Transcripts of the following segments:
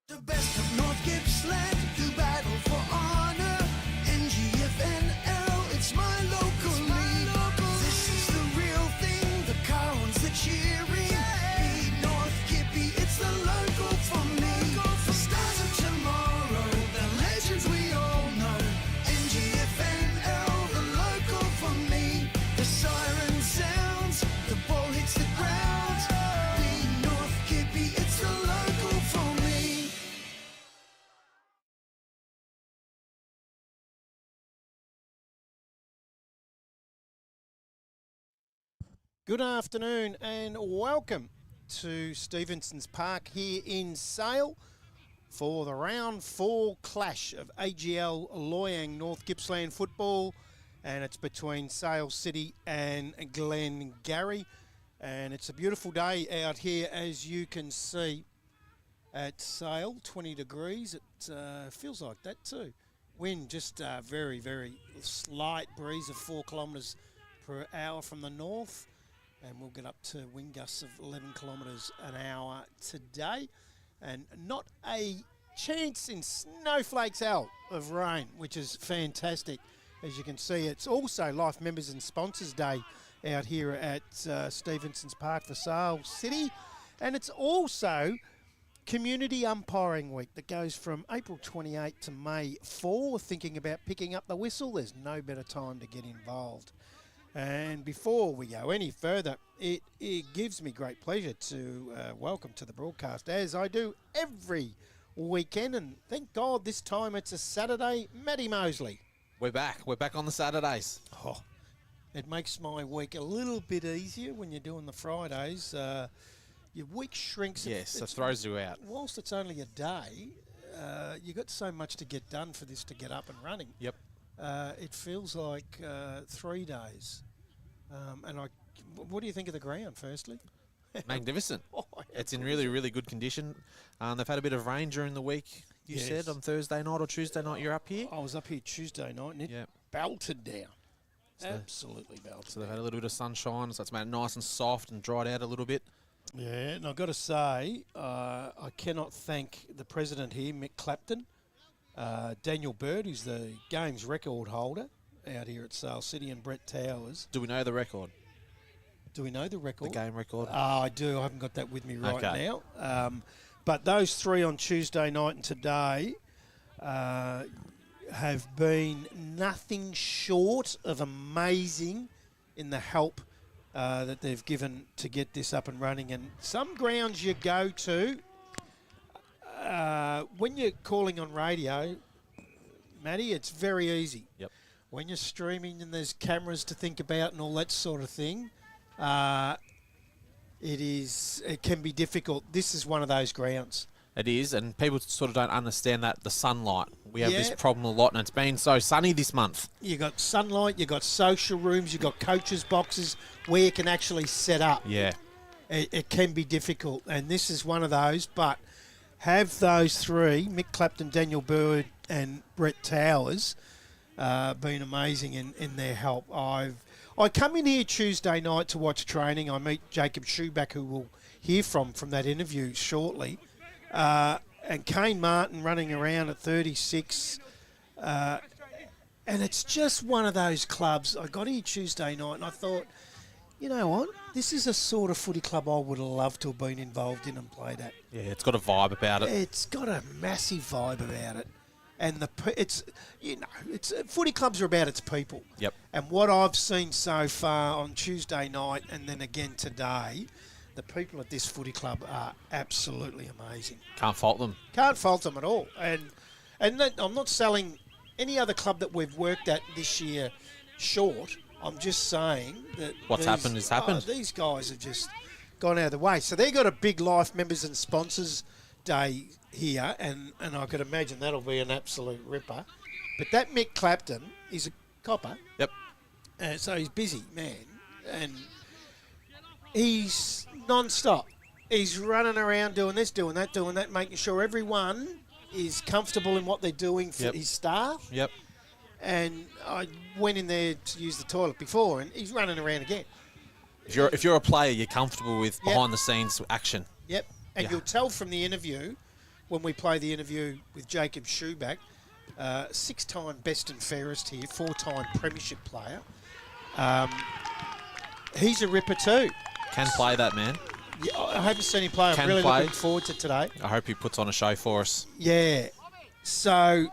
The best of North Gippsland, who battle for honour. NGFNL, it's my local league. This is the real thing, the Cowards, the cheering. Beat North Gippy, it's the local for me. The stars of tomorrow, the legends we all know. NGFNL, the local for me. The siren sounds, the ball hits the ground. Beat North Gippy, it's the local for me. Good afternoon and welcome to Stephenson's Park here in Sale for the round 4 clash of AGL Loyang North Gippsland football, and it's between Sale City and Glengarry, and it's a beautiful day out here as you can see at Sale. 20 degrees, it feels like that too. Wind just very, very slight breeze of 4 kilometres per hour from the north. And we'll get up to wind gusts of 11 kilometres an hour today. And not a chance in snowflakes hell of rain, which is fantastic. As you can see, it's also Life Members and Sponsors Day out here at Stephenson's Park for Sale City. And it's also Community Umpiring Week that goes from April 28 to May 4. Thinking about picking up the whistle, there's no better time to get involved. And before we go any further, it gives me great pleasure to welcome to the broadcast, as I do every weekend, and thank God this time it's a Saturday, Matty Mosley. We're back. We're back on the Saturdays. Oh, it makes my week a little bit easier when you're doing the Fridays. Your week shrinks. Yes, it throws you out. Whilst it's only a day, you got so much to get done for this to get up and running. Yep. It feels like 3 days. What do you think of the ground, firstly? Magnificent. Oh, It's in really, really good condition. They've had a bit of rain during the week, you Yes. said, on Thursday night or Tuesday night. You're up here? I was up here Tuesday night and it Yep. belted down. So- Absolutely belted So they've down. had a little bit of sunshine, so it's made it nice and soft and dried out a little bit. Yeah, and I've got to say, I cannot thank the president here, Mick Clapton, Daniel Bird, who's the games record holder out here at Sale City, and Brett Towers. Do we know the record? Do we know the The record? game record? I do. I haven't got that with me right Okay. now. But those 3 on Tuesday night and today have been nothing short of amazing in the help that they've given to get this up and running. And some grounds you go to, when you're calling on radio, Matty, it's very easy. Yep. When you're streaming and there's cameras to think about and all that sort of thing, it can be difficult. This is one of those grounds. It is, and people sort of don't understand that, the sunlight. We have this Yeah. problem a lot, and it's been so sunny this month. You got sunlight, you got social rooms, you got coaches' boxes where you can actually set up. Yeah. It can be difficult, and this is one of those. But have those 3, Mick Clapton, Daniel Bird, and Brett Towers, been amazing in their help. I come in here Tuesday night to watch training. I meet Jacob Schuback, who we'll hear from that interview shortly, and Kane Martin running around at 36. And it's just one of those clubs. I got here Tuesday night and I thought, you know what? This is a sort of footy club I would have loved to have been involved in and played at. Yeah, it's got a vibe about it. It's got a massive vibe about it. And footy clubs are about its people. Yep. And what I've seen so far on Tuesday night and then again today, the people at this footy club are absolutely amazing. Can't fault them. Can't fault them at all. And that, I'm not selling any other club that we've worked at this year short. I'm just saying that What's happened has happened. These guys have just gone out of the way. So they've got a big Life Members and Sponsors Day here, and I could imagine that'll be an absolute ripper. But that Mick Clapton is a copper. Yep. So he's busy, man. And he's non-stop. He's running around doing this, doing that, making sure everyone is comfortable in what they're doing for Yep. his staff. Yep. And I went in there to use the toilet before, and he's running around again. If you're a player, you're comfortable with Yep. behind the scenes action. Yep. And Yeah. you'll tell from the interview when we play the interview with Jacob Schuback, 6-time best and fairest here, 4-time premiership player. He's a ripper too. Can play that, man. Yeah, I haven't seen him play. I'm Can really play. looking forward to today. I hope he puts on a show for us. Yeah. So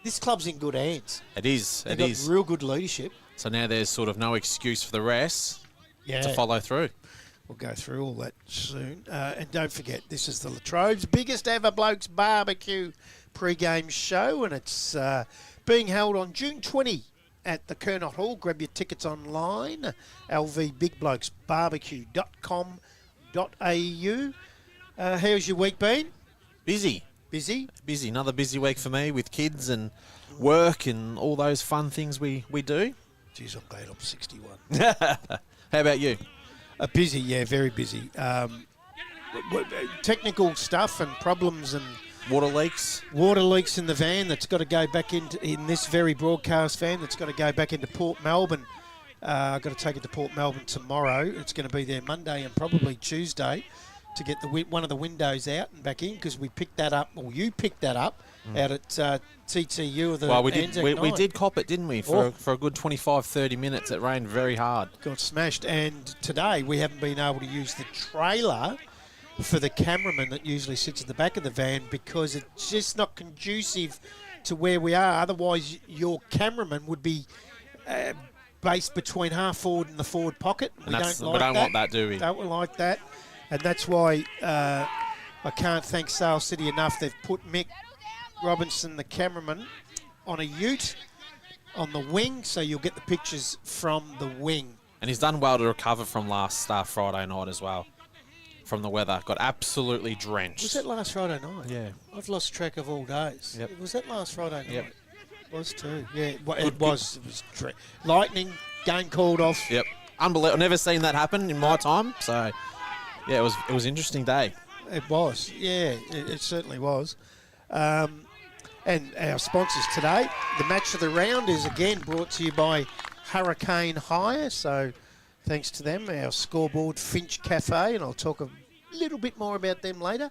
this club's in good hands. It is. They've It got is. real good leadership. So now there's sort of no excuse for the rest Yeah. to follow through. We'll go through all that soon. And don't forget, this is the Latrobe's biggest ever Blokes Barbecue pre-game show, and it's being held on June 20 at the Kernot Hall. Grab your tickets online, lvbigblokesbarbecue.com.au. How's your week been? Busy. Busy? Busy. Another busy week for me with kids and work and all those fun things we do. Jeez, I'm glad I'm 61. How about you? Busy, yeah, very busy. Technical stuff and problems and Water leaks. water leaks in the van that's got to go back in this very broadcast van that's got to go back into Port Melbourne. I've got to take it to Port Melbourne tomorrow. It's going to be there Monday and probably Tuesday to get one of the windows out and back in, because we picked that up, or you picked that up out at TTU of the Well, we did. Anzac We night. did cop it, didn't we? For a good 25, 30 minutes. It rained very hard. Got smashed, and today we haven't been able to use the trailer for the cameraman that usually sits at the back of the van, because it's just not conducive to where we are. Otherwise, your cameraman would be based between half forward and the forward pocket. And we don't want that, do we? Don't like that, and that's why I can't thank Sale City enough. They've put Mick Robinson, the cameraman, on a ute on the wing, so you'll get the pictures from the wing. And he's done well to recover from last Friday night as well. From the weather. Got absolutely drenched. Was that last Friday night? Yeah. I've lost track of all days. Yep. Was that last Friday night? Yep. It was too. Yeah, it was. Lightning, game called off. Yep. Unbelievable. I've never seen that happen in my time. So, yeah, it was an interesting day. It was. Yeah, it certainly was. And our sponsors today, the match of the round is again brought to you by Hurricane Hire. So thanks to them, our scoreboard, Finch Cafe, and I'll talk a little bit more about them later.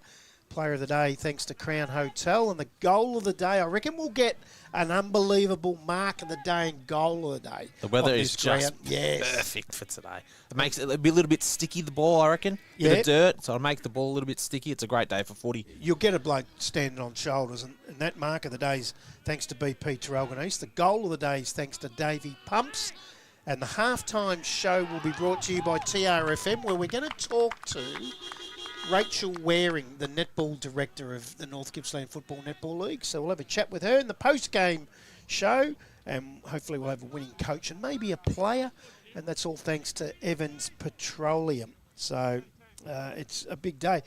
Player of the day, thanks to Crown Hotel. And the goal of the day, I reckon we'll get an unbelievable mark of the day and goal of the day. The weather on is this ground. just perfect for today. It makes it be a little bit sticky, the ball, I reckon. Yeah. Bit of dirt, so it'll make the ball a little bit sticky. It's a great day for footy. You'll get a bloke standing on shoulders, and that mark of the day is thanks to BP Traralgon East. The goal of the day is thanks to Davey Pumps. And the halftime show will be brought to you by TRFM, where we're going to talk to Rachel Waring, the netball director of the North Gippsland Football Netball League. So we'll have a chat with her in the post-game show, and hopefully we'll have a winning coach and maybe a player. And that's all thanks to Evans Petroleum. So it's a big day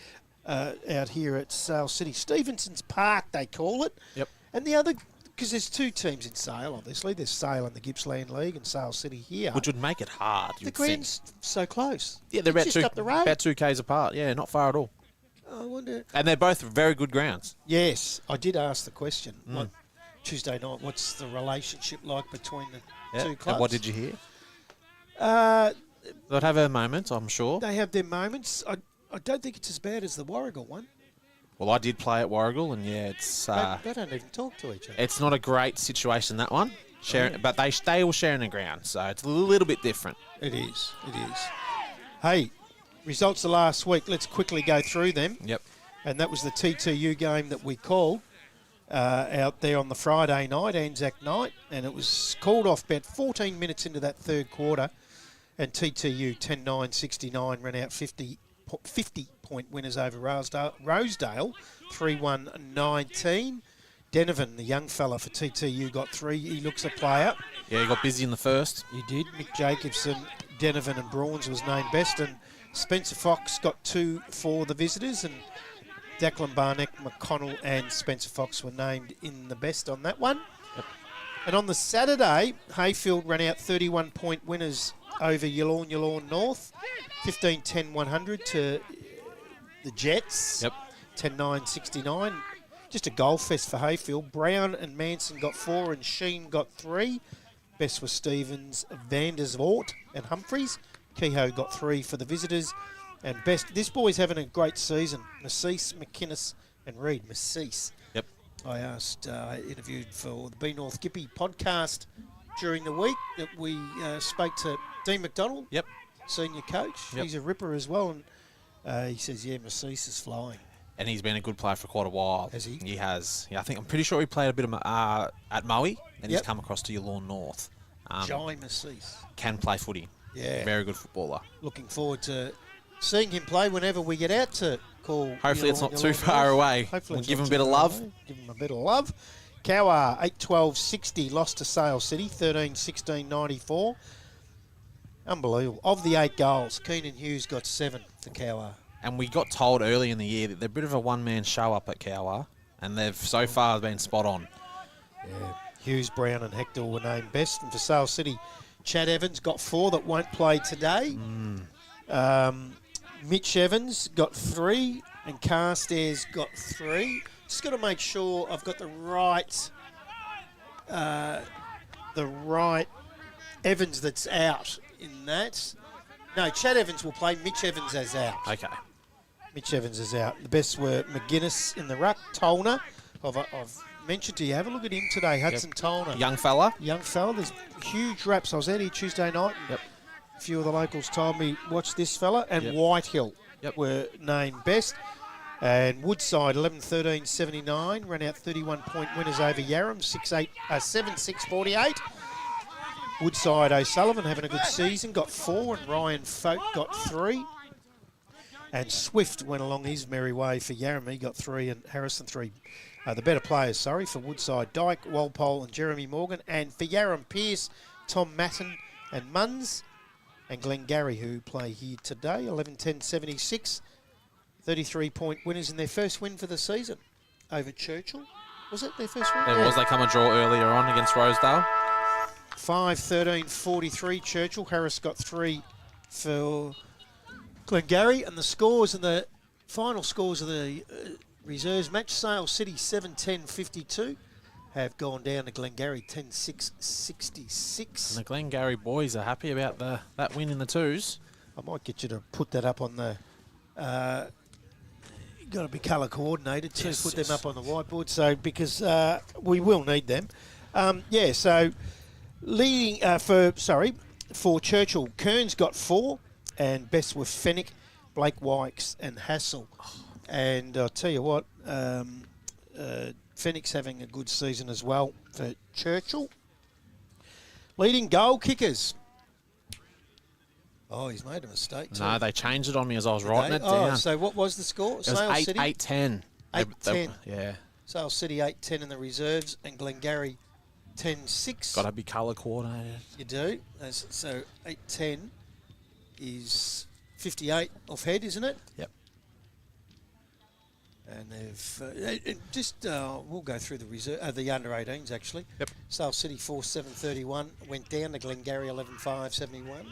out here at Sale City. Stephenson's Park, they call it. Yep. And the other, because there's two teams in Sale, obviously. There's Sale in the Gippsland League and Sale City here. Which would make it hard, the you'd think. ground's so close. Yeah, they're It's about just up the road. about 2 Ks apart. Yeah, not far at all. I wonder. And they're both very good grounds. Yes, I did ask the question. What, Tuesday night, what's the relationship like between the two clubs? And what did you hear? Uh, They'll have their moments, I'm sure. they have their moments. I don't think it's as bad as the Warrigal one. Well, I did play at Warrigal, and yeah, it's They don't even talk to each other. it's not a great situation, that one. But they all sharing the ground, so it's a little bit different. It is. It is. Hey, results of last week. Let's quickly go through them. Yep. And that was the TTU game that we called out there on the Friday night, Anzac night. And it was called off about 14 minutes into that third quarter. And TTU 10-9-69 ran out 50-point winners over Rosedale 3-1-19. Denovan, the young fella for TTU, got 3. He looks a player. Yeah, he got busy in the first. He did. Mick Jacobson, Denovan and Brawns was named best. And Spencer Fox got 2 for the visitors. And Declan Barnett, McConnell and Spencer Fox were named in the best on that one. Yep. And on the Saturday, Hayfield ran out 31-point winners over Yallourn North, 15-10-100 to the Jets. Yep. 10-9-69. Just a goal fest for Hayfield. Brown and Manson got 4 and Sheen got 3. Best was Stevens, Vandersvoort and Humphreys. Kehoe got 3 for the visitors. And best, this boy's having a great season. Nassis, McInnes and Reed Masseese. Yep. I interviewed for the Be North Gippy podcast during the week that we spoke to Dean McDonald, Yep. senior coach. Yep. He's a ripper as well, and he says, Masseese is flying. And he's been a good player for quite a while. Has he? He has. Yeah, I'm pretty sure he played a bit of at Moe, and he's Yep. come across to Yallourn North. Jai Masseese. Can play footy. Yeah. Very good footballer. Looking forward to seeing him play whenever we get out to call. Hopefully it's not too Yallourn far North. away. Hopefully We'll it's give not him a bit too of far love. away. Give him a bit of love. Cowar, 8-12-60, lost to Sale City, 13-16-94. Unbelievable. Of the 8 goals, Keenan Hughes got 7 for Cowar. And we got told early in the year that they're a bit of a one-man show up at Cowar, and they've so far been spot on. Yeah. Hughes, Brown and Hector were named best. And for Sale City, Chad Evans got 4 that won't play today. Mitch Evans got 3 and Carstairs got 3. Just got to make sure I've got the right Evans that's out in that. No, Chad Evans will play. Mitch Evans is out. Okay. Mitch Evans is out. The best were McGuinness in the ruck. Tolner, I've mentioned to you, have a look at him today. Hudson Tolner. Young fella. Young fella. There's huge raps. I was out here Tuesday night. And a few of the locals told me, watch this fella. And Whitehill were named best. And Woodside, 11-13-79, ran out 31-point winners over Yarram, 7-6-48. Woodside O'Sullivan having a good season, got 4, and Ryan Folk got 3. And Swift went along his merry way for Yarram. He got 3 and Harrison 3. The better players, for Woodside, Dyke, Walpole and Jeremy Morgan. And for Yarram, Pearce, Tom Matten and Munns. And Glengarry, who play here today, 11-10-76. 33-point winners in their first win for the season over Churchill. Was it their first win? There was. They come a draw earlier on against Rosedale. 5-13-43 Churchill. Harris got 3 for Glengarry. And the scores and the final scores of the reserves match, Sale City 7-10-52 have gone down to Glengarry 10-6-66. And the Glengarry boys are happy about that win in the twos. I might get you to put that up on the... got to be colour coordinated to put them up on the whiteboard. So because we will need them. So leading for Churchill, Kearns got 4, and best were Fennick, Blake Wykes, and Hassel. And I'll tell you what, Fennick's having a good season as well for Churchill. Leading goal kickers. Oh, he's made a mistake too. No, they changed it on me as I was writing it down. Oh, so what was the score? It was 8-10. 8-10. Yeah. Sale City 8-10 in the reserves, and Glengarry 10-6. Got to be colour coordinated. You do. So 8-10 is 58 off head, isn't it? Yep. And they've we'll go through the reserve, the under 18s actually. Yep. Sale City 4-7-31 went down to Glengarry 11-5-71.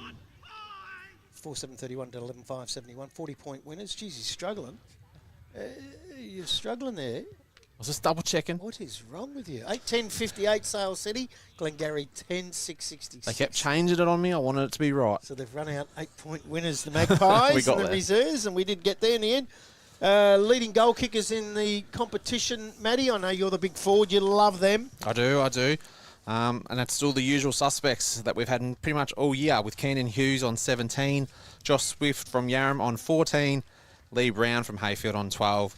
4-7-31 to 11-5-71. 40-point winners. Geez, he's struggling. You're struggling there. I was just double checking. What is wrong with you? 8-10-58 Sale City. Glengarry 10-6-66. They kept changing it on me. I wanted it to be right. So they've run out 8-point winners, the Magpies We got and the there. reserves, and we did get there in the end. Leading goal kickers in the competition, Matty. I know you're the big forward. You love them. I do. And that's still the usual suspects that we've had in pretty much all year, with Keenan Hughes on 17, Josh Swift from Yarram on 14, Lee Brown from Hayfield on 12,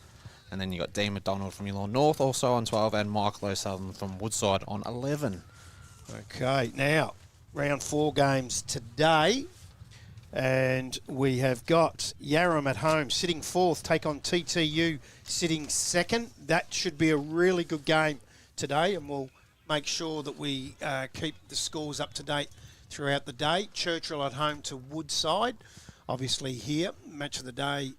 and then you got Dean McDonald from Yallourn North also on 12, and Michael O'Sullivan from Woodside on 11. Okay, now, round 4 games today. And we have got Yarram at home sitting 4th, take on TTU sitting 2nd. That should be a really good game today, and we'll make sure that we keep the scores up to date throughout the day. Churchill at home to Woodside. Obviously here, match of the day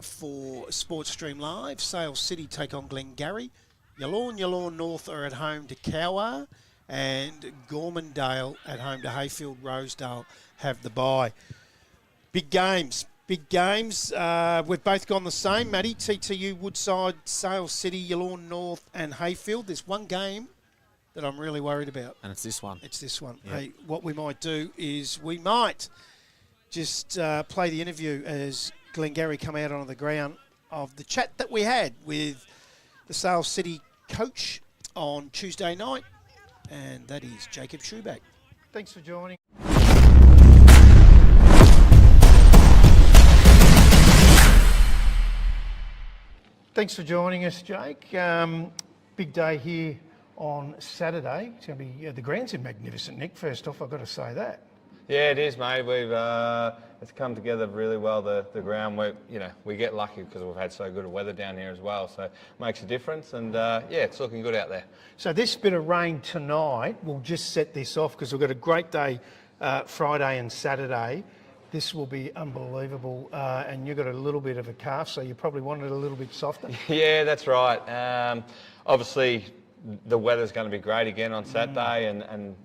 for Sports Stream Live. Sale City take on Glengarry. Yallourn North are at home to Cowar. And Gormandale at home to Hayfield. Rosedale have the bye. Big games. We've both gone the same, Matty. TTU, Woodside, Sale City, Yallourn North and Hayfield. There's one game that I'm really worried about. And it's this one. It's this one. Yep. Hey, what we might do is we might just play the interview as Glengarry come out onto the ground of the chat that we had with the Sale City coach on Tuesday night, and that is Jacob Schuback. Thanks for joining. Thanks for joining us, Jake. Big day here on Saturday. It's going to be the ground's in magnificent, Nick. First off, I've got to say that. Yeah, it is, mate. It's come together really well. The ground, we get lucky because we've had so good weather down here as well, so it makes a difference. And it's looking good out there. So this bit of rain tonight will just set this off because we've got a great day Friday and Saturday. This will be unbelievable, and you've got a little bit of a calf, so you probably want it a little bit softer. Yeah, that's right. Obviously, the weather's going to be great again on Saturday, and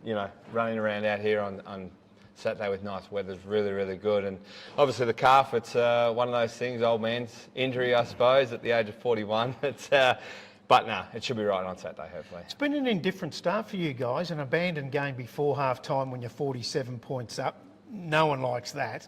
running around out here on Saturday with nice weather is really, really good. And obviously the calf, it's one of those things, old man's injury, I suppose, at the age of 41. But no, it should be right on Saturday, hopefully. It's been an indifferent start for you guys, an abandoned game before half-time when you're 47 points up. No one likes that.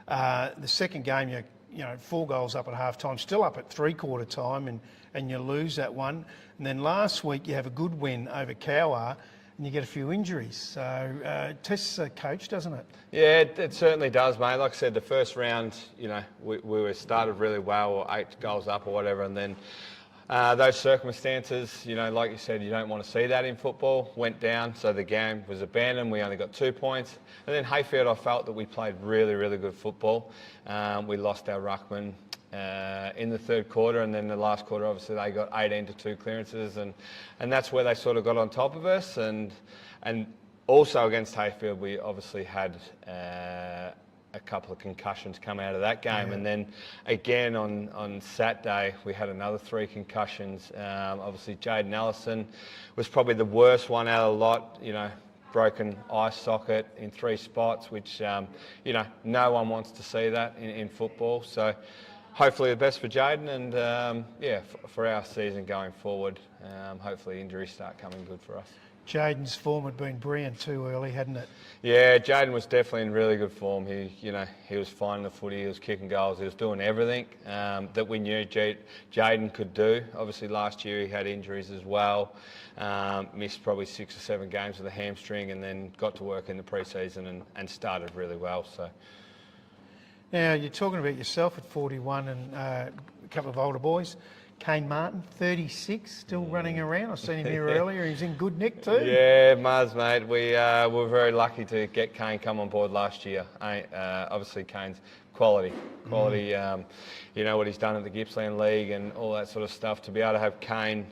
The second game, you're 4 goals up at half-time, still up at three-quarter time, and you lose that one. And then last week you have a good win over Cowar, and you get a few injuries. So tests a coach, doesn't it? Yeah, it certainly does, mate. Like I said, the first round, we were started really well, or 8 goals up or whatever, and then those circumstances, like you said, you don't want to see that in football, went down, so the game was abandoned. We only got 2 points. And then Hayfield, I felt that we played really, really good football. We lost our ruckman in the third quarter, and then the last quarter, obviously, they got 18-2 clearances, and that's where they sort of got on top of us. And also against Hayfield, we obviously had a couple of concussions come out of that game. And then again on Saturday we had another 3 concussions. Obviously Jaden Allison was probably the worst one out of the lot, broken eye socket in 3 spots, which no one wants to see that in football. So hopefully the best for Jaden, and for our season going forward, hopefully injuries start coming good for us. Jaden's form had been brilliant too early, hadn't it? Yeah, Jaden was definitely in really good form. He was finding the footy, he was kicking goals, he was doing everything that we knew Jaden could do. Obviously last year he had injuries as well, missed probably 6 or 7 games with a hamstring, and then got to work in the pre-season and started really well. So. Now you're talking about yourself at 41 and a couple of older boys. Kane Martin, 36, still running around. I've seen him here earlier. He's in good nick too. Yeah, Muzz, mate. We were very lucky to get Kane come on board last year. Obviously, Kane's quality. You know what he's done at the Gippsland League and all that sort of stuff. To be able to have Kane,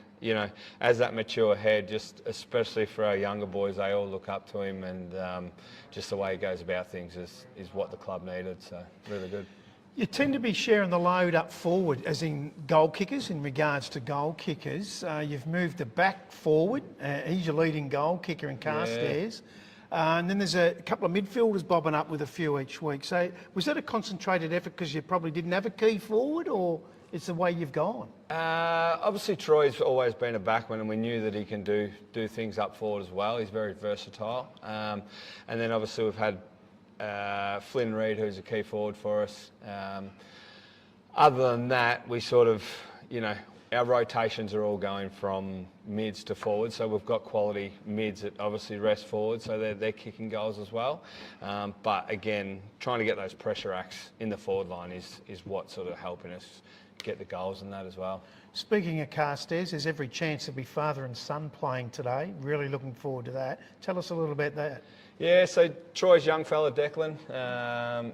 as that mature head, just especially for our younger boys, they all look up to him, and just the way he goes about things is what the club needed. So really good. You tend to be sharing the load up forward, as in goal kickers, in regards to goal kickers. You've moved the back forward. He's your leading goal kicker in Carstairs. And then there's a couple of midfielders bobbing up with a few each week. So was that a concentrated effort because you probably didn't have a key forward, or it's the way you've gone? Obviously, Troy's always been a backman, and we knew that he can do things up forward as well. He's very versatile. And then obviously we've had Flynn Reid, who's a key forward for us. Other than that, we sort of, our rotations are all going from mids to forwards, so we've got quality mids that obviously rest forward, so they're kicking goals as well. But again, trying to get those pressure acts in the forward line is what's sort of helping us get the goals and that as well. Speaking of Carstairs, there's every chance there'll be father and son playing today. Really looking forward to that. Tell us a little about that. Yeah, so Troy's young fella, Declan,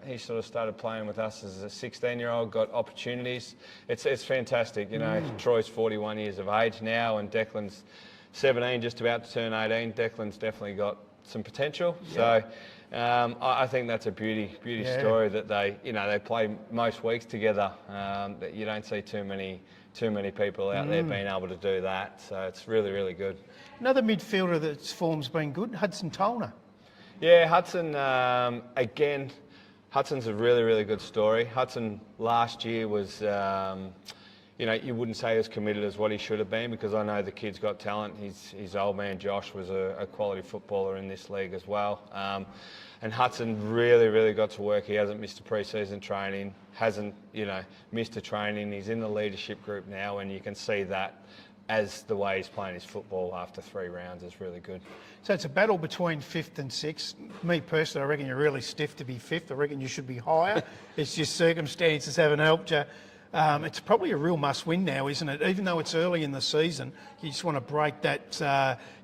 he sort of started playing with us as a 16-year-old, got opportunities. It's fantastic, Troy's 41 years of age now, and Declan's 17, just about to turn 18. Declan's definitely got some potential. Yeah. So I think that's a beauty story that they play most weeks together. That you don't see too many people out there being able to do that. So it's really, really good. Another midfielder that's form's been good, Hudson Tolner. Yeah, Hudson, Hudson's a really, really good story. Hudson last year was, you know, you wouldn't say as committed as what he should have been, because I know the kid's got talent. His old man Josh was a quality footballer in this league as well. And Hudson really got to work. He hasn't missed a pre-season training, hasn't, you know, missed a training. He's in the leadership group now, and you can see that as the way he's playing his football after 3 rounds is really good. So it's a battle between 5th and 6th. Me personally, I reckon you're really stiff to be 5th. I reckon you should be higher. It's just circumstances haven't helped you. It's probably a real must-win now, isn't it? Even though it's early in the season, you just want to break that,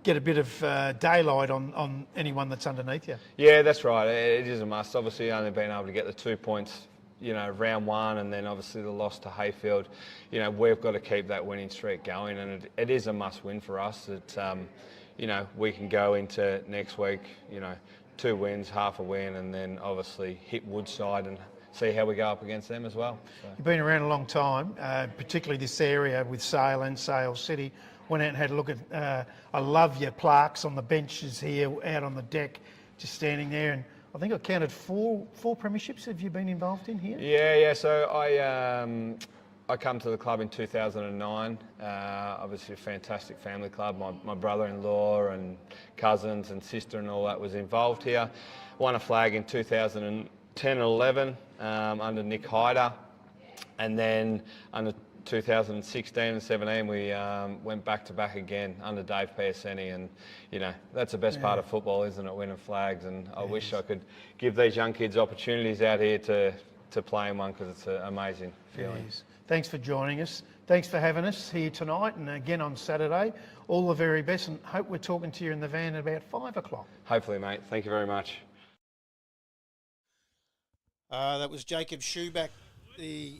get a bit of daylight on anyone that's underneath you. Yeah, that's right. It is a must. Obviously, only being able to get the 2 points, you know, round 1, and then obviously the loss to Hayfield. You know, we've got to keep that winning streak going, and it is a must-win for us. That you know, we can go into next week, you know, 2 wins, half a win, and then obviously hit Woodside and see how we go up against them as well. So. You've been around a long time, particularly this area with Sale and Sale City. Went out and had a look at, I love your plaques on the benches here, out on the deck, just standing there. And I think I counted four premierships. Have you been involved in here? Yeah. So I come to the club in 2009. Obviously a fantastic family club. My brother-in-law and cousins and sister and all that was involved here. Won a flag in 2010 and 11 under Nick Hyder, and then under 2016 and 17 we went back to back again under Dave Piacenti, and you know, that's the best part of football, isn't it, winning flags? And I wish I could give these young kids opportunities out here to play in one, because it's an amazing feeling. Yes. Thanks for joining us. Thanks for having us here tonight and again on Saturday. All the very best, and hope we're talking to you in the van at about 5 o'clock. Hopefully, mate. Thank you very much. That was Jacob Schuback, the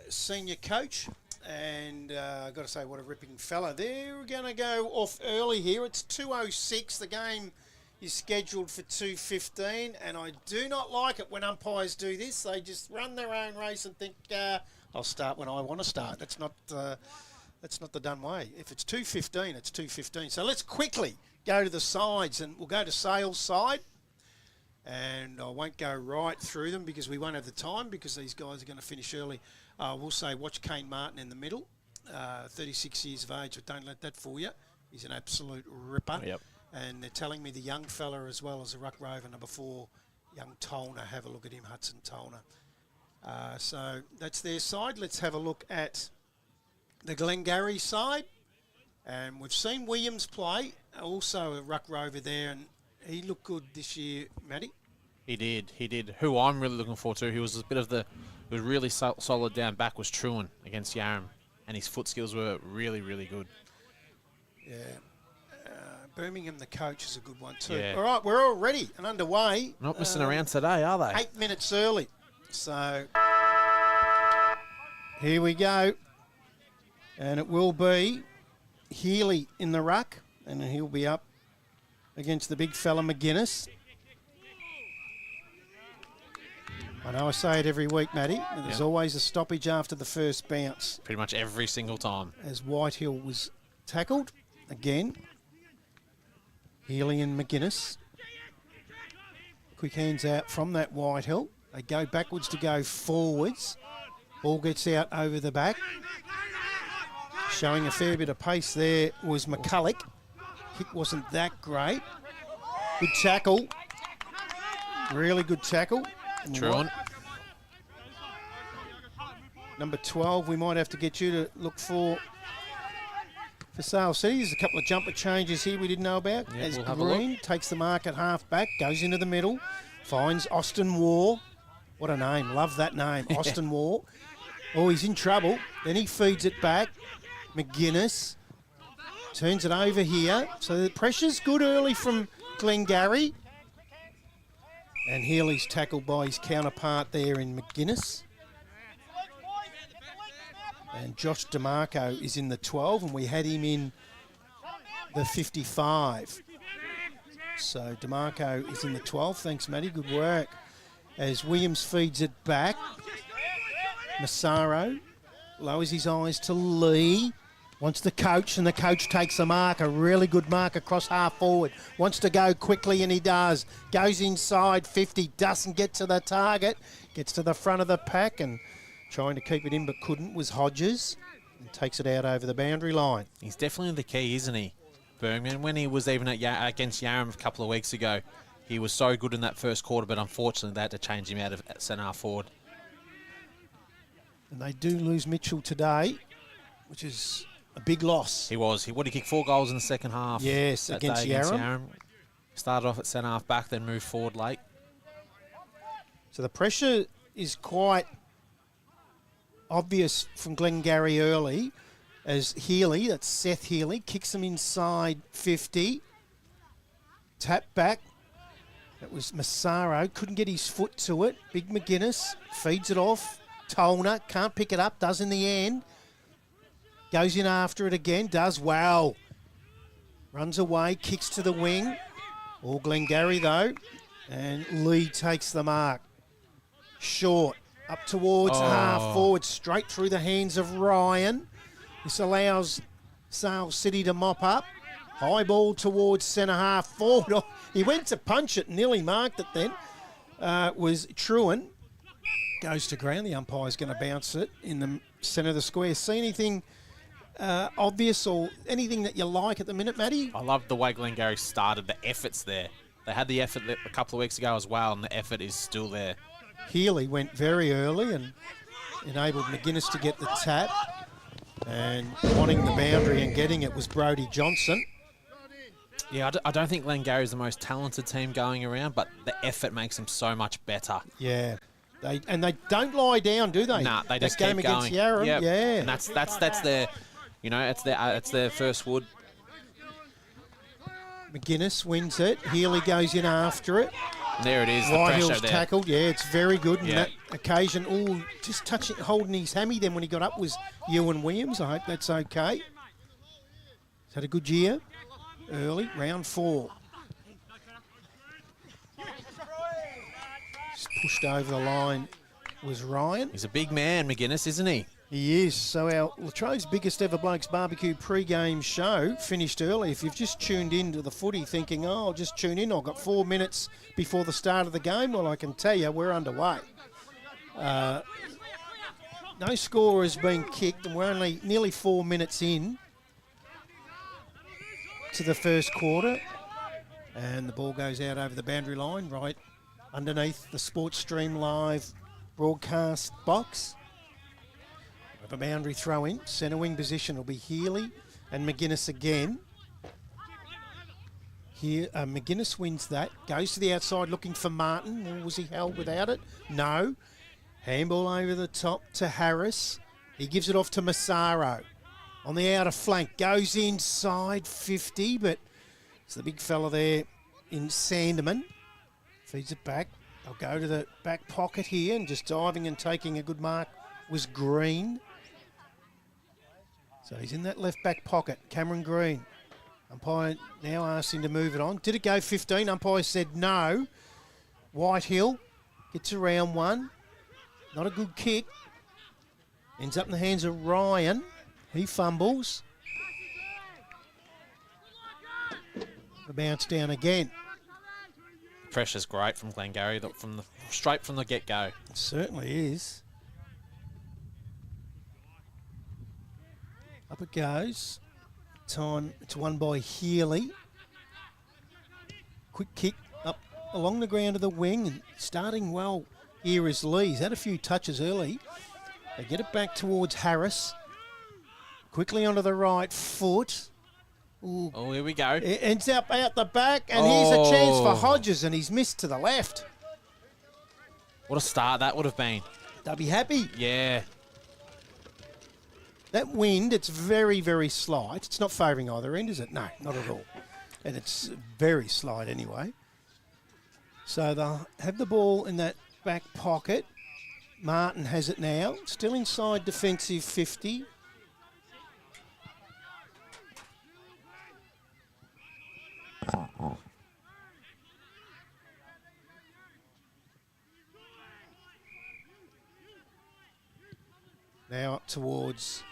senior coach, and I've got to say, what a ripping fella. They're going to go off early here. It's 2:06. The game is scheduled for 2:15, and I do not like it when umpires do this. They just run their own race and think, I'll start when I want to start. That's not the done way. If it's 2:15, it's 2:15. So let's quickly go to the sides, and we'll go to Sale's side. And I won't go right through them because we won't have the time, because these guys are going to finish early. We'll say watch Kane Martin in the middle, 36 years of age, but don't let that fool you. He's an absolute ripper. Yep. And they're telling me the young fella as well as the ruck rover number 4, young Tolner. Have a look at him, Hudson Tolner. So that's their side. Let's have a look at the Glengarry side. And we've seen Williams play, also a ruck rover there, and he looked good this year, Matty. He did. Who I'm really looking forward to, he was a bit of the, was really solid down back, was Truan against Yarram, and his foot skills were really good. Yeah. Birmingham, the coach, is a good one too. Yeah. All right, we're all ready and underway. Not missing around today, are they? 8 minutes early. So here we go. And it will be Healy in the ruck, and he'll be up against the big fella McGuinness. I know I say it every week, Matty, and there's always a stoppage after the first bounce. Pretty much every single time. As Whitehill was tackled again. Healy and McGuinness. Quick hands out from that Whitehill. They go backwards to go forwards. Ball gets out over the back. Showing a fair bit of pace there was McCulloch. Hit wasn't that great. Good tackle. Really good tackle. Truan. Number 12, we might have to get you to look for Sale City. There's a couple of jumper changes here we didn't know about. Yeah, As we'll have a Green takes the mark at half back, goes into the middle, finds Austin War. What a name. Love that name, Austin War. Oh, he's in trouble. Then he feeds it back. McGuinness turns it over here. So the pressure's good early from Glengarry. And Healy's tackled by his counterpart there in McGuinness. And Josh DeMarco is in the 12, and we had him in the 55. So DeMarco is in the 12. Thanks, Matty. Good work. As Williams feeds it back. Massaro lowers his eyes to Lee. Wants the coach, and the coach takes a mark, a really good mark across half forward. Wants to go quickly, and he does. Goes inside 50, doesn't get to the target. Gets to the front of the pack, and trying to keep it in but couldn't was Hodges. and takes it out over the boundary line. He's definitely the key, isn't he, Bergman? When he was even against Yarram a couple of weeks ago, he was so good in that first quarter, but unfortunately they had to change him out of centre forward. And they do lose Mitchell today, which is a big loss. He was. He kicked 4 goals in the second half. Yes, against Yarram. Started off at centre half back, then moved forward late. So the pressure is quite obvious from Glengarry early as Healy, that's Seth Healy, kicks him inside 50. Tap back. That was Massaro. Couldn't get his foot to it. Big McGuinness feeds it off. Tolner can't pick it up. Does in the end. Goes in after it again. Does well. Runs away. Kicks to the wing. All Glengarry though. And Lee takes the mark. Short. Up towards half forward. Straight through the hands of Ryan. This allows Sale City to mop up. High ball towards centre half forward. Oh, he went to punch it, nearly marked it then. Was Truan. Goes to ground. The umpire's going to bounce it in the centre of the square. See anything obvious or anything that you like at the minute, Matty? I love the way Glengarry started. The effort's there. They had the effort a couple of weeks ago as well, and the effort is still there. Healy went very early and enabled McGuinness to get the tap. And wanting the boundary and getting it was Brodie Johnson. Yeah, I don't think Glengarry is the most talented team going around, but the effort makes them so much better. Yeah. They don't lie down, do they? Nah, they just that game keep against going. Yarram, Yep. yeah. And that's their, it's their first wood. McGuinness wins it. Healy goes in after it. And there it is. The Whitehill's pressure there. tackled. Yeah, it's very good. And Yeah. that occasion, just holding his hammy then when he got up was Ewan Williams. I hope that's okay. He's had a good year. Early, round 4. Just pushed over the line was Ryan. He's a big man, McGuinness, isn't he? He is. So our Latrobe's biggest ever Blokes Barbecue pre-game show finished early. If you've just tuned into the footy thinking, I'll just tune in, I've got 4 minutes before the start of the game, well, I can tell you we're underway. No score has been kicked and we're only nearly 4 minutes in to the first quarter. And the ball goes out over the boundary line right underneath the Sports Stream Live broadcast box. We have a boundary throw in. Centre wing position will be Healy and McGuinness again. Here, McGuinness wins that. Goes to the outside looking for Martin. Or was he held without it? No. Handball over the top to Harris. He gives it off to Massaro. On the outer flank. Goes inside 50, but it's the big fella there in Sandeman. Feeds it back. They'll go to the back pocket here and just diving and taking a good mark was Green. So he's in that left back pocket. Cameron Green. Umpire now asks him to move it on. Did it go 15? Umpire said no. Whitehill gets around one. Not a good kick. Ends up in the hands of Ryan. He fumbles. The bounce down again. Pressure's great from Glengarry, straight from the get-go. It certainly is. Up it goes. Time, it's won by Healy. Quick kick up along the ground of the wing and starting well here is Lee. He's had a few touches early. They get it back towards Harris. Quickly onto the right foot. Ooh. Oh, here we go. It ends up out the back, and here's a chance for Hodges, and he's missed to the left. What a start that would have been. They'll be happy. Yeah. That wind, it's very, very slight. It's not favouring either end, is it? No, not at all. And it's very slight anyway. So they'll have the ball in that back pocket. Martin has it now. Still inside defensive 50. Now up towards...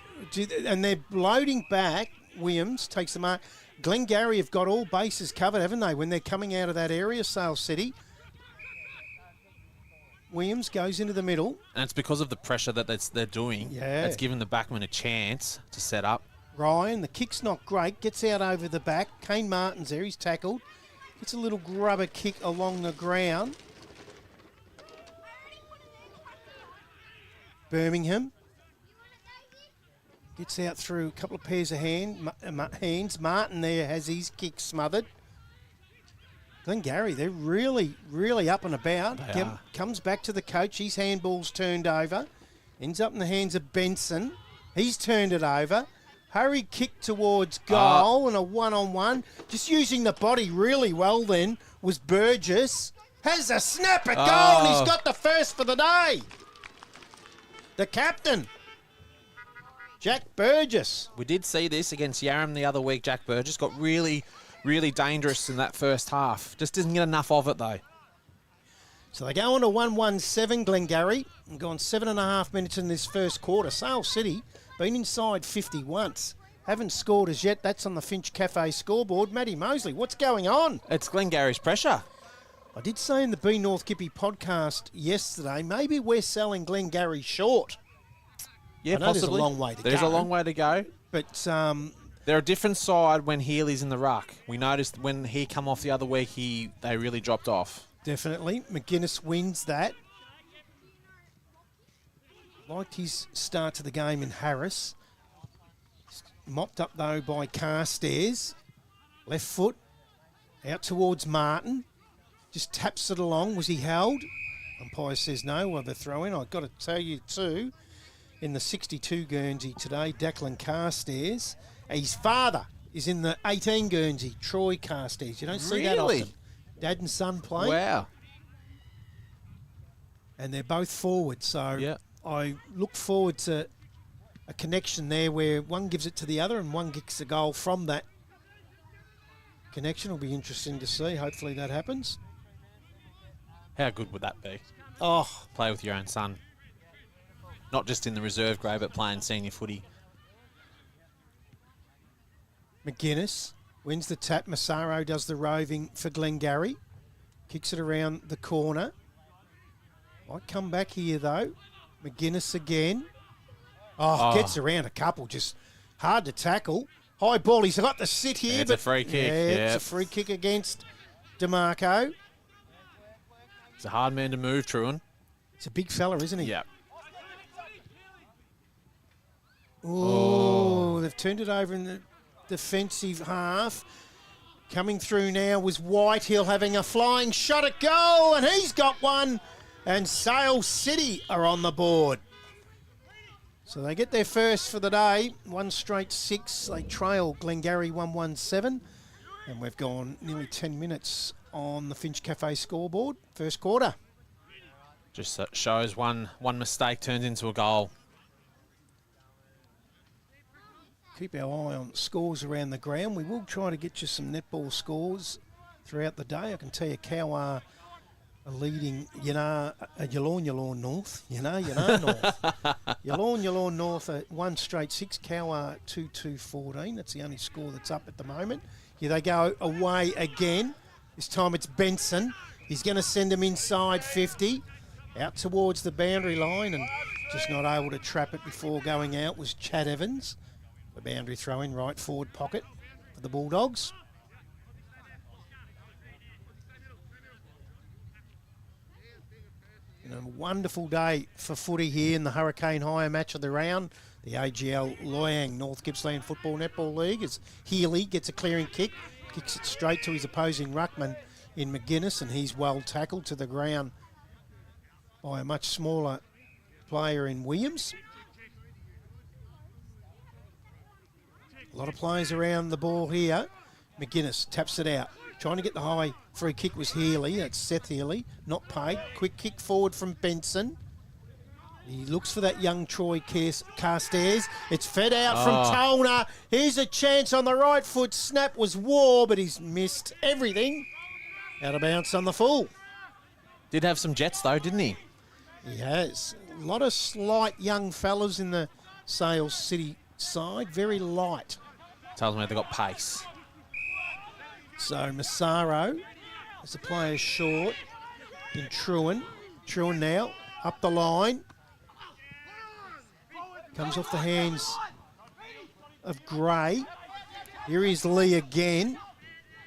And they're loading back. Williams takes the mark. Glengarry have got all bases covered, haven't they, when they're coming out of that area, Sale City. Williams goes into the middle. And it's because of the pressure that they're doing. Yeah. It's given the backman a chance to set up. Ryan, the kick's not great, gets out over the back. Kane Martin's there, he's tackled. Gets a little grubber kick along the ground. Birmingham gets out through a couple of pairs of hands. Martin there has his kick smothered. Glengarry, they're really, really up and about. They are. Comes back to the coach. His handball's turned over. Ends up in the hands of Benson. He's turned it over. Hurry kick towards goal and a one-on-one. Just using the body really well then was Burgess. Has a snap at goal and he's got the first for the day. The captain, Jack Burgess. We did see this against Yarram the other week. Jack Burgess got really, really dangerous in that first half. Just didn't get enough of it, though. So they go on to 1-1-7, Glengarry, and gone 7.5 minutes in this first quarter. Sale City been inside 50 once. Haven't scored as yet. That's on the Finch Cafe scoreboard. Matty Mosley, what's going on? It's Glengarry's pressure. I did say in the B North Gippy podcast yesterday, maybe we're selling Glengarry short. Yeah, I know possibly. there's a long way to There's go. a long way to go. But They're a different side when Healy's in the ruck. We noticed when he come off the other week, they really dropped off. definitely, McGuinness wins that. Liked his start to the game in Harris. Mopped up, though, by Carstairs. Left foot. Out towards Martin. Just taps it along. Was he held? Umpire says no. Well, the throw in. I've got to tell you, too, in the 62 Guernsey today, Declan Carstairs. His father is in the 18 Guernsey, Troy Carstairs. You don't see that Really? often. Dad and son play. Wow. And they're both forward. So Yeah. I look forward to a connection there where one gives it to the other and one kicks a goal from that connection. Will be interesting to see. Hopefully that happens. How good would that be? Oh, Play with your own son. Not just in the reserve grade, but playing senior footy. McGuinness wins the tap. Massaro does the roving for Glengarry. Kicks it around the corner. Might come back here, though. McGuinness again. Oh, gets around a couple. Just hard to tackle. High ball. He's got the sit here. Yeah, it's a free kick. Yeah, it's Yep. a free kick against DeMarco. It's a hard man to move, Truan. He's a big fella, isn't he? Yeah. Oh, they've turned it over in the defensive half. Coming through now was Whitehill having a flying shot at goal, and he's got one. And Sale City are on the board. So they get their first for the day. 1 straight 6. They trail Glengarry 1-1-7. And we've gone nearly 10 minutes on the Finch Cafe scoreboard. First quarter. Just shows one mistake turns into a goal. Keep our eye on scores around the ground. We will try to get you some netball scores throughout the day. I can tell you Cowa are leading, Yalorn North. North. Yalorn North at 1 straight 6. Cowa 2-2-14. That's the only score that's up at the moment. Here they go away again. This time it's Benson. He's going to send them inside 50. Out towards the boundary line and just not able to trap it before going out was Chad Evans. The boundary throw in right forward pocket for the Bulldogs. A wonderful day for footy here in the Hurricane Hire match of the round. The AGL Loyang North Gippsland Football Netball League as Healy gets a clearing kick, kicks it straight to his opposing ruckman in McGuinness, and he's well tackled to the ground by a much smaller player in Williams. A lot of players around the ball here. McGuinness taps it out. Trying to get the high free kick was Healy. That's Seth Healy. Not paid. Quick kick forward from Benson. He looks for that young Troy Carstairs. It's fed out from Toner. Here's a chance on the right foot. Snap was War, but he's missed everything. Out of bounds on the full. Did have some jets, though, didn't he? He has. A lot of slight young fellas in the Sales City side. Very light. Tells me they got pace. So Massaro is the player short in Truan. Truan now, up the line. Comes off the hands of Gray. Here is Lee again.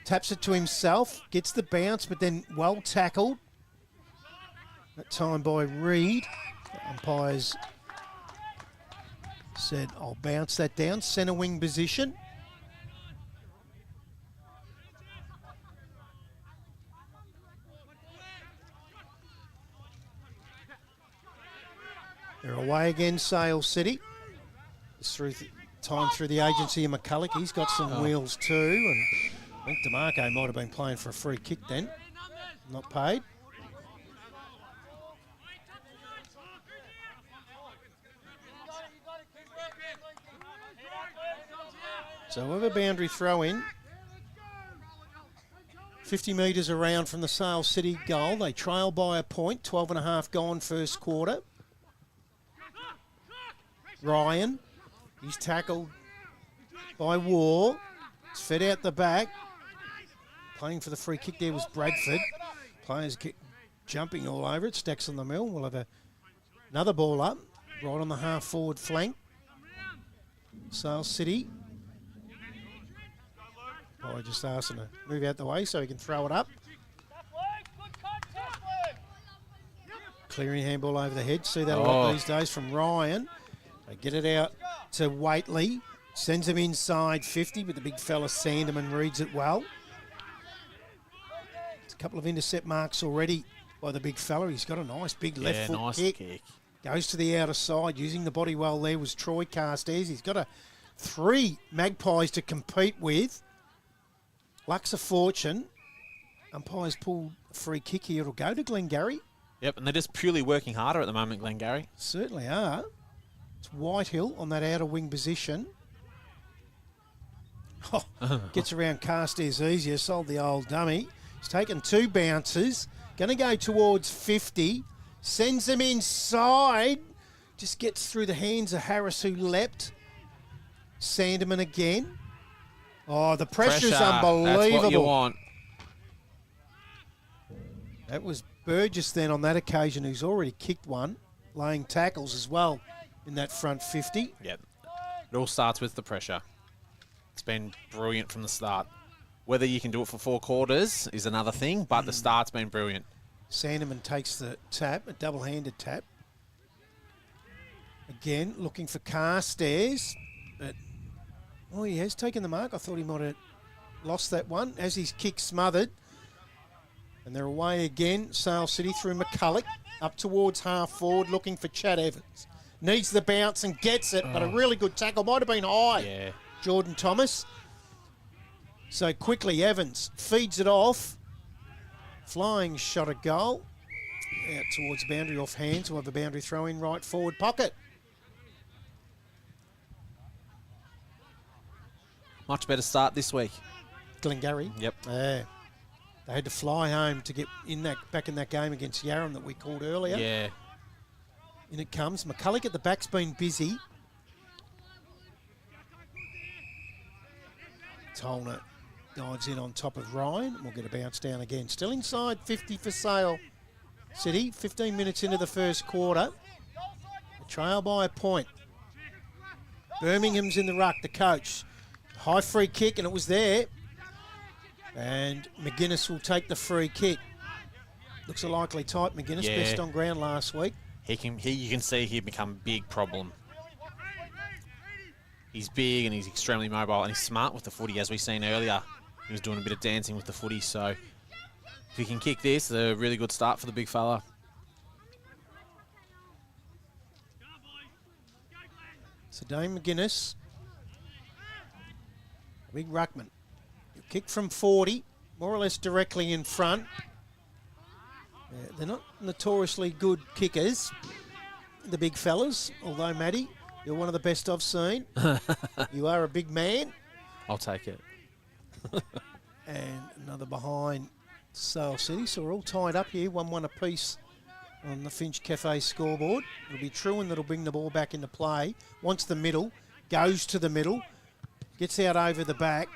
Taps it to himself, gets the bounce, but then well tackled. That time by Reed. The umpires said, I'll bounce that down. Centre wing position. They're away again, Sale City. It's through time through the agency of McCulloch. He's got some wheels too. And I think DeMarco might have been playing for a free kick then. Not paid. So we have a boundary throw in. 50 metres around from the Sale City goal. They trail by a point. 12.5 gone first quarter. Ryan, he's tackled by War. It's fed out the back. Playing for the free kick there was Bradford. Players jumping all over it. Stacks on the mill. We'll have another ball up, right on the half-forward flank. Sale City. I just asked him to move out the way so he can throw it up. Clearing handball over the head. See that a lot these days from Ryan. They get it out to Waitley. Sends him inside 50, but the big fella Sanderman reads it well. It's a couple of intercept marks already by the big fella. He's got a nice big left foot kick. Goes to the outer side. Using the body well there was Troy Carstairs. He's got 3 Magpies to compete with. Luck's a fortune. Umpires pull a free kick here. It'll go to Glengarry. Yep, and they're just purely working harder at the moment, Glengarry. Certainly are. It's Whitehill on that outer wing position. Gets around Carstairs easier. Sold the old dummy. He's taken 2 bounces. Going to go towards 50. Sends them inside. Just gets through the hands of Harris, who leapt. Sanderman again. Oh, the pressure's unbelievable. That's what you want. That was Burgess then on that occasion, who's already kicked one, laying tackles as well in that front 50. Yep. It all starts with the pressure. It's been brilliant from the start. Whether you can do it for 4 quarters is another thing, but the start's been brilliant. Sanderman takes the tap, a double-handed tap. Again, looking for Carstairs, but he has taken the mark. I thought he might have lost that one as his kick smothered. And they're away again. Sale City through McCulloch, up towards half-forward, looking for Chad Evans. Needs the bounce and gets it, but a really good tackle. Might have been high. Yeah. Jordan Thomas. So quickly, Evans feeds it off. Flying shot at goal. Out towards the boundary off hands. We'll have a boundary throw in right forward pocket. Much better start this week. Glengarry. Yep. They had to fly home to get back in that game against Yarram that we called earlier. Yeah. In it comes. McCulloch at the back's been busy. Tolner dives in on top of Ryan. We'll get a bounce down again. Still inside 50 for Sale City. 15 minutes into the first quarter. A trail by a point. Birmingham's in the ruck, the coach. High free kick, and it was there. And McGuinness will take the free kick. Looks a likely type, McGuinness. Yeah. Best on ground last week. You can see he'd become a big problem. He's big and he's extremely mobile and he's smart with the footy, as we've seen earlier. He was doing a bit of dancing with the footy, so if he can kick this, a really good start for the big fella. So Dane McGuinness, big ruckman. Kick from 40, more or less directly in front. They're not notoriously good kickers, the big fellas, although, Matty, you're one of the best I've seen. You are a big man. I'll take it. And another behind Sale City, so we're all tied up here, 1-1 apiece on the Finch Cafe scoreboard. It'll be Truan that'll bring the ball back into play. Wants the middle, goes to the middle, gets out over the back.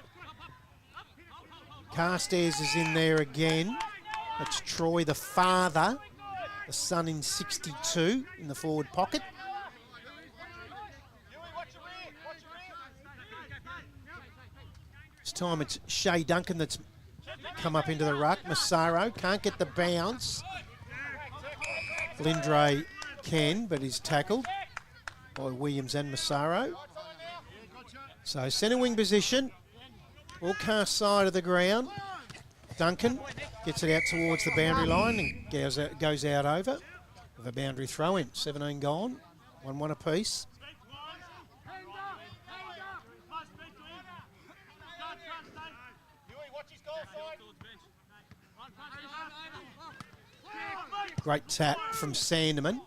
Carstairs is in there again. That's Troy, the father. The Sun in 62 in the forward pocket. This time it's Shea Duncan that's come up into the ruck. Massaro can't get the bounce. Lindray can, but is tackled by Williams and Massaro. So centre wing position, broadcast side of the ground. Duncan gets it out towards the boundary line and goes out over with a boundary throw in. 17 gone, 1-1 apiece. Great tap from Sandeman.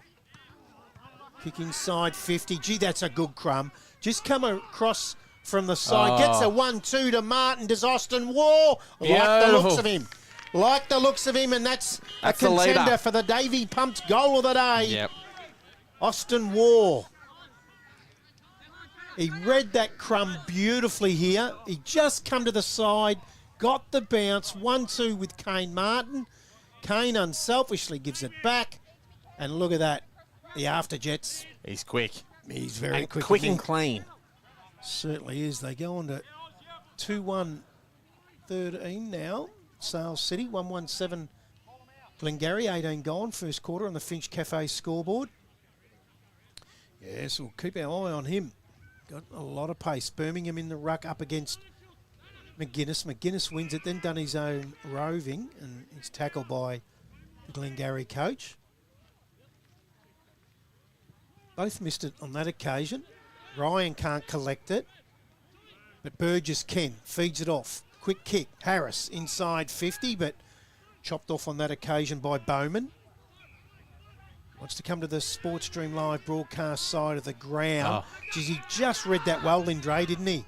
Kick inside 50. Gee, that's a good crumb. Just come across from the side. Gets a 1-2 to Martin. Does Austin War. Like the looks of him. Like the looks of him, and that's a contender for the Davey Pumped goal of the day. Yep. Austin War. He read that crumb beautifully here. He just come to the side, got the bounce. 1-2 with Kane Martin. Kane unselfishly gives it back. And look at that. The afterjets. He's quick. He's very quick. Quick and clean. Certainly is. They go on to 2-1-13 now. Sale City, 1-1-7 Glengarry, 18 gone, first quarter on the Finch Cafe scoreboard. Yes, we'll keep our eye on him. Got a lot of pace. Birmingham in the ruck up against McGuinness. McGuinness wins it, then done his own roving, and he's tackled by the Glengarry coach. Both missed it on that occasion. Ryan can't collect it, but Burgess can. Feeds it off. Quick kick. Harris inside 50, but chopped off on that occasion by Bowman. Wants to come to the Sports Stream Live broadcast side of the ground. Geez, he just read that well, Lindray, didn't he?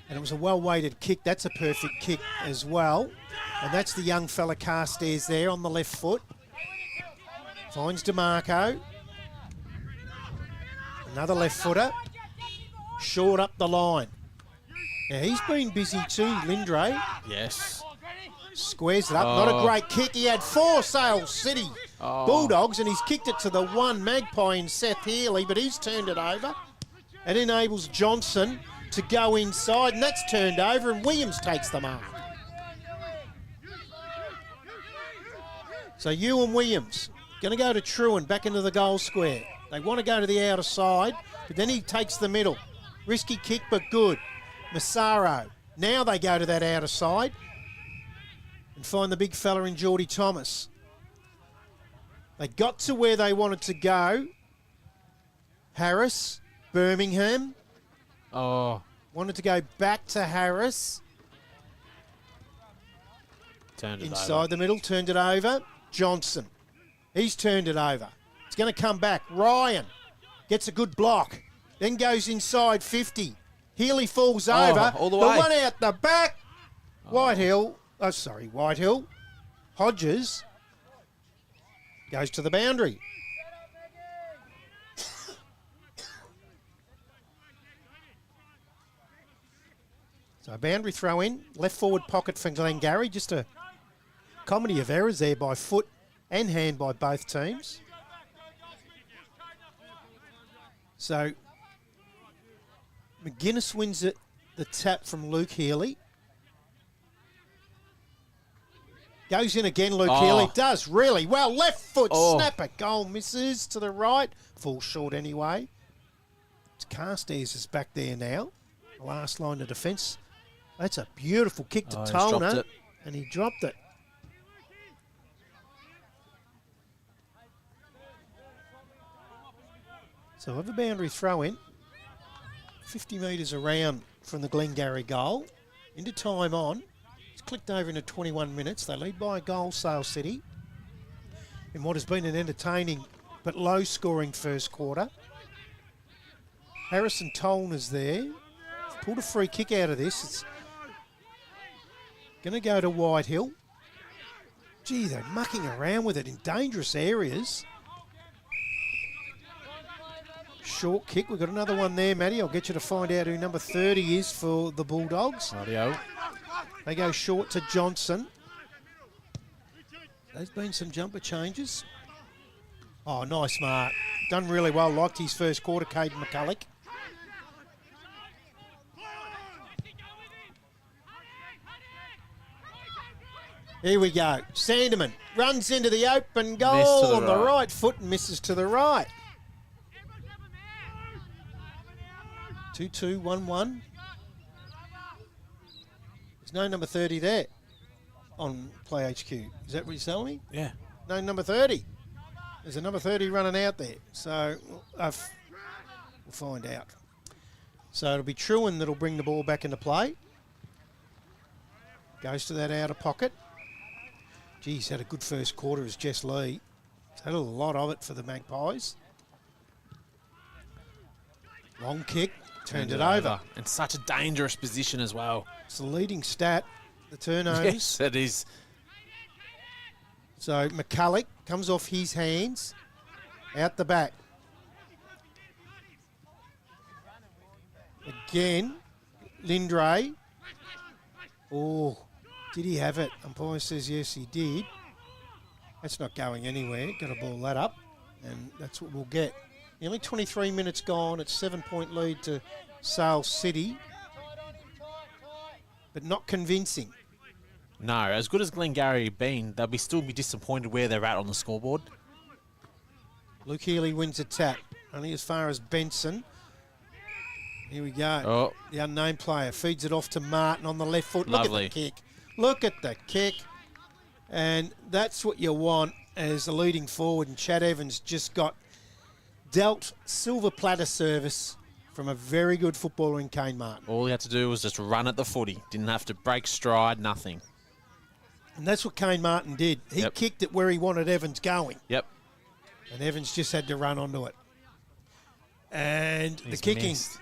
And it was a well-weighted kick. That's a perfect kick as well. And that's the young fella Carstairs there on the left foot. Finds DeMarco. Another left footer. Short up the line. Now he's been busy too, Lindray. Yes. Squares it up. Not a great kick. He had 4 Sale City Bulldogs, and he's kicked it to the one Magpie in Seth Healy, but he's turned it over. It enables Johnson to go inside, and that's turned over, and Williams takes the mark. So Ewan Williams going to go to Truan, back into the goal square. They want to go to the outer side, but then he takes the middle. Risky kick, but good. Massaro. Now they go to that outer side and find the big fella in Geordie Thomas. They got to where they wanted to go. Harris, Birmingham. Wanted to go back to Harris. Turned it Inside over. the middle, turned it over. Johnson. He's turned it over. It's going to come back. Ryan gets a good block. Then goes inside 50. Healy falls over. All the way. one out the back. Whitehill. Hodges goes to the boundary. So a boundary throw in. Left forward pocket for Glengarry. Just a comedy of errors there by foot and hand by both teams. So McGuinness wins it, the tap from Luke Healy. Goes in again, Luke Healy. Does really well. Left foot snapper. Goal misses to the right. Falls short anyway. It's Carstairs is back there now. The last line of defence. That's a beautiful kick to Tolner. And he dropped it. So have a boundary throw in. 50 metres around from the Glengarry goal. Into time on. It's clicked over into 21 minutes. They lead by a goal, Sale City, in what has been an entertaining but low-scoring first quarter. Harrison Tolner's there. Pulled a free kick out of this. It's going to go to Whitehill. Gee, they're mucking around with it in dangerous areas. Short kick. We've got another one there, Matty. I'll get you to find out who number 30 is for the Bulldogs. Rightio. They go short to Johnson. There's been some jumper changes. Oh, nice mark. Done really well. Liked his first quarter, Caden McCulloch. Here we go. Sandeman runs into the open goal on the right foot and misses to the right. 2-2-1-1. There's no number 30 there on Play HQ. Is that what you're telling me? Yeah. No number 30. There's a number 30 running out there. So we'll find out. So it'll be Truan that'll bring the ball back into play. Goes to that outer pocket. Geez, had a good first quarter as Jess Lee. He's had a lot of it for the Magpies. Long kick, turned it over. And such a dangerous position as well. It's the leading stat, the turnovers. Yes, it is. So McCulloch comes off his hands, out the back. Again, Lindray. Oh, did he have it? Umpire says yes, he did. That's not going anywhere. Got to ball that up, and that's what we'll get. Nearly 23 minutes gone. It's 7-point lead to Sale City, but not convincing. No, as good as Glengarry been, they'll still be disappointed where they're at on the scoreboard. Luke Healy wins a tap, only as far as Benson. Here we go. Oh. The unnamed player feeds it off to Martin on the left foot. Look Lovely. at the kick. Look at the kick. And that's what you want as a leading forward. And Chad Evans just got dealt silver platter service from a very good footballer in Kane Martin. All he had to do was just run at the footy. Didn't have to break stride, nothing. And that's what Kane Martin did. He Yep. kicked it where he wanted Evans going. Yep. And Evans just had to run onto it. And He's the kicking, missed.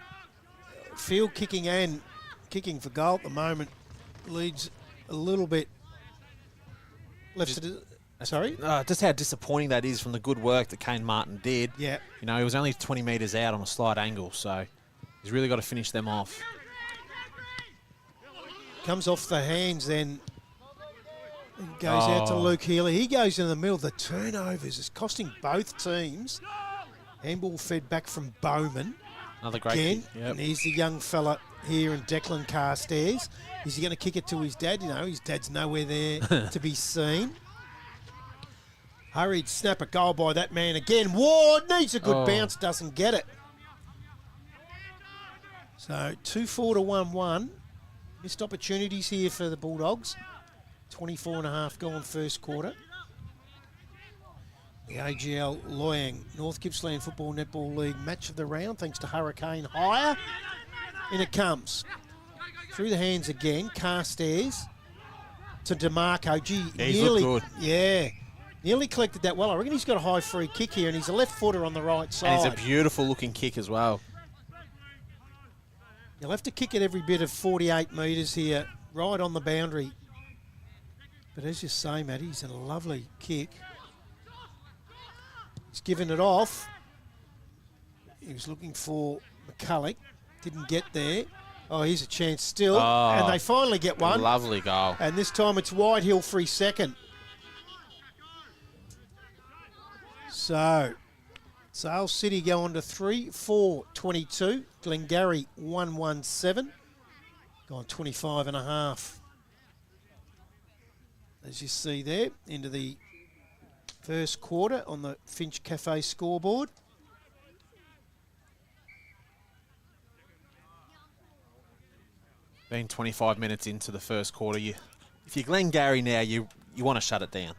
field kicking and kicking for goal at the moment leads a little bit left to sorry? Just how disappointing that is from the good work that Kane Martin did. Yeah. You know, he was only 20 metres out on a slight angle, so he's really got to finish them off. Comes off the hands then and goes out to Luke Healy. He goes in the middle. The turnovers is costing both teams. Handball fed back from Bowman. Another great Again, kick. Yep. and here's the young fella here in Declan Carstairs. Is he going to kick it to his dad? You know, his dad's nowhere there to be seen. Hurried snap, a goal by that man again. Ward needs a good bounce, doesn't get it. So 2-4 to 1-1. Missed opportunities here for the Bulldogs. 24 and a half gone first quarter. The AGL Loyang North Gippsland Football Netball League match of the round, thanks to Hurricane Hire. In it comes. Through the hands again, Carstairs to DeMarco. Gee, He's nearly, looked good. yeah, nearly collected that well. I reckon he's got a high free kick here, and he's a left footer on the right side. And he's a beautiful looking kick as well. You'll have to kick it every bit of 48 metres here, right on the boundary. But as you say, Matty, he's a lovely kick. He's given it off. He was looking for McCulloch. Didn't get there. Oh, here's a chance still. Oh, and they finally get one. Lovely goal. And this time it's Whitehill free second. So, Sale City go on to 3-4-22. Glengarry 1-1-7. Gone 25 and a half. As you see there, into the first quarter on the Finch Cafe scoreboard. Been 25 minutes into the first quarter. If you're Glengarry now, you want to shut it down.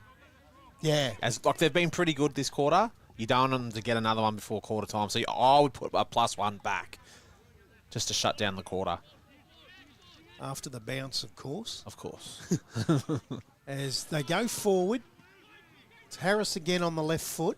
Yeah. As like they've been pretty good this quarter. You don't want them to get another one before quarter time. So I would put a +1 back just to shut down the quarter. After the bounce, of course. Of course. As they go forward, it's Harris again on the left foot.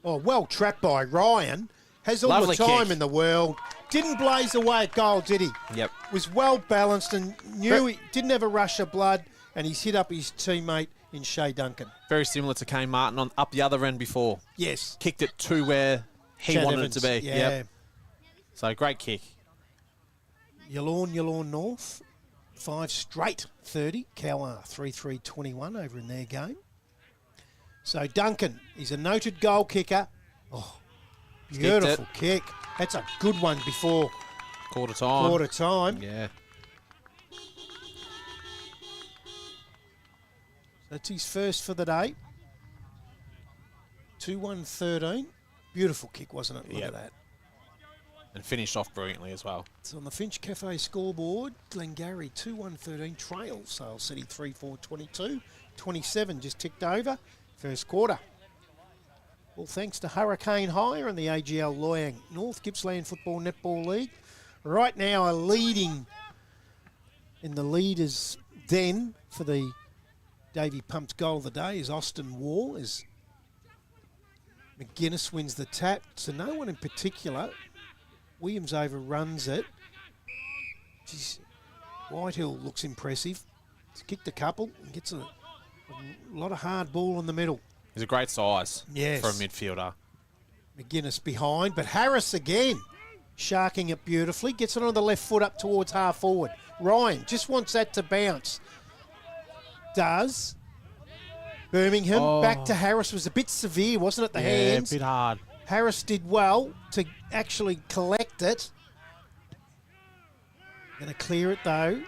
Oh, well trapped by Ryan. Has all Lovely the time kick. in the world. Didn't blaze away at goal, did he? Yep. Was well balanced and knew he didn't have a rush of blood, and he's hit up his teammate in Shea Duncan. Very similar to Kane Martin on up the other end before. Yes. Kicked it to where he Chad wanted Evans, it to be. Yeah. Yep. So great kick. Yallourn North, 5 straight 30. Cowar 3-3-21 over in their game. So Duncan, he's a noted goal kicker. Oh, beautiful kick. That's a good one before Quarter time. time. Yeah. That's his first for the day. 2-1-13. Beautiful kick, wasn't it? Look at that. And finished off brilliantly as well. It's on the Finch Cafe scoreboard. Glengarry 2-1-13 trail. Sale City 3-4-22. 27 just ticked over. First quarter. Well, thanks to Hurricane Hire and the AGL Loyang North Gippsland Football Netball League. Right now are leading in the leaders den for the Davey Pumped goal of the day is Austin Wall as McGuinness wins the tap. So no one in particular. Williams overruns it. Jeez, Whitehill looks impressive. He's kicked a couple and gets a lot of hard ball in the middle. He's a great size Yes. for a midfielder. McGuinness behind, but Harris again sharking it beautifully. Gets it on the left foot up towards half forward. Ryan just wants that to bounce. Does. Birmingham back to Harris was a bit severe, wasn't it? The hands. Yeah, a bit hard. Harris did well to actually collect it. Going to clear it though.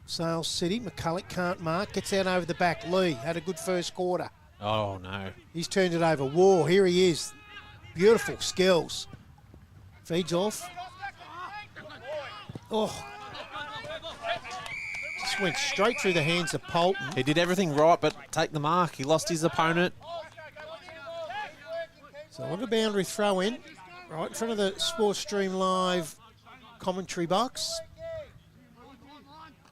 Sale City, McCulloch can't mark. Gets out over the back. Lee had a good first quarter. Oh, no. He's turned it over. War, here he is. Beautiful skills. Feeds off. Oh. Just went straight through the hands of Polton. He did everything right, but take the mark. He lost his opponent. So on a boundary throw in, right in front of the Sports Stream Live commentary box.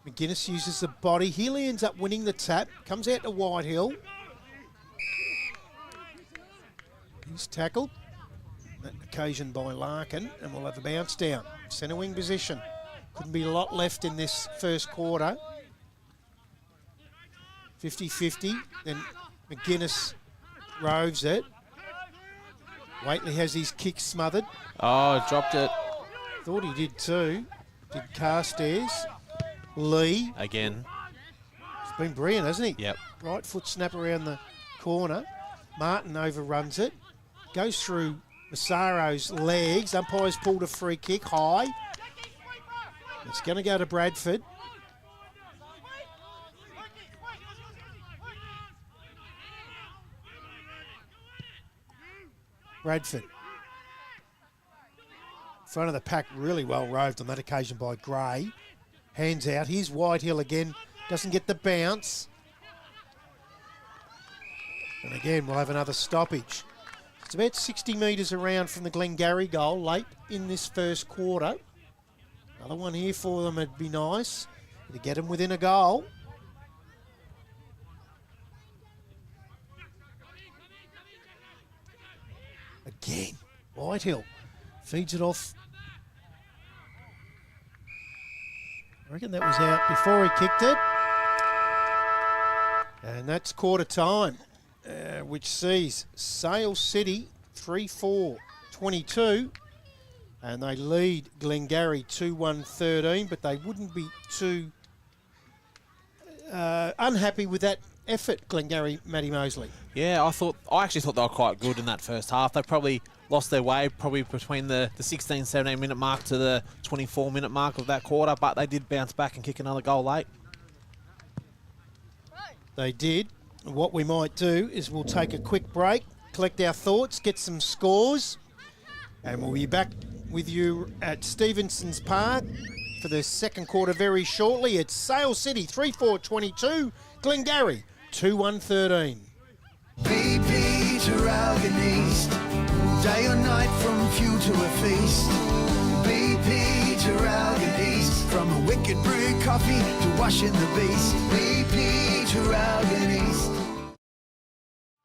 McGuinness uses the body. Healy ends up winning the tap. Comes out to Whitehill. He's tackled. That occasion by Larkin, and we'll have a bounce down. Centre wing position. Couldn't be a lot left in this first quarter. 50-50. Then McGuinness roves it. Waitley has his kick smothered. Oh, dropped it. Thought he did too. Did Carstairs. Lee. Again. He's been brilliant, hasn't he? Yep. Right foot snap around the corner. Martin overruns it. Goes through Massaro's legs. Umpire's pulled a free kick high. It's going to go to Bradford. Bradford. Front of the pack really well roved on that occasion by Gray. Hands out. Here's Whitehill again. Doesn't get the bounce. And again, we'll have another stoppage. It's about 60 metres around from the Glengarry goal late in this first quarter. Another one here for them would be nice to get them within a goal. Again, Whitehill feeds it off. I reckon that was out before he kicked it. And that's quarter time, which sees Sale City 3-4-22. And they lead Glengarry 2-1-13, but they wouldn't be too unhappy with that effort, Glengarry, Matty Mosley. Yeah, I actually thought they were quite good in that first half. They probably lost their way probably between the 16, 17 minute mark to the 24 minute mark of that quarter, but they did bounce back and kick another goal late. They did. What we might do is we'll take a quick break, collect our thoughts, get some scores, and we'll be back with you at Stephenson's Park for the second quarter very shortly. It's Sale City 3-4-22, Glengarry 2-1-13. BP to Ralgan East, day or night from few to a feast. BP to Ralgan East, from a wicked brew coffee to washing the beast. BP to Ralgan East.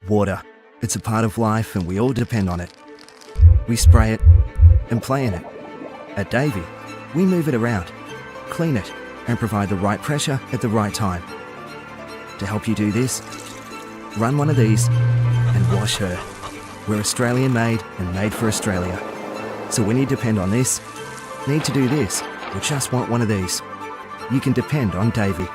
Water. It's a part of life and we all depend on it. We spray it and play in it. At Davey, we move it around, clean it, and provide the right pressure at the right time. To help you do this, run one of these and wash her. We're Australian made and made for Australia. So when you depend on this, need to do this, or just want one of these, you can depend on Davey.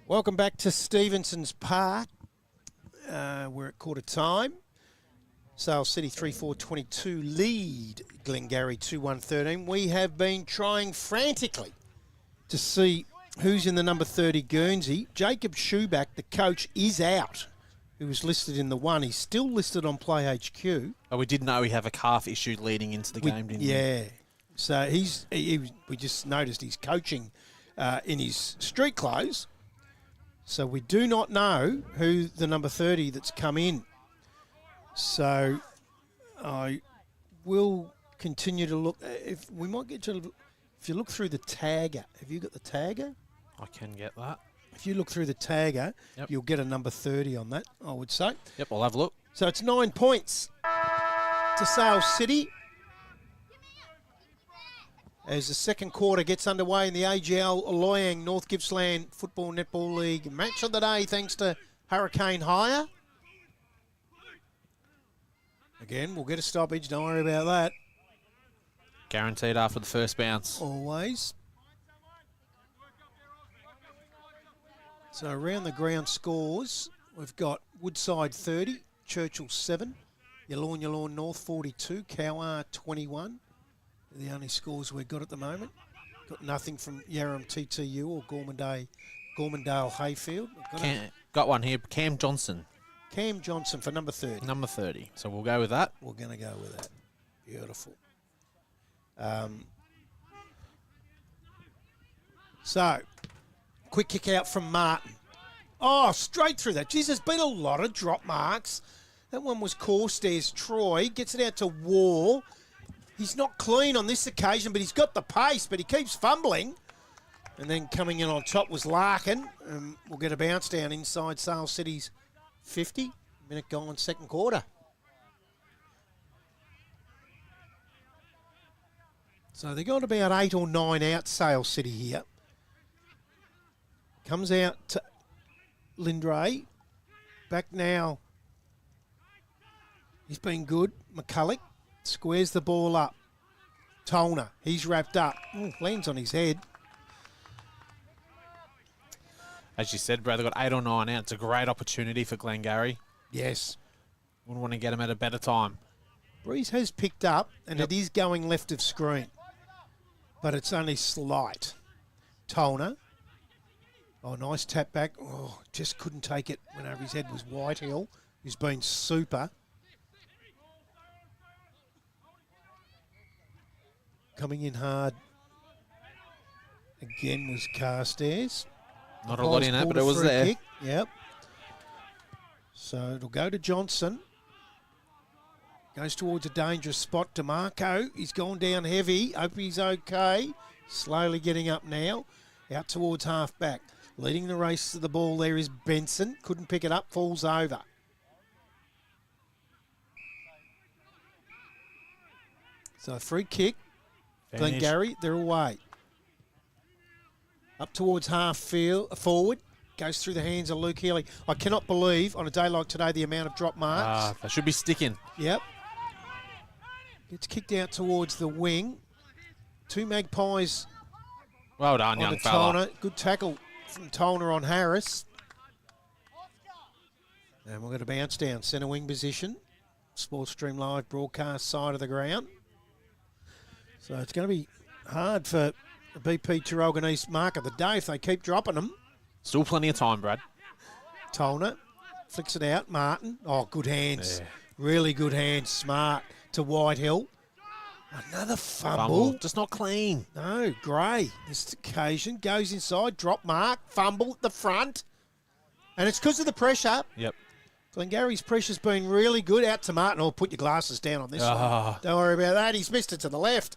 Welcome back to Stephenson's Park. We're at quarter time. Sale City 3-4-22 lead Glengarry 2-1-13. We have been trying frantically to see who's in the number 30 Guernsey. Jacob Schuback, the coach, is out. Who was listed in the one. He's still listed on Play HQ. Oh, we did know we have a calf issue leading into the game, didn't we? Yeah. So we just noticed he's coaching in his street clothes. So we do not know who the number 30 that's come in. So I will continue to look. If you look through the tagger, have you got the tagger? I can get that. If you look through the tagger, Yep. you'll get a number 30 on that, I would say. Yep, I'll have a look. So it's 9 points to Sale City. As the second quarter gets underway in the AGL Loyang North Gippsland Football Netball League match of the day, thanks to Hurricane Hire. Again, we'll get a stoppage, don't worry about that. Guaranteed after the first bounce. Always. So around the ground scores, we've got Woodside 30, Churchill 7, Yallourn North 42, Cowar 21. The only scores we've got at the moment. Got nothing from Yarram TTU or Gormandale Hayfield. Got one here, Cam Johnson. Cam Johnson for number 30. Number 30. So we'll go with that. We're going to go with that. Beautiful. So, quick kick out from Martin. Oh, straight through that. Geez, there's been a lot of drop marks. That one was Corstairs. Troy gets it out to Wall. He's not clean on this occasion, but he's got the pace, but he keeps fumbling. And then coming in on top was Larkin. We'll get a bounce down inside Sale City's 50. Minute gone, second quarter. So they got about 8 or 9 out, Sale City here. Comes out to Lindray. Back now. He's been good. McCulloch squares the ball up. Tolner, he's wrapped up. Lands on his head. As you said, Brad, they've got 8 or 9 out. It's a great opportunity for Glengarry. Yes. Wouldn't want to get him at a better time. Breeze has picked up, and it is going left of screen. But it's only slight. Tolner. Oh, nice tap back. Oh, just couldn't take it. Went over his head was Whitehill, who's been super. Coming in hard again was Carstairs. Not a lot in it, but it was there. Kick. Yep. So it'll go to Johnson. Goes towards a dangerous spot. DeMarco, he's gone down heavy. Hope he's okay. Slowly getting up now. Out towards half back. Leading the race to the ball there is Benson. Couldn't pick it up, falls over. So a free kick. Glengarry, they're away. Up towards half field, forward. Goes through the hands of Luke Healy. I cannot believe, on a day like today, the amount of drop marks. They should be sticking. Yep. Gets kicked out towards the wing. 2 Magpies Well done, on young the fella. Tolner. Good tackle from Tolner on Harris. And we're going to bounce down. Centre wing position. Sports Stream Live broadcast side of the ground. So it's going to be hard for the BP Tarralgon East mark of the day if they keep dropping them. Still plenty of time, Brad. Tolner flicks it out. Martin. Oh, good hands. Yeah. Really good hands. Smart to Whitehill. Another fumble. Just not clean. No, Gray. This occasion goes inside. Drop mark. Fumble at the front. And it's because of the pressure. Yep. Glengarry's pressure's been really good. Out to Martin. Oh, put your glasses down on this one. Don't worry about that. He's missed it to the left.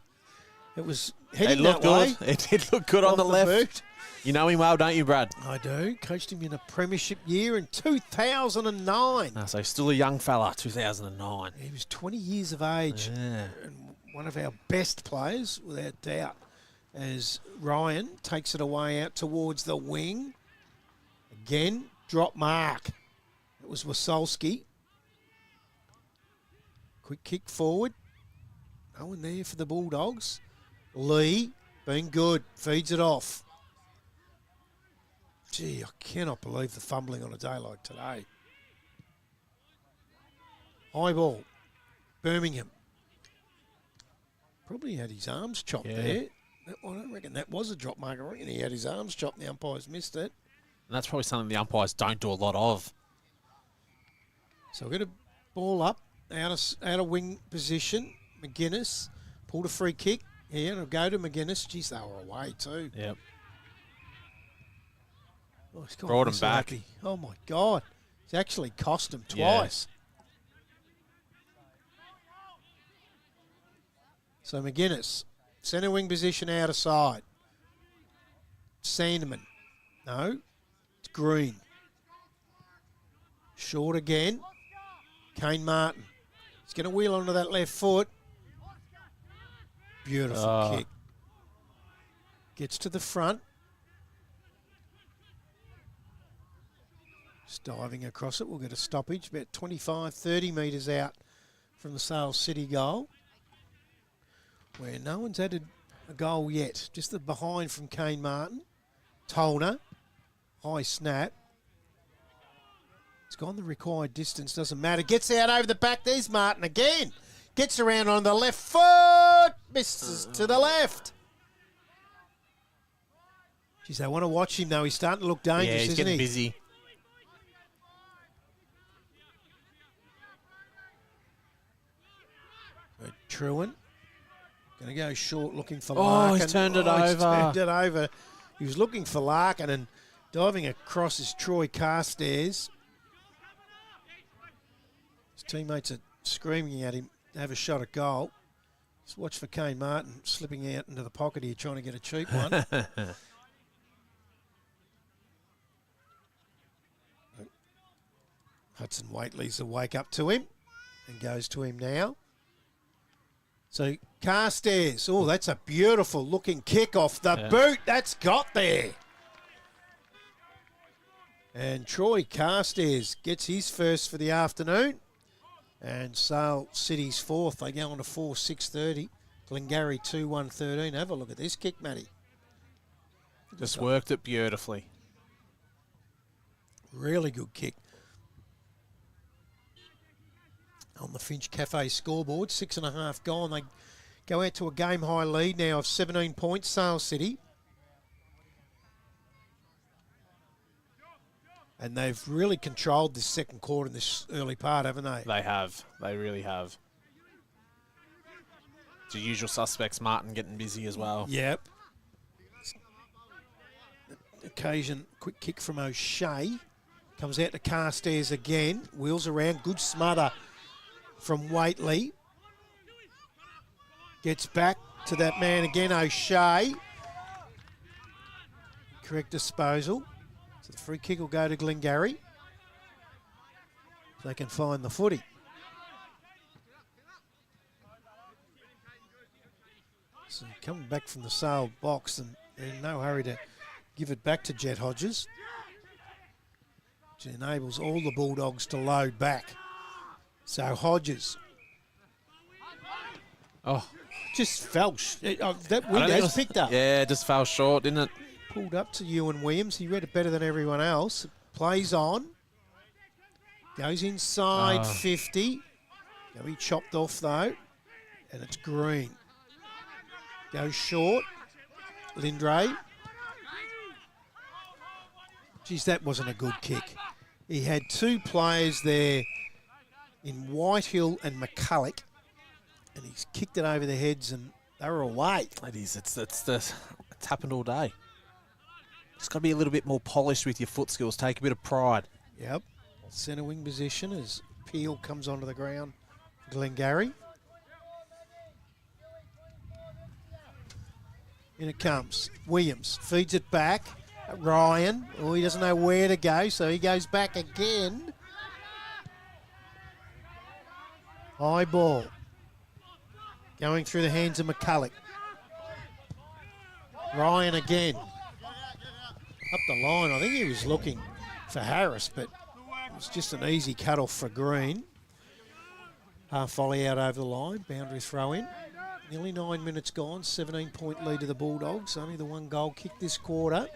It was heading that way. It did look good on the left. Boot. You know him well, don't you, Brad? I do. Coached him in a premiership year in 2009. So still a young fella, 2009. He was 20 years of age. Yeah. And one of our best players, without doubt, as Ryan takes it away out towards the wing. Again, drop mark. It was Wasolski. Quick kick forward. No one there for the Bulldogs. Lee, being good, feeds it off. Gee, I cannot believe the fumbling on a day like today. High ball. Birmingham. Probably had his arms chopped there. I don't reckon that was a drop mark. I reckon he had his arms chopped and the umpires missed it. And that's probably something the umpires don't do a lot of. So we're going to ball up, out of wing position. McGuinness pulled a free kick. Yeah, it'll go to McGuinness. Geez, they were away too. Yep. Oh, he's got Brought him whistle back. happy. Oh, my God. He's actually cost him twice. So McGuinness, centre wing position out of side. Sandeman. No, it's Green. Short again. Kane Martin. He's going to wheel onto that left foot. Beautiful kick. Gets to the front. Just diving across it. We'll get a stoppage about 25, 30 metres out from the Sale City goal, where no one's added a goal yet. Just the behind from Kane Martin. Tolner. High snap. It's gone the required distance. Doesn't matter. Gets out over the back. There's Martin again. Gets around on the left foot. Misses to the left. Geez, they want to watch him, though. He's starting to look dangerous, Yeah, he's isn't getting he? busy. Truant. Going to go short looking for Oh, Larkin. he's turned it He's over. turned it over. He was looking for Larkin and diving across is Troy Carstairs. His teammates are screaming at him to have a shot at goal. Just watch for Kane Martin slipping out into the pocket here trying to get a cheap one. Hudson Waitley's the wake up to him and goes to him now. So Carstairs, oh, that's a beautiful looking kick off the boot. That's got there. And Troy Carstairs gets his first for the afternoon. And Sale City's fourth. They go on to 4-6-30. Glengarry 2-1-13. Have a look at this kick, Matty. Just worked it beautifully. Really good kick. On the Finch Cafe scoreboard, 6.5 gone. They go out to a game-high lead now of 17 points, Sale City. And they've really controlled this second quarter in this early part, haven't they? They have. They really have. The usual suspects, Martin getting busy as well. Yep. Occasion, quick kick from O'Shea. Comes out to Carstairs again. Wheels around, good smother from Waitley. Gets back to that man again, O'Shea. Correct disposal. So the free kick will go to Glengarry. So they can find the footy. So coming back from the Sale box and in no hurry to give it back to Jet Hodges, which enables all the Bulldogs to load back. So Hodges. Oh, just fell. That wind has picked up. Yeah, just fell short, didn't it? Pulled up to Ewan Williams. He read it better than everyone else. Plays on. Goes inside 50. Now he chopped off though. And it's Green. Goes short. Lindray. Geez, that wasn't a good kick. He had two players there in Whitehill and McCulloch, and he's kicked it over their heads and they were away. It is. It's happened all day. Just got to be a little bit more polished with your foot skills. Take a bit of pride. Yep. Centre wing position as Peel comes onto the ground. Glengarry. In it comes. Williams feeds it back. Ryan. Oh, he doesn't know where to go, so he goes back again. High ball. Going through the hands of McCulloch. Ryan again. Up the line. I think he was looking for Harris, but it was just an easy cut-off for Green. Half volley out over the line. Boundary throw in. Nearly 9 minutes gone. 17-point lead to the Bulldogs. Only the one goal kick this quarter.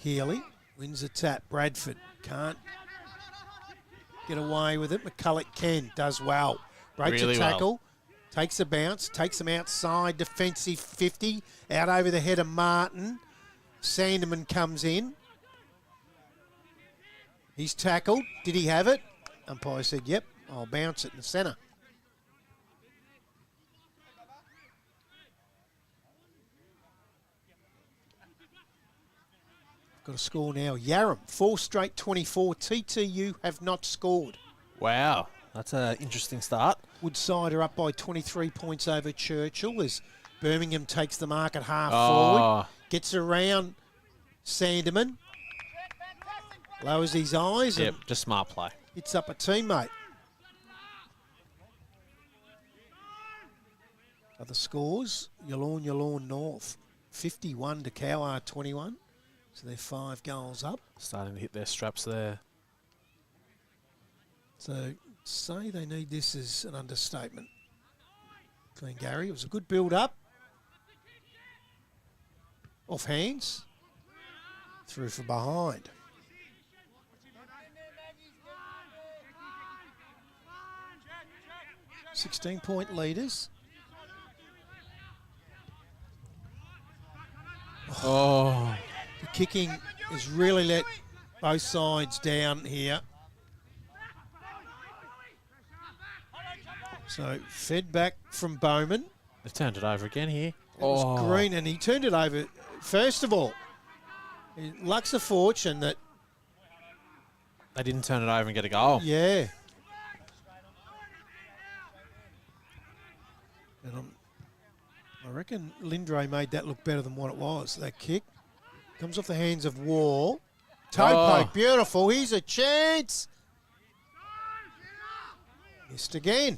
Healy wins the tap. Bradford can't get away with it. McCulloch does well. Breaks Really a well. tackle, takes a bounce, takes him outside, defensive 50, out over the head of Martin. Sandeman comes in. He's tackled. Did he have it? Umpire said, yep, I'll bounce it in the centre. Got a score now. Yarram, 4 straight 24. TTU have not scored. Wow, that's an interesting start. Woodside are up by 23 points over Churchill as Birmingham takes the mark at half Oh. forward. Gets around Sandeman. Lowers his eyes Yep, and just smart play. hits up a teammate. Other scores, Yallourn North, 51 to Cowar 21. So they're 5 goals up. Starting to hit their straps there. So say they need this as an understatement. Glengarry, it was a good build-up. Off hands. Through for behind. $16-point leaders. Oh, The kicking has really let both sides down here. So fed back from Bowman. they've turned it over again here. It was Green, and he turned it over. First of all, luck's a fortune that, They didn't turn it over and get a goal. yeah. And I reckon Lindray made that look better than what it was. That kick comes off the hands of Wall. Toe poke, beautiful. Here's a chance. Missed again.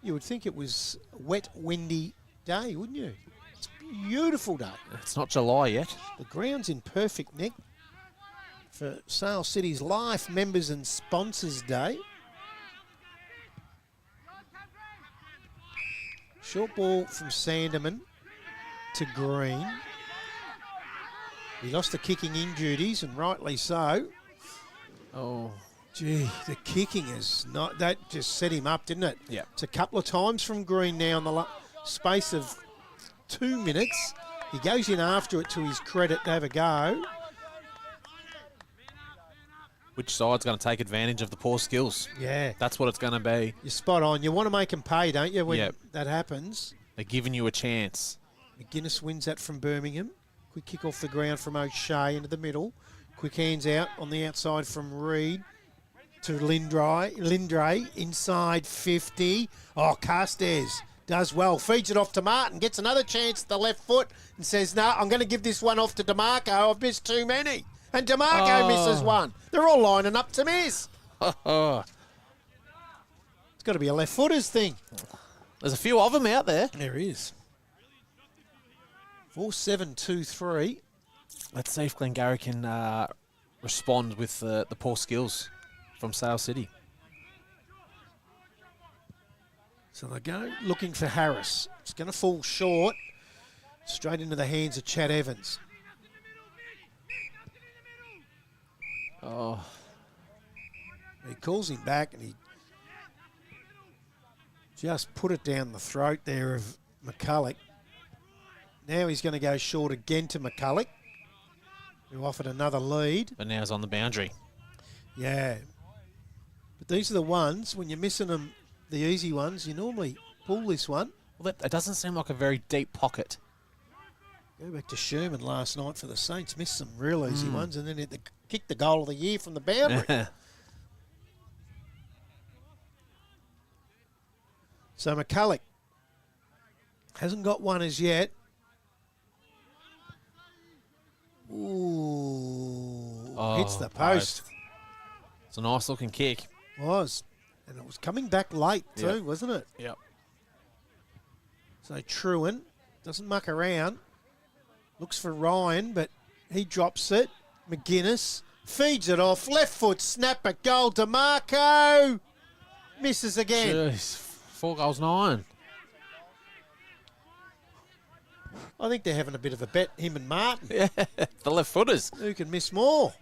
You would think it was a wet, windy day, wouldn't you? It's a beautiful day. It's not July yet. The ground's in perfect nick for Sale City's Life Members and Sponsors Day. Short ball from Sandeman to Green. He lost the kicking in duties, and rightly so. Oh, Gee, the kicking is not... That just set him up, didn't it? yeah. It's a couple of times from Green now in the space of 2 minutes. He goes in after it to his credit to have a go. Which side's going to take advantage of the poor skills? Yeah, That's what it's going to be. you're spot on. You want to make them pay, don't you, when Yep. that happens? They're giving you a chance. McGuinness wins that from Birmingham. Quick kick off the ground from O'Shea into the middle. Quick hands out on the outside from Reed to Lindray inside 50. Oh, Carstairs does well. Feeds it off to Martin. Gets another chance at the left foot and says, no, I'm going to give this one off to DeMarco. I've missed too many. And DeMarco misses one. They're all lining up to miss. Oh, It's got to be a left footer's thing. there's a few of them out there. There is. 4-7-2-3. Let's see if Glengarry can respond with the poor skills from Sale City. So they go looking for Harris. It's going to fall short. Straight into the hands of Chad Evans. Oh, He calls him back and he just put it down the throat there of McCulloch. Now he's going to go short again to McCulloch, who offered another lead. but now it's on the boundary. Yeah. But these are the ones, when you're missing them, the easy ones, you normally pull this one. Well, it doesn't seem like a very deep pocket. Go back to Sherman last night for the Saints. Missed some real easy ones and then hit kicked the goal of the year from the boundary. So McCulloch hasn't got one as yet. Ooh, hits the post. It's a nice looking kick. Was. And it was coming back late too, Yep. wasn't it? Yep. So Truan doesn't muck around. Looks for Ryan, but he drops it. McGuinness feeds it off. Left foot snap at goal. DeMarco misses again. Jeez, 4 goals, 9. I think they're having a bit of a bet, him and Martin. Yeah, the left footers. Who can miss more?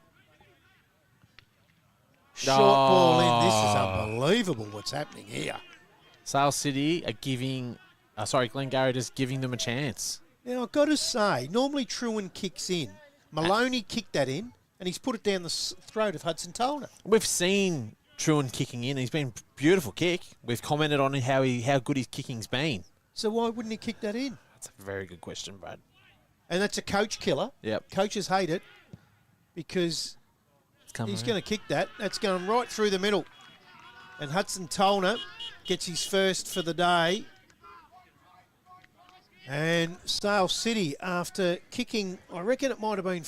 Short ball in. This is unbelievable what's happening here. Sale City are giving, Glengarry just giving them a chance. Now, I've got to say, normally Truan kicks in. Maloney kicked that in, and he's put it down the throat of Hudson Tollner. We've seen Truan kicking in. He's been a beautiful kick. We've commented on how good his kicking's been. So why wouldn't he kick that in? That's a very good question, Brad. And that's a coach killer. Yep. Coaches hate it because he's going to kick that. That's going right through the middle. And Hudson Tollner gets his first for the day. And Sale City, after kicking, I reckon it might have been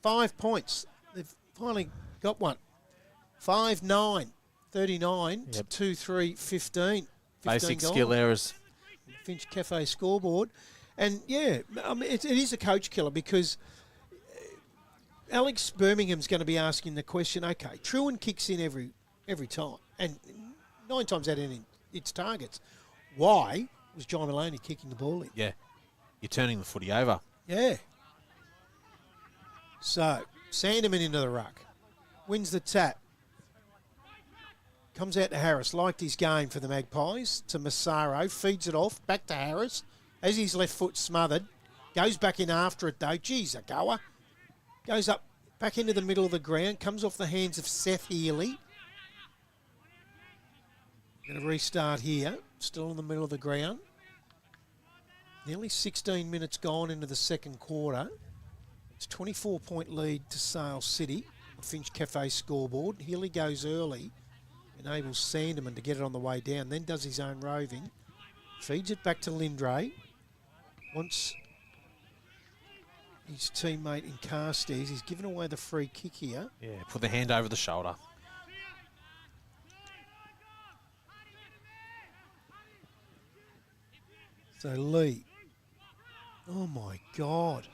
5 points, they've finally got one. 5-9, 39 to 2-3, 15. Basic goals. skill errors. Finch Cafe scoreboard. And, yeah, I mean, it is a coach killer because Alex Birmingham's going to be asking the question, okay, Truan kicks in every time, and 9 times out of 10 it's targets. Why was John Maloney kicking the ball in? Yeah. You're turning the footy over. Yeah. So, Sandeman into the ruck. Wins the tap. Comes out to Harris. Liked his game for the Magpies. To Massaro. Feeds it off. Back to Harris. As his left foot smothered. Goes back in after it though. Geez, a goer. Goes up back into the middle of the ground. Comes off the hands of Seth Healy. Going to restart here. Still in the middle of the ground. Nearly 16 minutes gone into the second quarter. It's a 24-point lead to Sale City. Finch Cafe scoreboard. Healy goes early. Enables Sandeman to get it on the way down. Then does his own roving. Feeds it back to Lindray. Wants his teammate in Carstairs. He's given away the free kick here. Yeah, put the hand over the shoulder. So Lee. Oh, my God.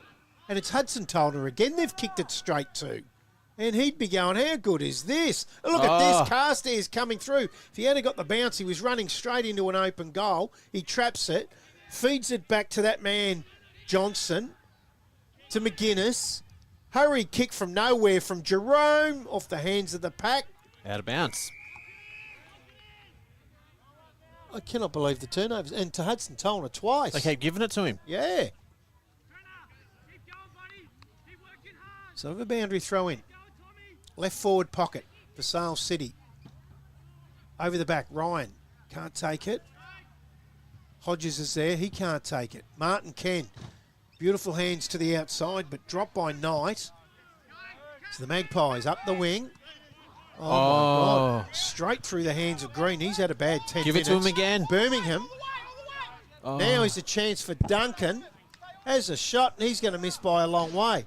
And it's Hudson Tollner again. They've kicked it straight to. And he'd be going, how good is this? And look at this. Carstairs coming through. If he hadn't got the bounce, he was running straight into an open goal. He traps it. Feeds it back to that man, Johnson. To McGuinness. Hurry kick from nowhere from Jerome. Off the hands of the pack. Out of bounds. I cannot believe the turnovers. And to Hudson Tollner twice. They keep giving it to him. Yeah. So have a boundary throw in. Left forward pocket for Sale City. Over the back, Ryan can't take it. Hodges is there. He can't take it. Martin can. Beautiful hands to the outside, but dropped by Knight. So the Magpies up the wing. Oh, my God. Straight through the hands of Green. He's had a bad 10 Give minutes. it to him again. Birmingham. Oh. Now is a chance for Duncan. Has a shot, and he's going to miss by a long way.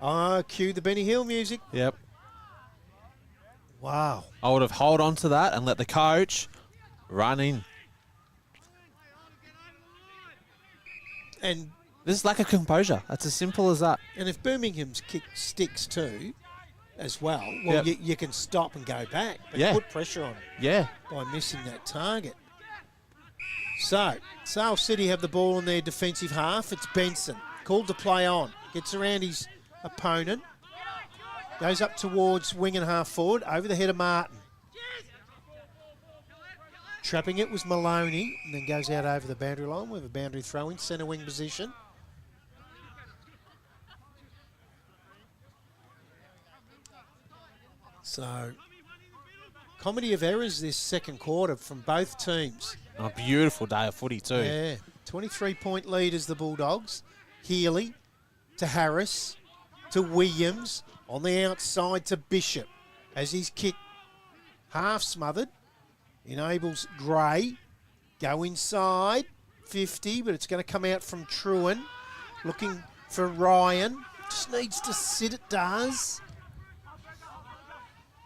Oh, cue the Benny Hill music. Yep. Wow. I would have held on to that and let the coach run in. And This is lack of composure. That's as simple as that. and if Birmingham's kick sticks too, as well, well, Yep. you can stop and go back. But Yeah. put pressure on him Yeah. by missing that target. So, Sale City have the ball in their defensive half. It's Benson. Called to play on. Gets around his opponent. Goes up towards wing and half forward. Over the head of Martin. Trapping it was Maloney. And then goes out over the boundary line with a boundary throw in. Centre wing position. So, comedy of errors this second quarter from both teams. A beautiful day of footy too. Yeah, 23-point lead as the Bulldogs. Healy to Harris to Williams on the outside to Bishop as he's kicked half smothered. Enables Gray go inside 50, but it's going to come out from Truan. Looking for Ryan. Just needs to sit, it does.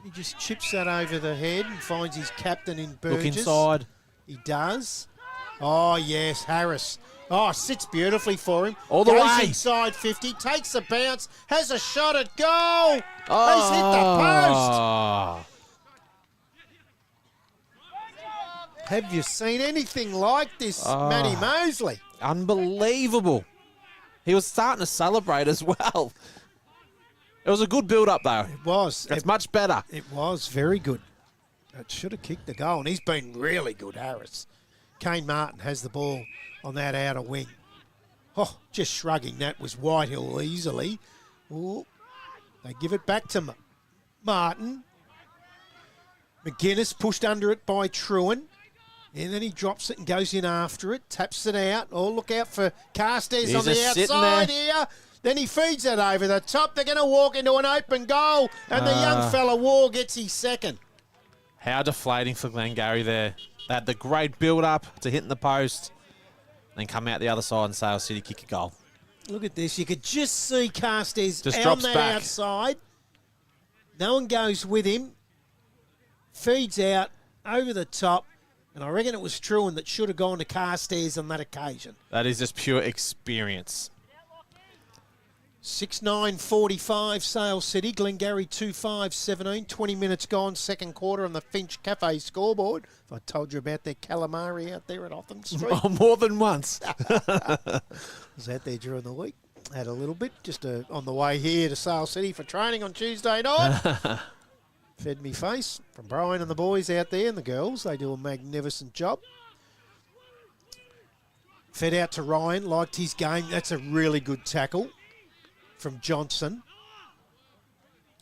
He just chips that over the head and finds his captain in Burgess. Look inside. He does. Oh, yes, Harris. Oh, sits beautifully for him. All the Goes way. inside 50, takes a bounce, has a shot at goal. He's hit the post. Oh. Have you seen anything like this, Matty Mosley? Unbelievable. He was starting to celebrate as well. It was a good build-up, though. It was. It's much better. It was very good. It should have kicked the goal, and he's been really good, Harris. Kane Martin has the ball on that outer wing. Oh, just shrugging. That was Whitehill easily. Oh, they give it back to Martin. McGuinness pushed under it by Truan. And then he drops it and goes in after it, taps it out. Oh, look out for Carstairs on the outside here. Then he feeds it over the top. They're going to walk into an open goal, and the young fella War gets his second. How deflating for Glengarry there. They had the great build-up to hitting the post, then come out the other side and Sale City kick a goal. Look at this. You could just see Carstairs Just on drops that back. outside. No one goes with him. Feeds out over the top. And I reckon it was Truan that should have gone to Carstairs on that occasion. That is just pure experience. 6-9-45 Sale City. Glengarry 2-5-17. 20 minutes gone, second quarter on the Finch Cafe scoreboard. If I told you about their calamari out there at Otham Street. Oh, more than once. I was out there during the week. Had a little bit just on the way here to Sale City for training on Tuesday night. Fed me face from Brian and the boys out there and the girls. They do a magnificent job. Fed out to Ryan. Liked his game. That's a really good tackle from Johnson,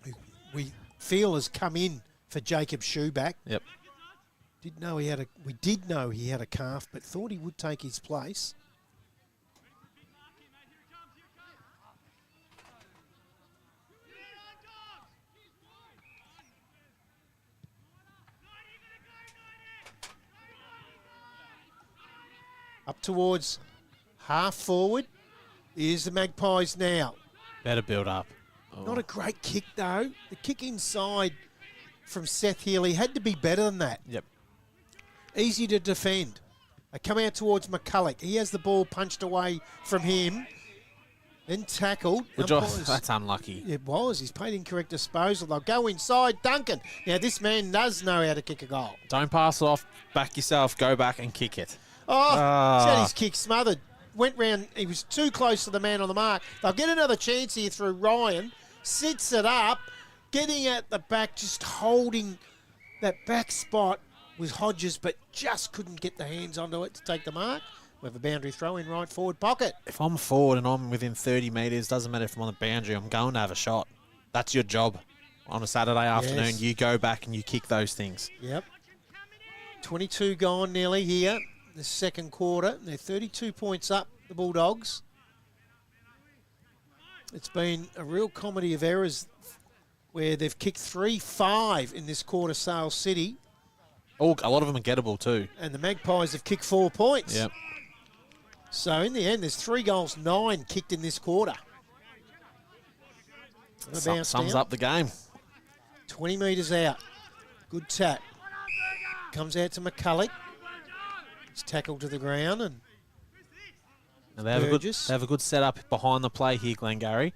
who we feel has come in for Jacob Schuback. Yep. We did know he had a calf, but thought he would take his place. Up towards half forward. Here's the Magpies now. Better build-up. Oh. Not a great kick, though. The kick inside from Seth Healy had to be better than that. Yep. Easy to defend. They come out towards McCulloch. He has the ball punched away from him. Then tackled. That's unlucky. It was. He's paid incorrect disposal. They'll go inside. Duncan. Now, this man does know how to kick a goal. Don't pass it off. Back yourself. Go back and kick it. Oh, he's had his kick smothered. Went round. He was too close to the man on the mark. They'll get another chance here through Ryan. Sits it up. Getting at the back, just holding that back spot was Hodges, but just couldn't get the hands onto it to take the mark. We have a boundary throw in right forward pocket. If I'm forward and I'm within 30 metres, doesn't matter if I'm on the boundary, I'm going to have a shot. That's your job. On a Saturday afternoon, Yes. you go back and you kick those things. Yep. 22 gone nearly here. The second quarter. They're 32 points up, the Bulldogs. It's been a real comedy of errors where they've kicked 3-5 in this quarter, Sale City, Oh, a lot of them are gettable too. and the Magpies have kicked 4 points. Yep. So in the end, there's 3 goals, 9 kicked in this quarter. Sums up the game. 20 metres out. Good tap. Comes out to McCulloch. It's tackled to the ground and Now they have a good setup behind the play here, Glengarry.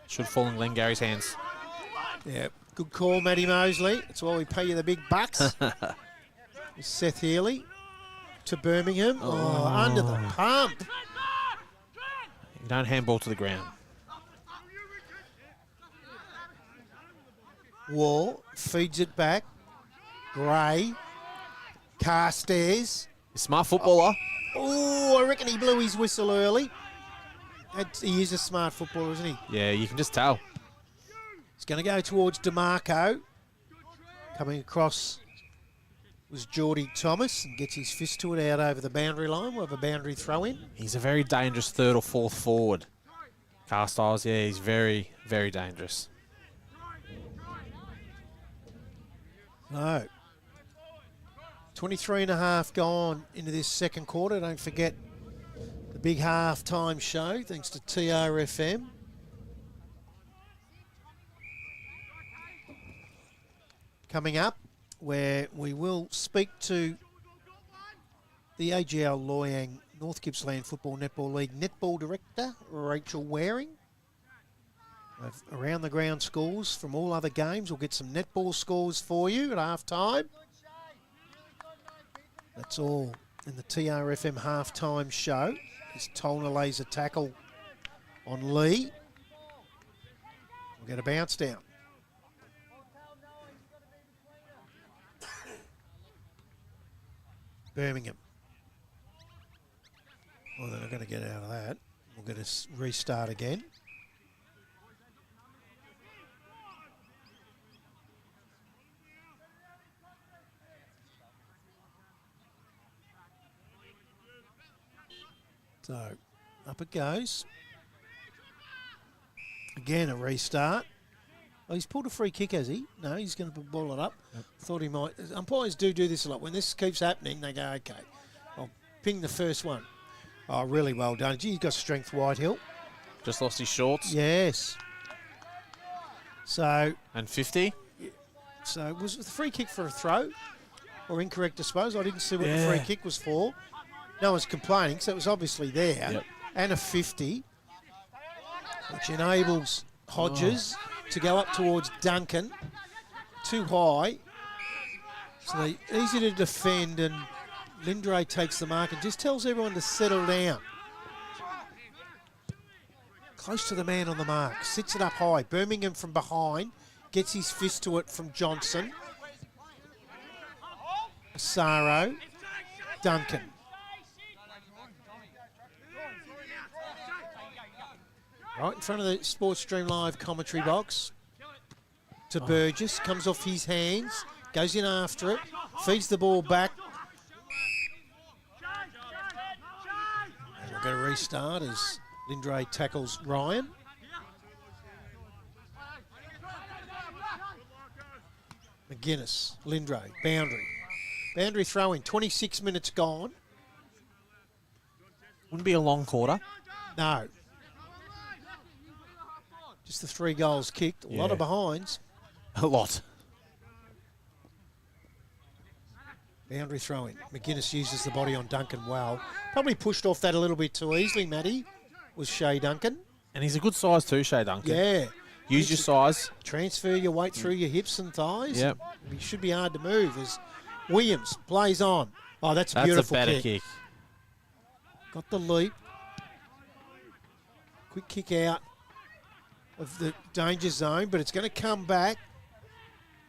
Should fall in Glengarry's hands. yeah, good call, Matty Mosley. That's why we pay you the big bucks. Seth Healy to Birmingham. Oh, under the pump. You don't handball to the ground. Wall feeds it back. Gray. Carstairs. He's a smart footballer. Oh, I reckon he blew his whistle early. He is a smart footballer, isn't he? Yeah, you can just tell. He's going to go towards DeMarco. Coming across was Geordie Thomas and gets his fist to it out over the boundary line. We'll have a boundary throw in. He's a very dangerous third or fourth forward. Carstyles, yeah, he's very, very dangerous. No. 23 and a half gone into this second quarter. Don't forget the big halftime show, thanks to TRFM. Coming up, where we will speak to the AGL Loyang North Gippsland Football Netball League Netball Director, Rachel Waring. Around the ground scores from all other games. We'll get some netball scores for you at half time. That's all in the TRFM halftime show. As Tolna lays a tackle on Lee. We'll get a bounce down. Birmingham. Well, they're not going to get out of that. We'll get a restart again. So, up it goes. Again, a restart. Oh, he's pulled a free kick, has he? No, he's going to ball it up. Yep. Thought he might. Umpires do this a lot. When this keeps happening, they go, okay, I'll ping the first one. Oh, really well done. Gee, he's got strength, Whitehill. Just lost his shorts. Yes. So. And 50. So, was the free kick for a throw? Or incorrect, I suppose? I didn't see what the free kick was for. No one's complaining, so it was obviously there. Yep. And a 50, which enables Hodges to go up towards Duncan. Too high. So they're easy to defend, and Lindray takes the mark and just tells everyone to settle down. Close to the man on the mark. Sits it up high. Birmingham from behind. Gets his fist to it from Johnson. Asaro. Duncan. Right in front of the Sports Stream Live commentary box. To Burgess. Comes off his hands. Goes in after it. Feeds the ball back. And we'll get a restart as Lindray tackles Ryan. McGuinness. Lindray. Boundary. Boundary throw in. 26 minutes gone. Wouldn't be a long quarter. No. Just the 3 goals kicked. A lot of behinds. A lot. Boundary throwing. McGuinness uses the body on Duncan well. Probably pushed off that a little bit too easily, Matty, was Shea Duncan. And he's a good size too, Shea Duncan. Yeah. Use your size. Transfer your weight through your hips and thighs. Yep. He should be hard to move as Williams plays on. Oh, that's a beautiful That's a better kick. kick. Got the leap. Quick kick out of the danger zone, but it's going to come back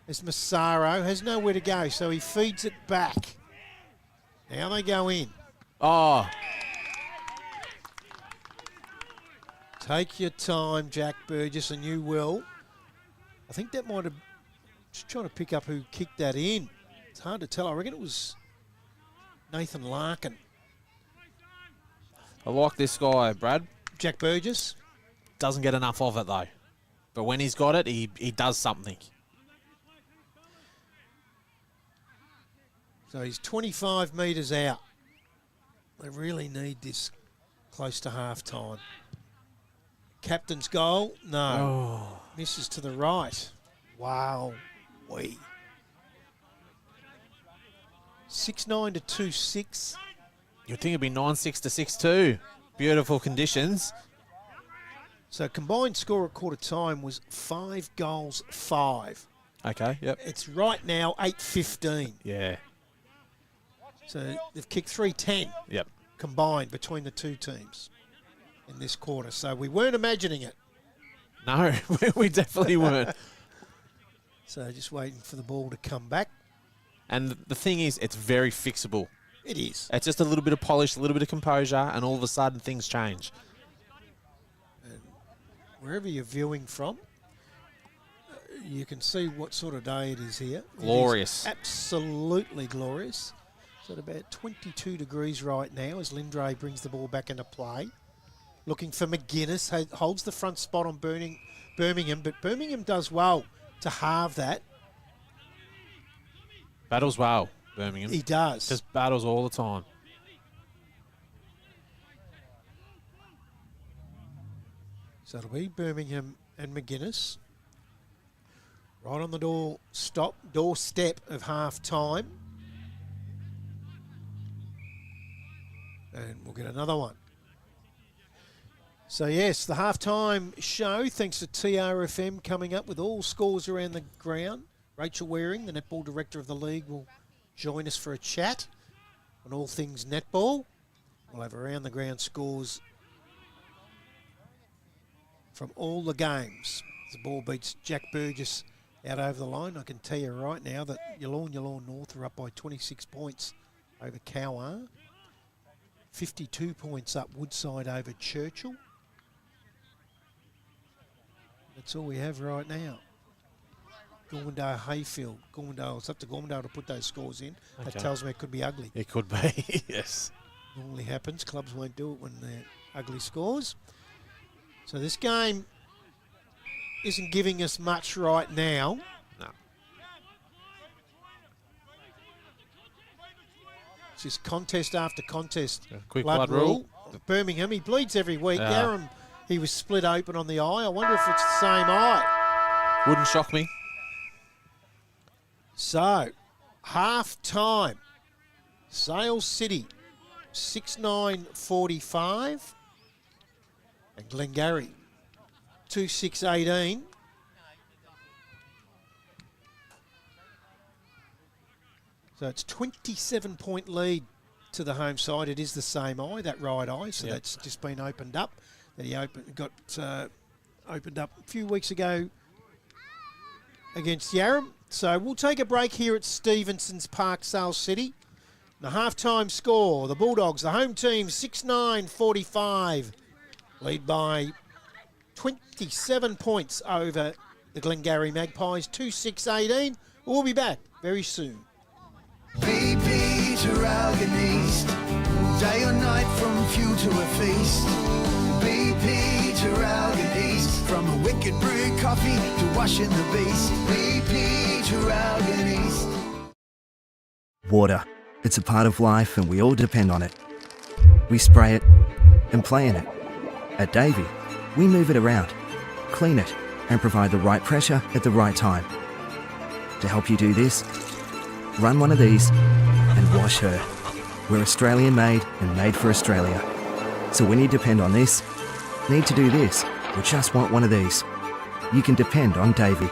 as Massaro has nowhere to go, so he feeds it back. Now they go in. Oh, Take your time, Jack Burgess, and you will. I think that might have... Just trying to pick up who kicked that in. It's hard to tell. I reckon it was Nathan Larkin. I like this guy, Brad. Jack Burgess. Doesn't get enough of it, though. But when he's got it, he does something. So he's 25 metres out. They really need this close to half-time. Captain's goal? No. Oh. Misses to the right. Wow. 6-9 to 2-6. You'd think it'd be 9-6 to 6-2. Beautiful conditions. So combined score at quarter time was 5 goals, 5. Okay, yep. It's right now 8-15. Yeah. So they've kicked 3-10 Yep. combined between the two teams in this quarter. So we weren't imagining it. No, we definitely weren't. So just waiting for the ball to come back. And the thing is, it's very fixable. It is. It's just a little bit of polish, a little bit of composure, and all of a sudden things change. And wherever you're viewing from, you can see what sort of day it is here. Glorious. It is absolutely glorious. It's at about 22 degrees right now as Lindray brings the ball back into play. Looking for McGuinness, holds the front spot on Birmingham, but Birmingham does well to halve that. Battles well, Birmingham. He does. Just battles all the time. So it'll be Birmingham and McGuinness. Right on the doorstep of half time. And we'll get another one. So yes, the halftime show, thanks to TRFM, coming up with all scores around the ground. Rachel Waring, the netball director of the league, will join us for a chat. on all things netball. We'll have around the ground scores from all the games. The ball beats Jack Burgess out over the line. I can tell you right now that Yallourn North are up by 26 points over Cowar. 52 points up Woodside over Churchill. That's all we have right now. Gormandale Hayfield. It's up to Gormandale to put those scores in. That Okay. tells me it could be ugly. It could be, yes. Normally happens. Clubs won't do it when they're ugly scores. So this game isn't giving us much right now. No. It's just contest after contest. Quick blood rule. Birmingham, he bleeds every week. Yeah. Yarram, he was split open on the eye. I wonder if it's the same eye. Wouldn't shock me. So, half time. Sale City, 6-9-45. And Glengarry, 2-6-18. So it's 27-point lead to the home side. It is the same eye, that right eye. So that's just been opened up. That he got opened up a few weeks ago against Yarram. So we'll take a break here at Stephenson's Park, Sale City. The halftime score, the Bulldogs, the home team, 6-9-45. Lead by 27 points over the Glengarry Magpies, 2-6-18. We'll be back very soon. BP to Ralgan East, day or night from few to a feast. BP to Ralgan East, from a wicked brew coffee to washing the beast. BP to Ralgan East. Water. It's a part of life and we all depend on it. We spray it and play in it. At Davey, we move it around, clean it, and provide the right pressure at the right time. To help you do this, run one of these and wash her. We're Australian made and made for Australia. So when you depend on this, need to do this, or just want one of these, you can depend on Davey.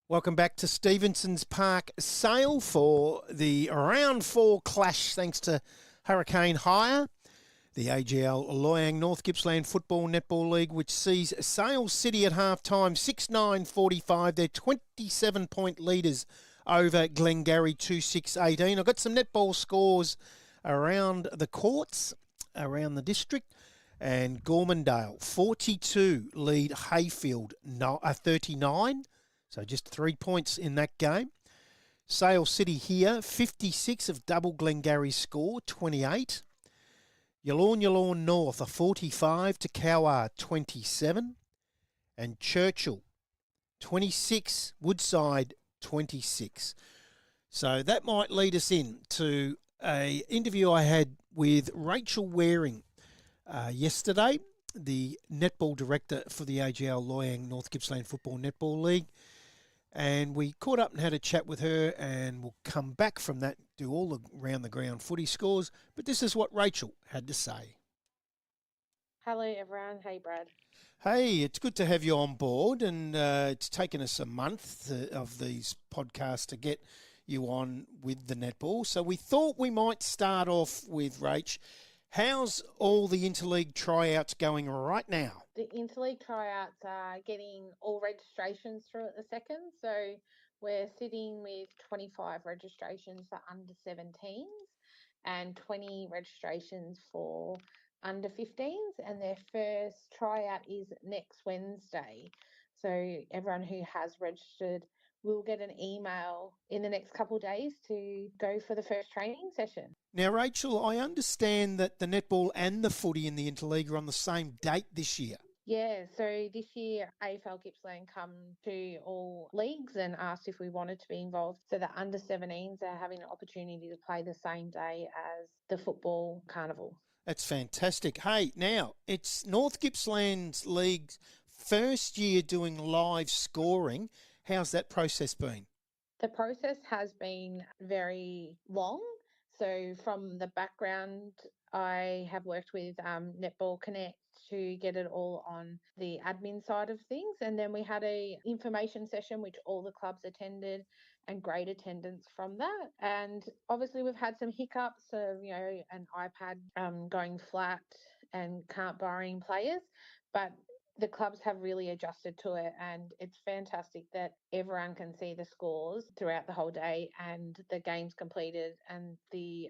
Welcome back to Stephenson's Park Sale for the round 4 clash thanks to Hurricane Hire, the AGL Loyang North Gippsland Football Netball League, which sees Sale City at half-time 6-9-45. They're 27-point leaders over Glengarry 2-6-18. I've got some netball scores around the courts, around the district. And Gormandale, 42, lead Hayfield 39. So just 3 points in that game. Sale City here, 56 of double Glengarry's score, 28. Yallourn North, a 45 to Cowar, 27. And Churchill, 26. Woodside, 26. So that might lead us in to an interview I had with Rachel Waring yesterday, the netball director for the AGL Loyang North Gippsland Football Netball League. And we caught up and had a chat with her, and we'll come back from that, do all the round-the-ground footy scores. But this is what Rachel had to say. Hello, everyone. Hey, Brad. Hey, it's good to have you on board, and it's taken us a month of these podcasts to get you on with the netball. So we thought we might start off with Rach. How's all the interleague tryouts going right now? The interleague tryouts are getting all registrations through at the second. So we're sitting with 25 registrations for under 17s and 20 registrations for under 15s. And their first tryout is next Wednesday. So everyone who has registered will get an email in the next couple of days to go for the first training session. Now, Rachel, I understand that the netball and the footy in the interleague are on the same date this year. Yeah, so this year AFL Gippsland come to all leagues and asked if we wanted to be involved. So the under 17s are having an opportunity to play the same day as the football carnival. That's fantastic. Hey, now, it's North Gippsland's league's first year doing live scoring. How's that process been? The process has been very long. So from the background, I have worked with Netball Connect to get it all on the admin side of things. And then we had a information session, which all the clubs attended, and great attendance from that. And obviously we've had some hiccups of, an iPad going flat and can't borrowing players, but the clubs have really adjusted to it, and it's fantastic that everyone can see the scores throughout the whole day and the games completed and the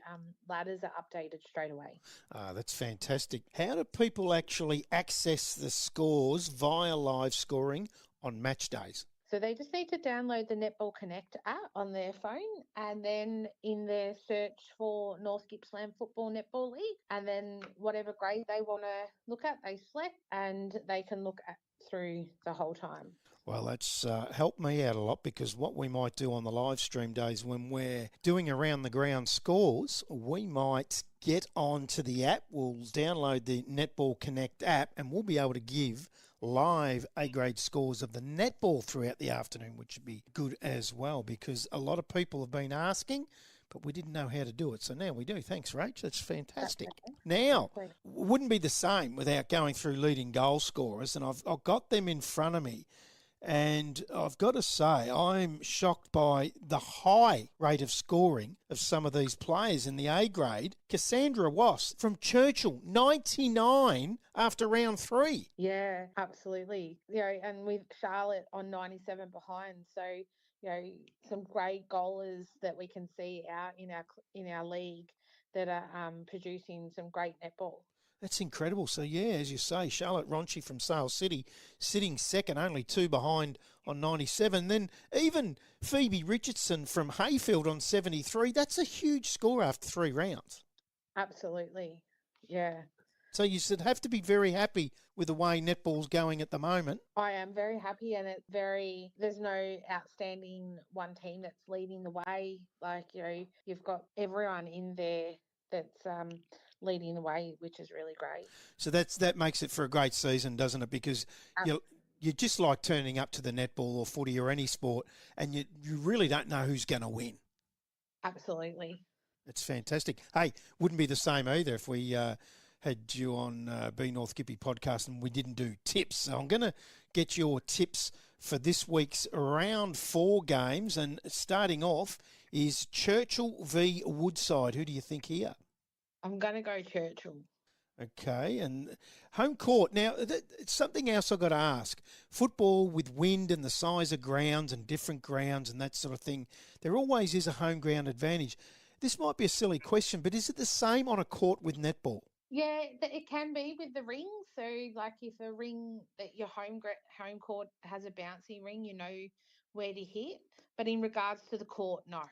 ladders are updated straight away. That's fantastic. How do people actually access the scores via live scoring on match days? So they just need to download the Netball Connect app on their phone, and then in their search for North Gippsland Football Netball League, and then whatever grade they want to look at, they select, and they can look at through the whole time. Well, that's helped me out a lot, because what we might do on the live stream days when we're doing around the ground scores, we might get onto the app, we'll download the Netball Connect app, and we'll be able to give live A-grade scores of the netball throughout the afternoon, which would be good as well, because a lot of people have been asking, but we didn't know how to do it. So now we do. Thanks, Rach. That's fantastic. Now, wouldn't be the same without going through leading goal scorers, and I've got them in front of me. And I've got to say, I'm shocked by the high rate of scoring of some of these players in the A grade. Cassandra Wass from Churchill, 99 after round 3. Yeah, absolutely. And with Charlotte on 97 behind. So, some great goalers that we can see out in our league that are producing some great netball. That's incredible. So, yeah, as you say, Charlotte Ronchi from Sale City sitting second, only 2 behind on 97. Then even Phoebe Richardson from Hayfield on 73. That's a huge score after 3 rounds. Absolutely, yeah. So you should have to be very happy with the way netball's going at the moment. I am very happy, and there's no outstanding one team that's leading the way. You've got everyone in there that's leading the way, which is really great. So that makes it for a great season, doesn't it? Because you just like turning up to the netball or footy or any sport, and you really don't know who's going to win. Absolutely. It's fantastic. Hey, wouldn't be the same either if we had you on Be North Gippy podcast and we didn't do tips. So I'm going to get your tips for this week's round 4 games. And starting off is Churchill v Woodside. Who do you think here? I'm going to go Churchill. Okay, and home court. Now, it's something else I've got to ask. Football with wind and the size of grounds and different grounds and that sort of thing, there always is a home ground advantage. This might be a silly question, but is it the same on a court with netball? Yeah, it can be with the ring. So, like if a ring that your home court has a bouncy ring, you know where to hit. But in regards to the court, no.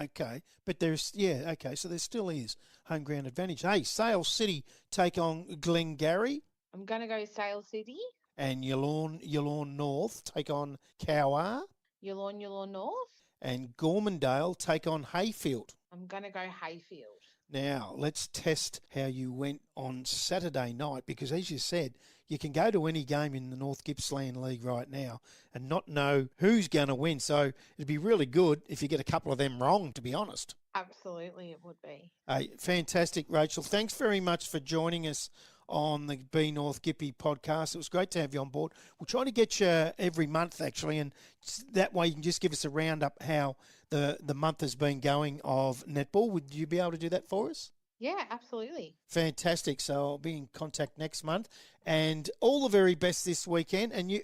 Okay, but so there still is home ground advantage. Hey, Sale City take on Glengarry. I'm going to go Sale City. And Yallourn North take on Cowar. Yallourn North. And Gormandale take on Hayfield. I'm going to go Hayfield. Now, let's test how you went on Saturday night because, as you said, you can go to any game in the North Gippsland League right now and not know who's going to win. So it'd be really good if you get a couple of them wrong, to be honest. Absolutely, it would be. Hey, fantastic, Rachel. Thanks very much for joining us on the Be North Gippy podcast. It was great to have you on board. We'll try to get you every month, actually, and that way you can just give us a roundup how the month has been going of netball. Would you be able to do that for us? Yeah, absolutely. Fantastic. So I'll be in contact next month. And all the very best this weekend. And you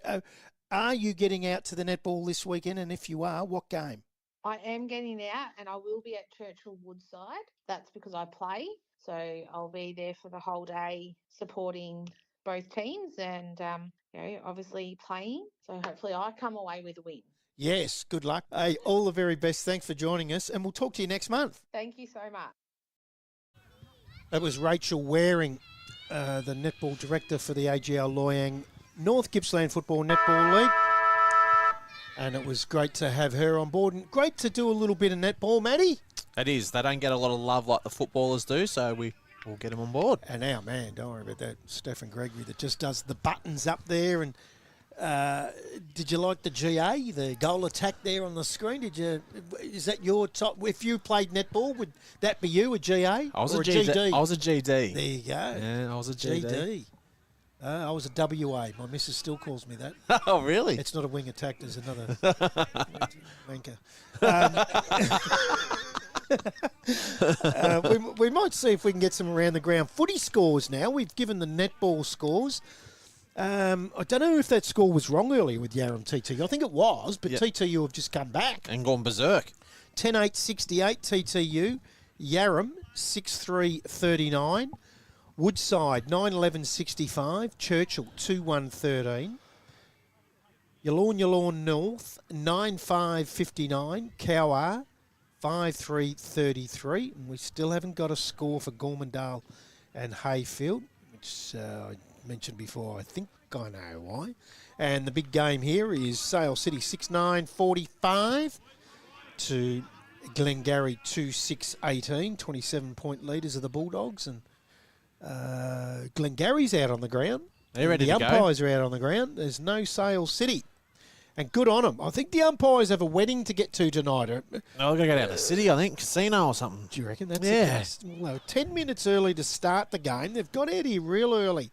are you getting out to the netball this weekend? And if you are, what game? I am getting out and I will be at Churchill Woodside. That's because I play. So I'll be there for the whole day supporting both teams and, obviously playing. So hopefully I come away with a win. Yes, good luck. Hey, all the very best. Thanks for joining us. And we'll talk to you next month. Thank you so much. That was Rachel Waring, the netball director for the AGL Loyang North Gippsland Football Netball League. And it was great to have her on board and great to do a little bit of netball, Matty. It is. They don't get a lot of love like the footballers do, so we'll get them on board. And our man, don't worry about that, Stephen Gregory, that just does the buttons up there. And did you like the GA, the goal attack there on the screen? Is that your top? If you played netball, would that be you, a GA? I was or a GD. GD? I was a GD. There you go. Yeah, I was a GD. I was a WA. My missus still calls me that. Oh, really? It's not a wing attack. There's another wanker. We might see if we can get some around the ground footy scores now. We've given the netball scores. I don't know if that score was wrong earlier with Yarram TTU. I think it was, but TTU have just come back. And gone berserk. 10-8-68 TTU. Yarram 6-3-39. Woodside 9-11-65. Churchill 2-1-13. Yallourn North 9-5-59. Cowar 5-3-33. And we still haven't got a score for Gormandale and Hayfield, which I mentioned before. I think I know why. And the big game here is Sale City 6-9-45 to Glengarry 2-6-18. 27-point leaders of the Bulldogs. And Glengarry's out on the ground. They're ready to go. The umpires are out on the ground. There's no Sale City. And good on them. I think the umpires have a wedding to get to tonight. No, they're going to go down to the city, I think. Casino or something. Do you reckon that's the case? Well, they were 10 minutes early to start the game. They've got out here real early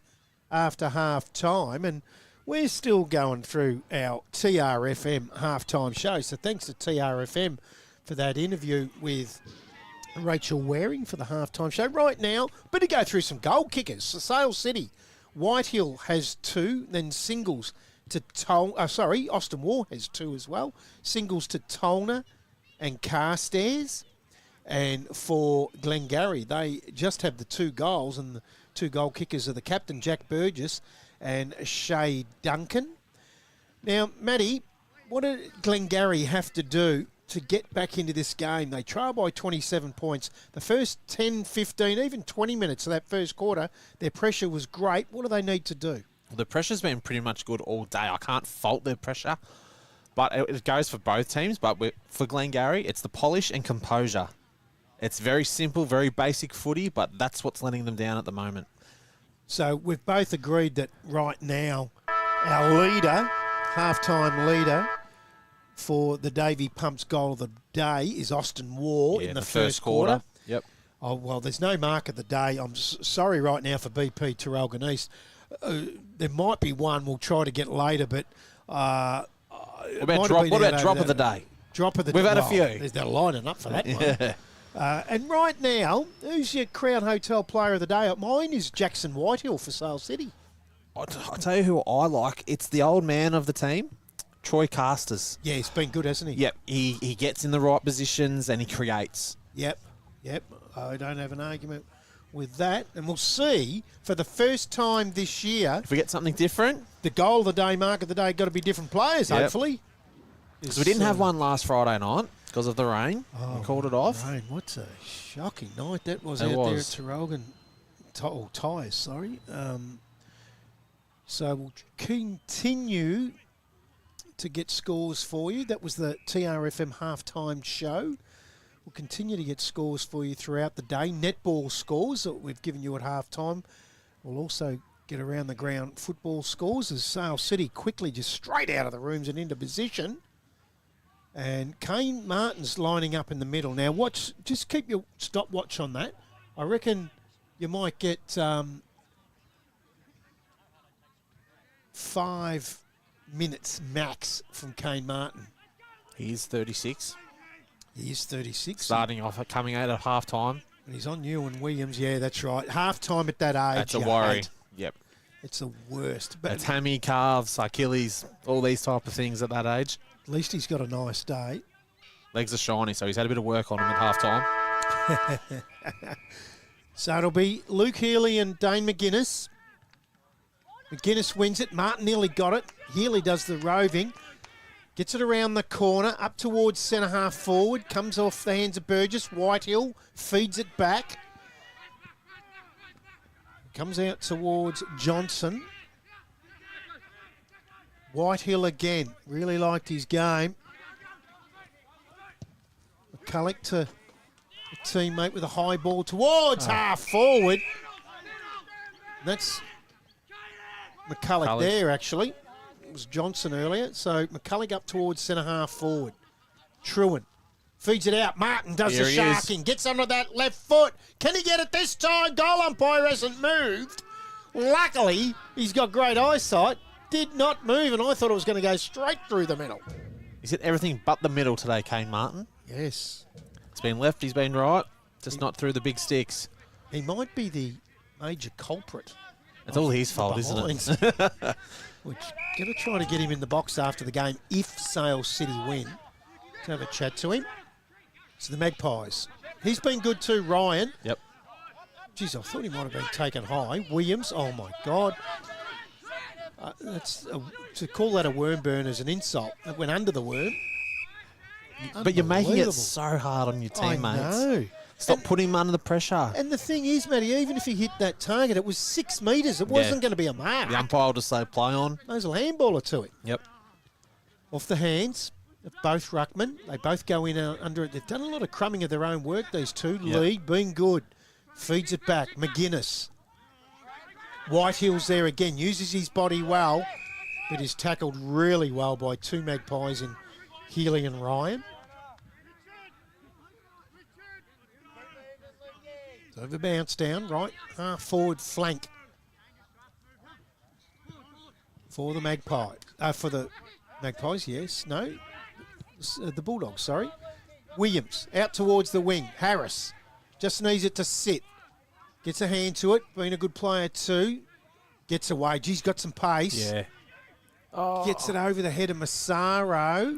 after half-time, and we're still going through our TRFM half-time show. So thanks to TRFM for that interview with Rachel Waring for the half-time show. Right now, better go through some goal kickers. So Sale City, Whitehill has 2, then singles to Austin War has 2 as well. Singles to Tolna and Carstairs. And for Glengarry, they just have the 2 goals, and the 2 goal kickers are the captain, Jack Burgess, and Shay Duncan. Now, Matty, what did Glengarry have to do to get back into this game? They trail by 27 points. The first 10, 15, even 20 minutes of that first quarter, their pressure was great. What do they need to do? Well, the pressure's been pretty much good all day. I can't fault their pressure, but it goes for both teams. But for Glengarry, it's the polish and composure. It's very simple, very basic footy, but that's what's letting them down at the moment. So we've both agreed that right now our leader, halftime leader for the Davy Pumps goal of the day is Austin War in the first quarter. Yep. Oh, well, there's no mark of the day. I'm sorry right now for BP Terrelgan East. There might be one we'll try to get later, but I What about drop of the day? Drop of the We've day. had a few. They're lining up for that one. Yeah. And right now, who's your Crown Hotel Player of the Day? Mine is Jackson Whitehill for Sale City. I'll tell you who I like. It's the old man of the team, Troy Casters. Yeah, he's been good, hasn't he? Yep, he gets in the right positions and he creates. Yep. I don't have an argument with that. And we'll see, for the first time this year, If we get something different, the goal of the day, mark of the day, got to be different players, Yep. hopefully. because we didn't have one last Friday night because of the rain. We called it off. Rain, what a shocking night that was It out there at was. Tarralgon. Tyres, sorry. So we'll continue to get scores for you. That was the TRFM halftime show. We'll continue to get scores for you throughout the day. Netball scores that we've given you at halftime. We'll also get around the ground football scores as Sale City quickly just straight out of the rooms and into position. And Kane Martin's lining up in the middle. Now, just keep your stopwatch on that. I reckon you might get 5 minutes max from Kane Martin. He's 36, He is 36. starting off coming out at half time. And he's on you and Williams. Yeah, that's right. Half time at that age. That's a you worry. hate. Yep. It's the worst. But It's hammy, calves, Achilles, all these type of things at that age. at least he's got a nice day. Legs are shiny, so he's had a bit of work on him at half time. So it'll be Luke Healy and Dane McGuinness. McGuinness wins it. Martin nearly got it. Healy does the roving. Gets it around the corner, up towards centre half forward. Comes off the hands of Burgess. Whitehill feeds it back. Comes out towards Johnson. Whitehill again. Really liked his game. McCulloch to a teammate with a high ball towards half forward. That's McCulloch there, actually. It was Johnson earlier. So McCulloch up towards centre half forward. Truan feeds it out. Martin does Here the he is. sharking. Gets under that left foot. Can he get it this time? Goal umpire hasn't moved. Luckily, he's got great eyesight. Did not move, and I thought it was going to go straight through the middle. He's hit everything but the middle today, Kane Martin. Yes. It's been left, he's been right, just not through the big sticks. He might be the major culprit. It's all his fault, isn't it? Which, going to try to get him in the box after the game if Sale City win. To have a chat to him. So the Magpies. He's been good too, Ryan. Yep. Geez, I thought he might have been taken high. Williams, oh my God. To call that a worm burn is an insult. It went under the worm. But you're making it Unbelievable. so hard on your I teammates. know. Stop putting him under the pressure. And the thing is, Matty, even if he hit that target, it was 6 metres. It wasn't going to be a mark. The umpire will just say play on. There's a handballer to it. Yep. Off the hands of both ruckmen. They both go in under it. They've done a lot of crumbing of their own work, these two. Yep. Lead, being good. Feeds it back. McGuinness. Whitehill's there again. Uses his body well, but is tackled really well by two Magpies in Healy and Ryan. So the bounce down, right half forward flank for the for the Magpies, yes, no, the Bulldogs, sorry. Williams out towards the wing. Harris just needs it to sit. Gets a hand to it, being a good player too. Gets away. He's got some pace. Yeah. Gets it over the head of Massaro.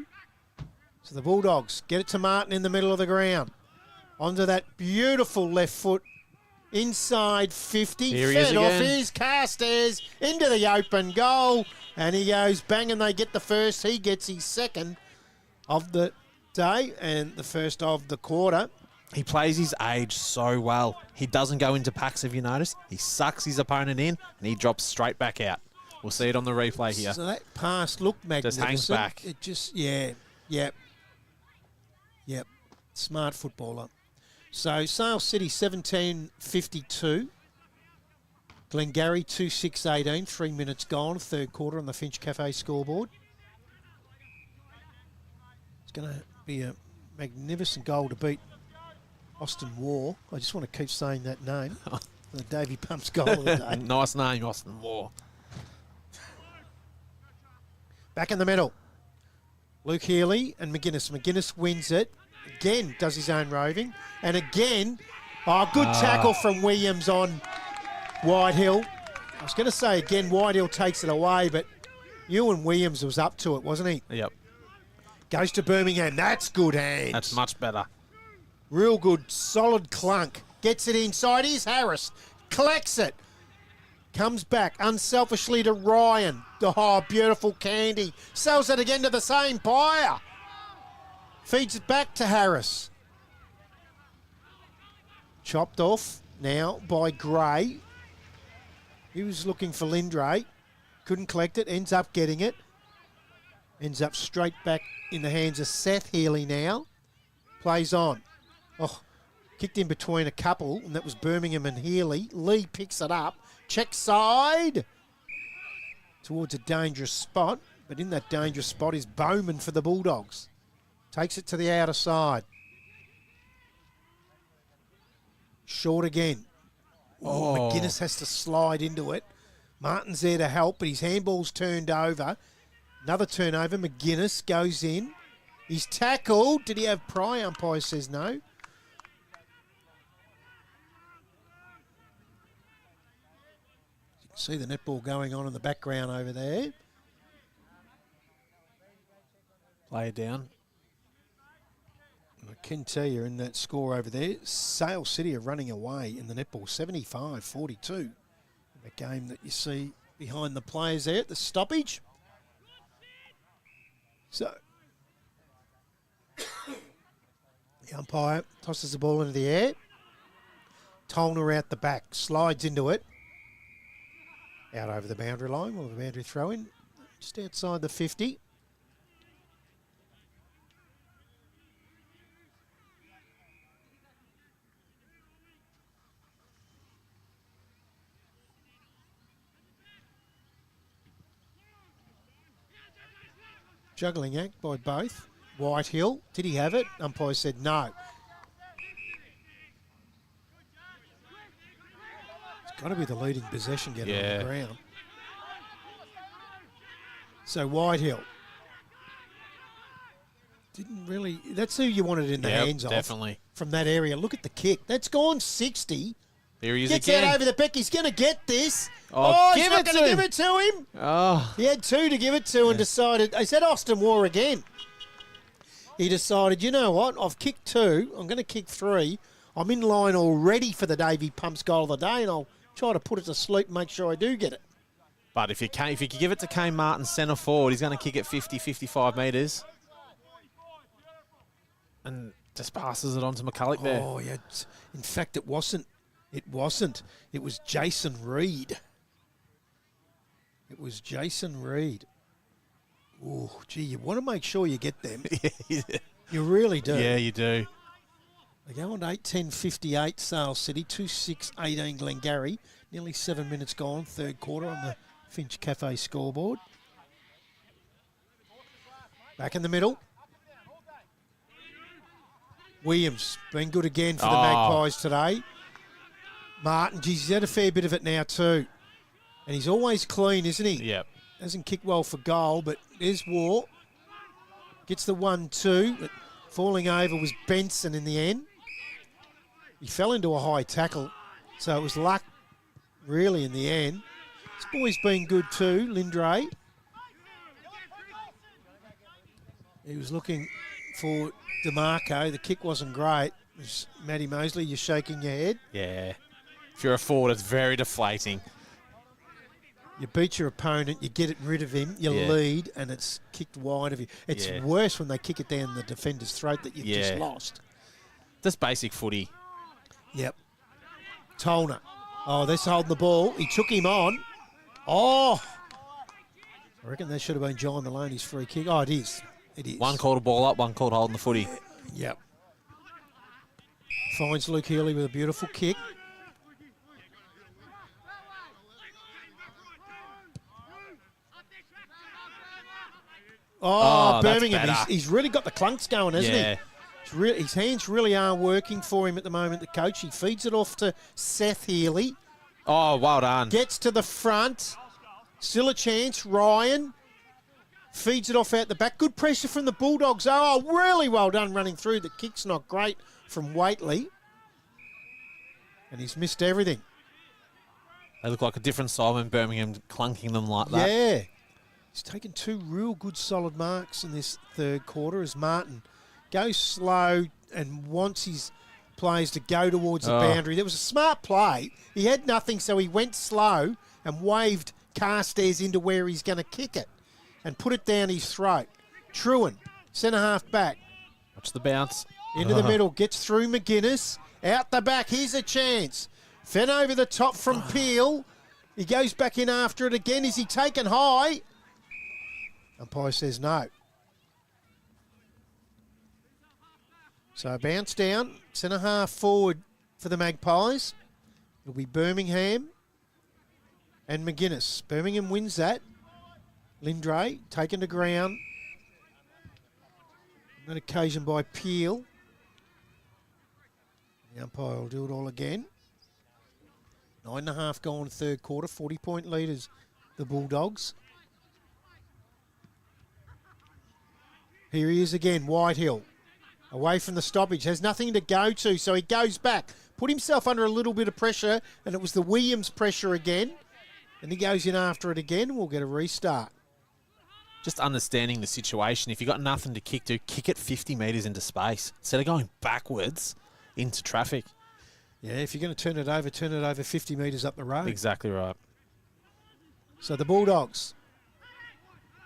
So the Bulldogs get it to Martin in the middle of the ground. Onto that beautiful left foot. Inside 50. Here he is Fed off again. his Carstairs into the open goal. And he goes bang and they get the first. He gets his second of the day and the first of the quarter. He plays his age so well. He doesn't go into packs, if you notice. He sucks his opponent in and he drops straight back out. We'll see it on the replay here. So that pass looked magnificent. hangs back. It just, Yep. Smart footballer. So Sale City 17:52. Glengarry 2-6-18. 3 minutes gone. Third quarter on the Finch Cafe scoreboard. It's going to be a magnificent goal to beat Austin War. I just want to keep saying that name. The Davy Pumps goal of the day. Nice name, Austin War. Back in the middle. Luke Healy and McGuinness. McGuinness wins it. Again, does his own roving. And again, good tackle from Williams on Whitehill. I was going to say again, Whitehill takes it away, but Ewan Williams was up to it, wasn't he? Yep. Goes to Birmingham. That's good hands. That's much better. Real good, solid clunk. Gets it inside. Here's Harris. Collects it. Comes back unselfishly to Ryan. Oh, beautiful Candy. Sells it again to the same player. Feeds it back to Harris. Chopped off now by Gray. He was looking for Lindray. Couldn't collect it. Ends up getting it. Ends up straight back in the hands of Seth Healy now. Plays on. Oh, kicked in between a couple, and that was Birmingham and Healy. Lee picks it up. Check side. Towards a dangerous spot. But in that dangerous spot is Bowman for the Bulldogs. Takes it to the outer side. Short again. Oh, McGuinness has to slide into it. Martin's there to help, but his handball's turned over. Another turnover. McGuinness goes in. He's tackled. Did he have pry? Umpire says no. You can see the netball going on in the background over there. Play it down. I can tell you in that score over there, Sale City are running away in the netball, 75-42. The game that you see behind the players there at the stoppage. So, the umpire tosses the ball into the air. Tolner out the back, slides into it. Out over the boundary line, we'll have a boundary throw in, just outside the 50. Juggling act by both. Whitehill, did he have it? Umpire said no. It's got to be the leading possession getting on the ground. So Whitehill. Didn't really, that's who you wanted in the hands of. Definitely. From that area. Look at the kick. That's gone 60. Here he is Gets again. out over the pick. He's going to get this. Give he's not it going to to him. give it to him. Oh. He had two to give it to and decided, he said Austin War again. He decided, you know what, I've kicked two, I'm going to kick three. I'm in line already for the Davey Pumps goal of the day, and I'll try to put it to sleep and make sure I do get it. But if you give it to Kane Martin centre forward, he's going to kick it 50, 55 metres. And just passes it on to McCulloch there. Oh, yeah. In fact, it wasn't. It wasn't. It was Jason Reed. It was Jason Reed. Oh, gee, you want to make sure you get them. You really do. Yeah, you do. They go on to 8:10:58 Sale City, 2:6:18 Glengarry. Nearly 7 minutes gone, third quarter on the Finch Cafe scoreboard. Back in the middle. Williams, been good again for the Magpies today. Martin, geez, he's had a fair bit of it now too. And he's always clean, isn't he? Yep. Hasn't kicked well for goal, but there's War. Gets the 1-2, but falling over was Benson in the end. He fell into a high tackle, so it was luck, really, in the end. This boy's been good too, Lindray. He was looking for DeMarco. The kick wasn't great. Matty Mosley, you're shaking your head. Yeah. If you're a forward, it's very deflating. You beat your opponent, you get it rid of him, you lead, and it's kicked wide of you. It's worse when they kick it down the defender's throat that you've just lost. Just basic footy. Yep. Tolner. Oh, they're holding the ball. He took him on. Oh! I reckon that should have been John Maloney's free kick. Oh, it is. It is. One called a ball up, one called holding the footy. Yep. Finds Luke Healy with a beautiful kick. Oh, Birmingham. He's really got the clunks going, hasn't he? His hands really are working for him at the moment, the coach. He feeds it off to Seth Healy. Oh, well done. Gets to the front. Still a chance. Ryan feeds it off out the back. Good pressure from the Bulldogs. Oh, really well done running through. The kick's not great from Waitley. And he's missed everything. They look like a different side when Birmingham clunking them like that. Yeah. He's taken 2 real good solid marks in this third quarter as Martin goes slow and wants his players to go towards the boundary. There was a smart play. He had nothing, so he went slow and waved Carstairs into where he's going to kick it and put it down his throat. Truhan, centre half back. Watch the bounce. Into the middle, gets through McGuinness. Out the back, here's a chance. Fed over the top from Peel. He goes back in after it again. Is he taken high? Umpire says no. So bounce down, centre half forward for the Magpies. It'll be Birmingham and McGuinness. Birmingham wins that. Lindray taken to ground. On that occasion by Peel. The umpire will do it all again. 9.5 gone third quarter, 40-point leaders, the Bulldogs. Here he is again, Whitehill. Away from the stoppage, has nothing to go to, so he goes back. Put himself under a little bit of pressure, and it was the Williams pressure again. And he goes in after it again, we'll get a restart. Just understanding the situation. If you've got nothing to kick to, kick it 50 metres into space instead of going backwards into traffic. Yeah, if you're going to turn it over 50 metres up the road. Exactly right. So the Bulldogs.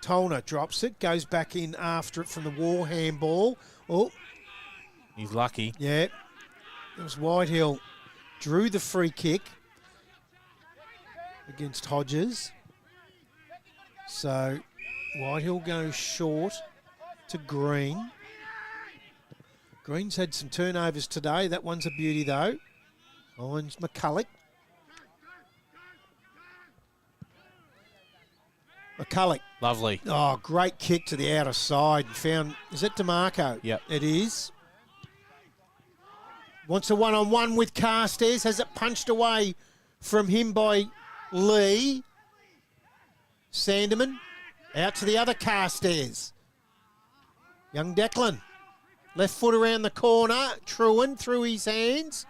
Tolner drops it, goes back in after it from the War handball. Oh, He's lucky. yeah. It was Whitehill. Drew the free kick against Hodges. So Whitehill goes short to Green. Green's had some turnovers today. That one's a beauty, though. Owens McCulloch. McCulloch. Lovely. Oh, great kick to the outer side. Found, is that DeMarco? Yep. It is. Wants a one-on-one with Carstairs. Has it punched away from him by Lee. Sandeman out to the other Carstairs. Young Declan. Left foot around the corner. Truhan through his hands.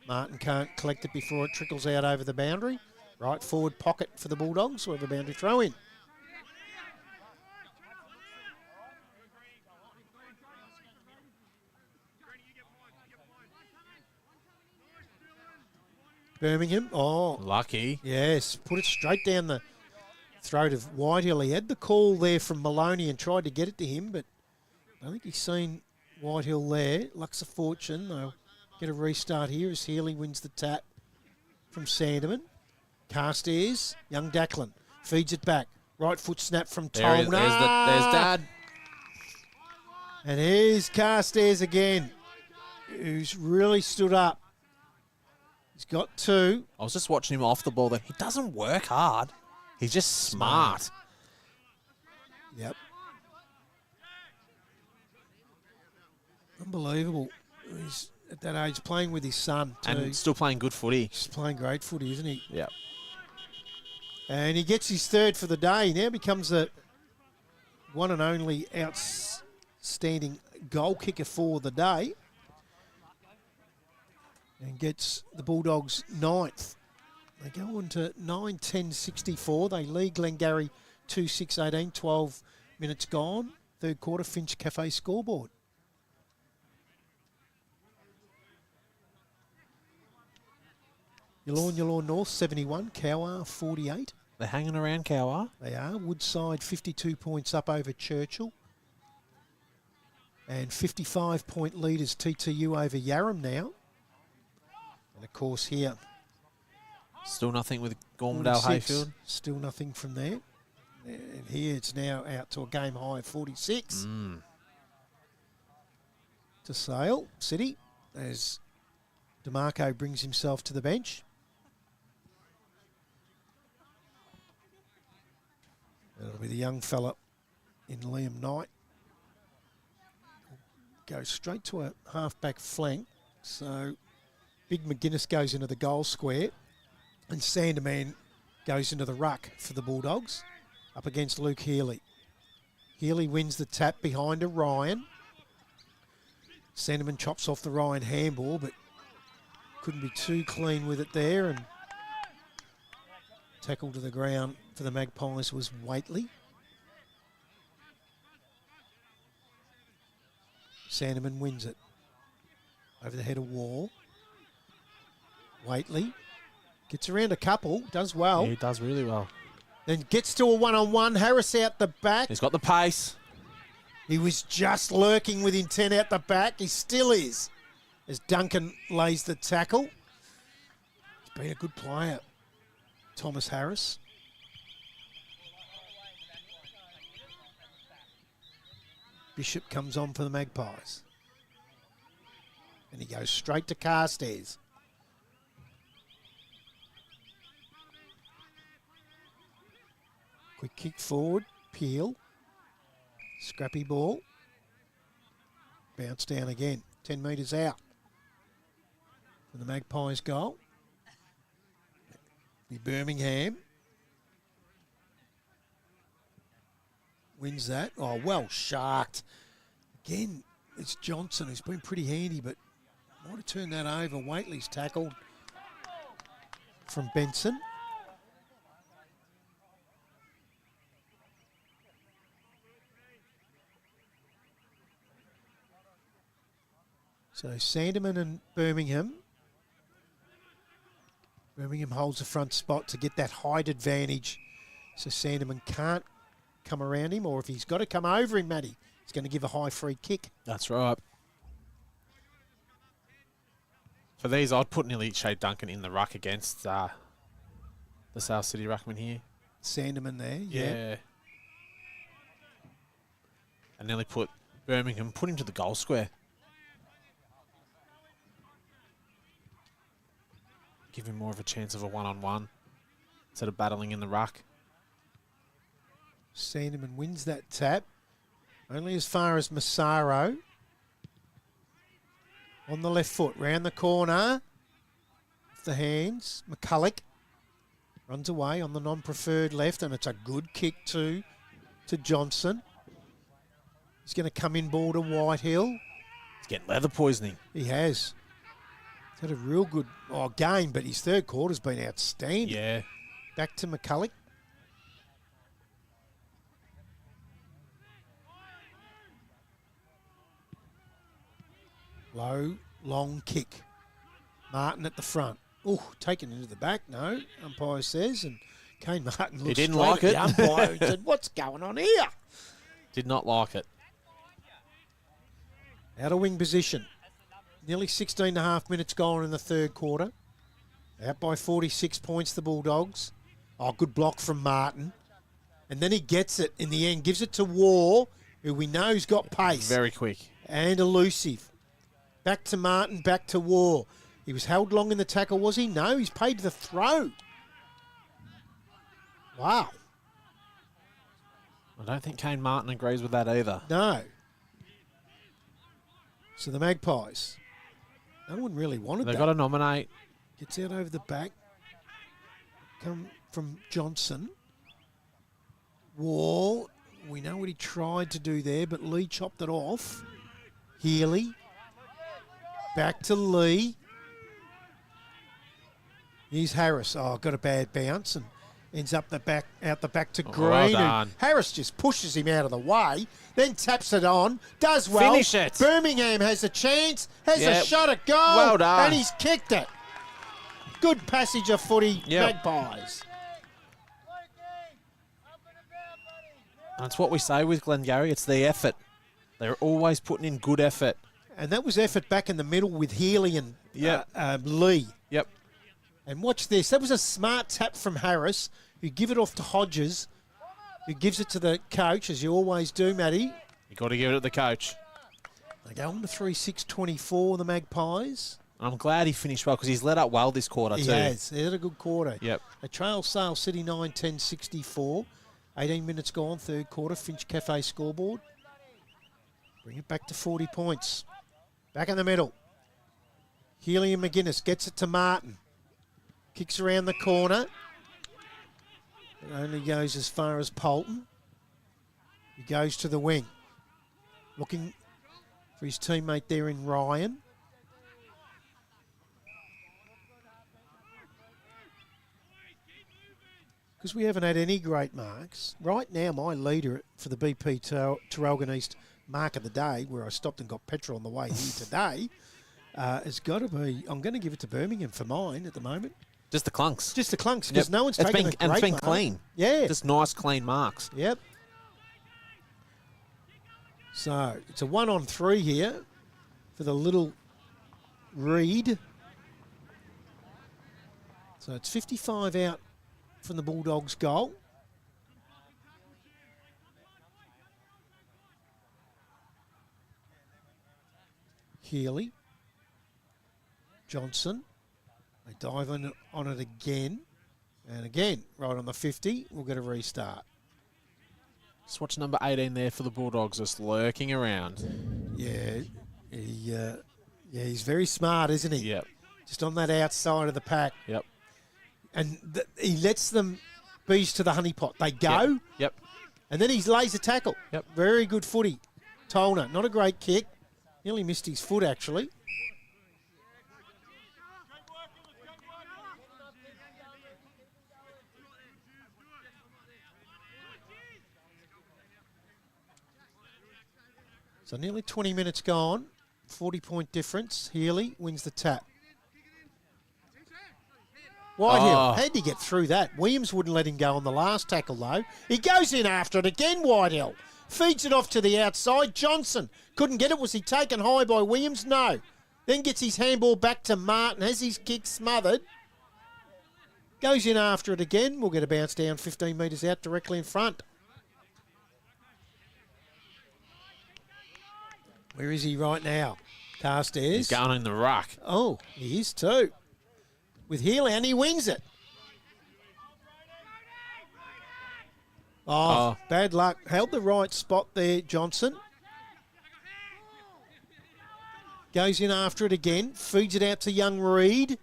Martin can't collect it before it trickles out over the boundary. Right forward pocket for the Bulldogs. We'll have a boundary throw in. Birmingham. Oh, Lucky. yes. Put it straight down the throat of Whitehill. He had the call there from Maloney and tried to get it to him, but I think he's seen Whitehill there. Luck's a fortune. They'll get a restart here as Healy wins the tap from Sandeman. Carstairs, young Declan feeds it back. Right foot snap from Tolner. There's Dad. And here's Carstairs again, who's really stood up. He's got 2. I was just watching him off the ball there. He doesn't work hard. He's just smart. Yep. Unbelievable. He's at that age playing with his son too. And still playing good footy. He's playing great footy, isn't he? Yeah. And he gets his 3rd for the day. He now becomes the one and only outstanding goal kicker for the day. And gets the Bulldogs 9th. They go on to 9-10-64. They lead Glengarry 2-6-18, 12 minutes gone. Third quarter, Finch Cafe scoreboard. Yallourn North 71, Cowar 48. They're hanging around Cowar. They are. Woodside 52 points up over Churchill. And 55-point leaders TTU over Yarram now. And of course here, Still nothing with Gormdale 46. Hayfield. Still nothing from there. And here it's now out to a game high of 46. To Sale City as DeMarco brings himself to the bench. That'll be the young fella in Liam Knight. Goes straight to a half-back flank. So Big McGuinness goes into the goal square. And Sanderman goes into the ruck for the Bulldogs up against Luke Healy. Healy wins the tap behind to Ryan. Sandeman chops off the Ryan handball, but couldn't be too clean with it there. And tackle to the ground for the Magpies was Waitley. Sandeman wins it. Over the head of Wall. Waitley gets around a couple, does well. Yeah, he does really well. Then gets to a one-on-one. Harris out the back. He's got the pace. He was just lurking with intent out the back. He still is. As Duncan lays the tackle. He's been a good player, Thomas Harris. Bishop comes on for the Magpies. And he goes straight to Carstairs. Quick kick forward. Peel. Scrappy ball. Bounce down again. 10 metres out. For the Magpies goal. Be Birmingham. Wins that. Oh, well sharked. Again, it's Johnson who's been pretty handy, but might have turned that over. Waitley's tackled from Benson. So Sandeman and Birmingham. Birmingham holds the front spot to get that height advantage. So Sandeman can't come around him, or if he's got to come over him, Matty, he's going to give a high free kick. That's right. For these, I'd put nearly Shea Duncan in the ruck against the South City ruckman here. Sandeman there, yeah. And nearly put Birmingham, put him to the goal square. Give him more of a chance of a one-on-one instead of battling in the ruck. Sandeman wins that tap. Only as far as Massaro. On the left foot, round the corner. Off the hands. McCulloch runs away on the non-preferred left, and it's a good kick to Johnson. He's going to come in ball to Whitehill. He's getting leather poisoning. He has. He's had a real good game, but his third quarter's been outstanding. Yeah. Back to McCulloch. Low, long kick. Martin at the front. Oh, taken into the back, no, umpire says. And Kane Martin looks didn't straight like at it. the umpire and said, what's going on here? Did not like it. Out of wing position. Nearly 16 and a half minutes gone in the third quarter. Out by 46 points, the Bulldogs. Oh, good block from Martin. And then he gets it in the end, gives it to War, who we know's got pace. Very quick. And elusive. Back to Martin, back to War. He was held long in the tackle, was he? No, he's paid the throw. Wow. I don't think Kane Martin agrees with that either. No. So the Magpies. No one really wanted They've that. got to nominate. Gets out over the back. Come from Johnson. Wall. We know what he tried to do there, but Lee chopped it off. Healy. Back to Lee. Here's Harris. Oh, got a bad bounce and ends up out the back to Green. Well done. Harris just pushes him out of the way, then taps it on, does well. Finish it. Birmingham has a chance, has Yep. a shot at goal, Well done. and he's kicked it. Good passage of footy, Yep. Magpies. That's what we say with Glengarry. It's the effort. They're always putting in good effort. And that was effort back in the middle with Healy and Yep. Lee. Yep. And watch this. That was a smart tap from Harris, who give it off to Hodges, who gives it to the coach, as you always do, Matty. You got to give it to the coach. They go on to 3-6-24, the Magpies. I'm glad he finished well because he's let up well this quarter He too. has. He had a good quarter. Yep. They trail Sale City 9-10-64. 18 minutes gone, third quarter. Finch Cafe scoreboard. Bring it back to 40 points. Back in the middle. Healy and McGuinness gets it to Martin. Kicks around the corner. It only goes as far as Polton. He goes to the wing. Looking for his teammate there in Ryan. Because we haven't had any great marks. Right now, my leader for the BP Traralgon East Mark of the Day, where I stopped and got petrol on the way here today, has got to be, I'm going to give it to Birmingham for mine at the moment. Just the clunks. Just the clunks, because no one's taken a great and it's been mark. clean. Yeah. Just nice, clean marks. Yep. So it's a 1-on-3 here for the little Reed. So it's 55 out from the Bulldogs' goal. Healy. Johnson. They dive on it again. And again, right on the 50, we'll get a restart. Just watch number 18 there for the Bulldogs, just lurking around. Yeah, he's very smart, isn't he? Yep. Just on that outside of the pack. Yep. And he lets them bees to the honeypot. They go. Yep. And then he lays a tackle. Yep. Very good footy. Tolner, not a great kick. Nearly missed his foot, actually. So nearly 20 minutes gone. 40-point difference. Healy wins the tap. Whitehill, how'd he get through that? Williams wouldn't let him go on the last tackle, though. He goes in after it again, Whitehill. Feeds it off to the outside. Johnson couldn't get it. Was he taken high by Williams? No. Then gets his handball back to Martin. Has his kick smothered. Goes in after it again. We'll get a bounce down 15 metres out directly in front. Where is he right now? Carstairs. He's going in the ruck. Oh, he is too. With Healy, and he wins it. Oh, bad luck. Held the right spot there, Johnson. Goes in after it again. Feeds it out to young Reed.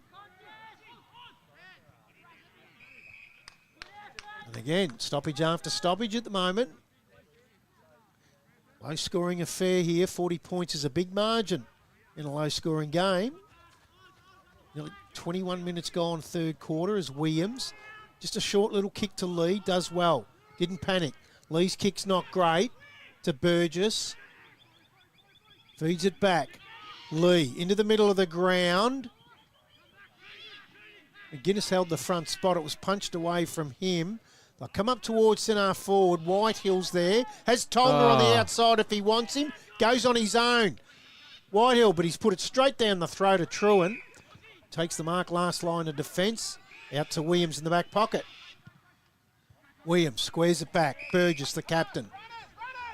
And again, stoppage after stoppage at the moment. Low-scoring affair here. 40 points is a big margin in a low-scoring game. Nearly 21 minutes gone third quarter as Williams. Just a short little kick to Lee. Does well. Didn't panic. Lee's kick's not great to Burgess. Feeds it back. Lee into the middle of the ground. McGuinness held the front spot. It was punched away from him. They'll come up towards centre forward. Whitehill's there. Has Tolner on the outside if he wants him. Goes on his own. Whitehill, but he's put it straight down the throat of Truan. Takes the mark, last line of defence. Out to Williams in the back pocket. Williams squares it back. Burgess, the captain.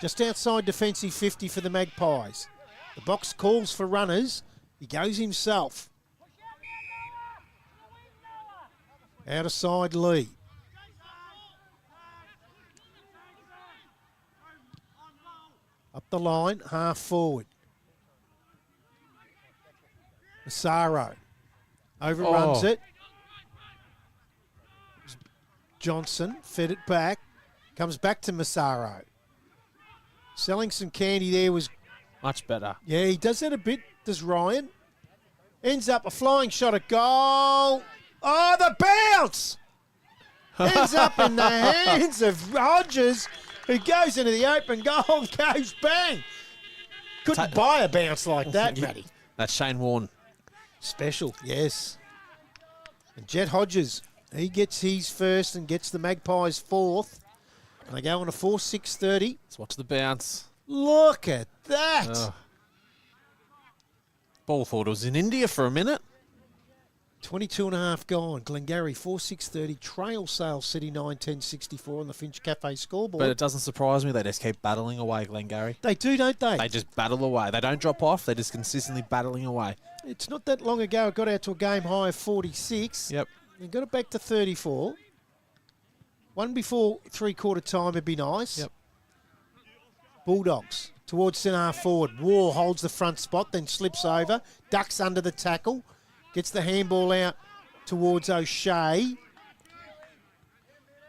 Just outside defensive 50 for the Magpies. The box calls for runners. He goes himself. Out of side Lee. Up the line, half forward. Massaro overruns it. Johnson fed it back. Comes back to Massaro. Selling some candy there was... Much better. Yeah, he does that a bit, does Ryan. Ends up a flying shot at goal. Oh, the bounce! Ends up in the hands of Hodges, who goes into the open goal and goes bang. Couldn't buy a bounce like that, Matty. That's Shane Warne. Special, yes. And Jet Hodges, he gets his first and gets the Magpies fourth. And they go on a 4-6-30. Let's watch the bounce. Look at that. Ball thought it was in India for a minute. 22 and a half gone. Glengarry 4-6-30. Trail Sale City 9-10-64 on the Finch Cafe scoreboard. But it doesn't surprise me. They just keep battling away, Glengarry. They do, don't they? They just battle away. They don't drop off. They're just consistently battling away. It's not that long ago it got out to a game high of 46. Yep. They got it back to 34. One before three-quarter time would be nice. Yep. Bulldogs towards centre forward. War holds the front spot, then slips over, ducks under the tackle, gets the handball out towards O'Shea.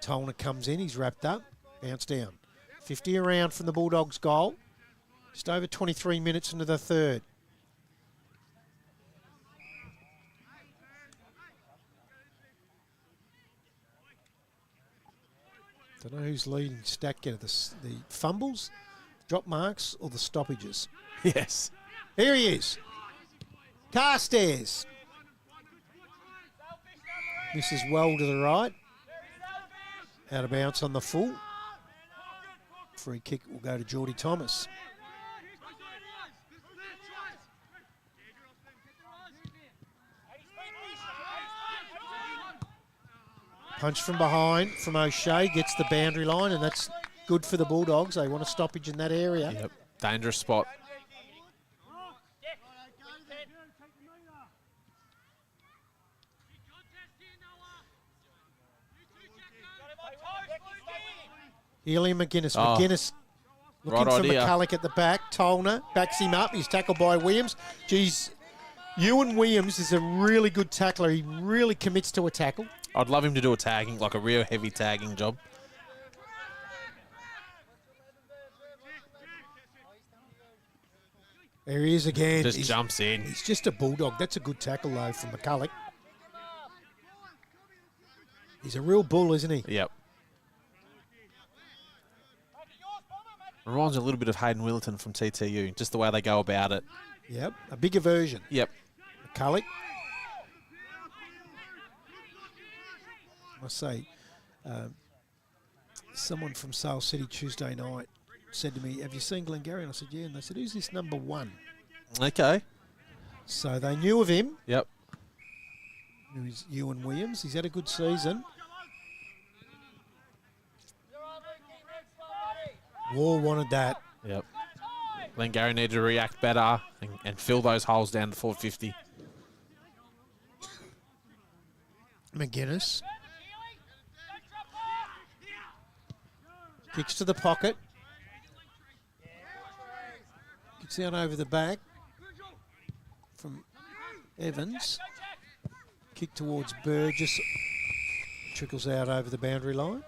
Tolner comes in, he's wrapped up, bounce down. 50 around from the Bulldogs' goal. Just over 23 minutes into the third. Don't know who's leading Stack Getter, the fumbles, drop marks, or the stoppages. Yes. Here he is. Carstairs. Misses well to the right. Out of bounds on the full. Free kick will go to Geordie Thomas. Punch from behind from O'Shea, gets the boundary line, and that's good for the Bulldogs. They want a stoppage in that area. Yep. Dangerous spot. Healy and McGuinness. Oh, McGuinness looking right for idea. McCulloch at the back. Tolner backs him up. He's tackled by Williams. Geez, Ewan Williams is a really good tackler. He really commits to a tackle. I'd love him to do a tagging, like a real heavy tagging job. There he is again. Just He's- jumps in. He's just a bulldog. That's a good tackle, though, from McCulloch. He's a real bull, isn't he? Yep. Reminds me a little bit of Hayden Willerton from TTU, just the way they go about it. Yep, a bigger version. Yep. McCulloch. I must say, someone from Sale City Tuesday night said to me, "Have you seen Glengarry?" And I said, "Yeah." And they said, "Who's this number 1?" Okay. So they knew of him. Yep. Knew he's Ewan Williams. He's had a good season. War wanted that. Yep. Glengarry needed to react better and fill those holes down to 450. McGuinness. Kicks to the pocket. Kicks out over the back from Evans. Kick towards Burgess. Trickles out over the boundary line.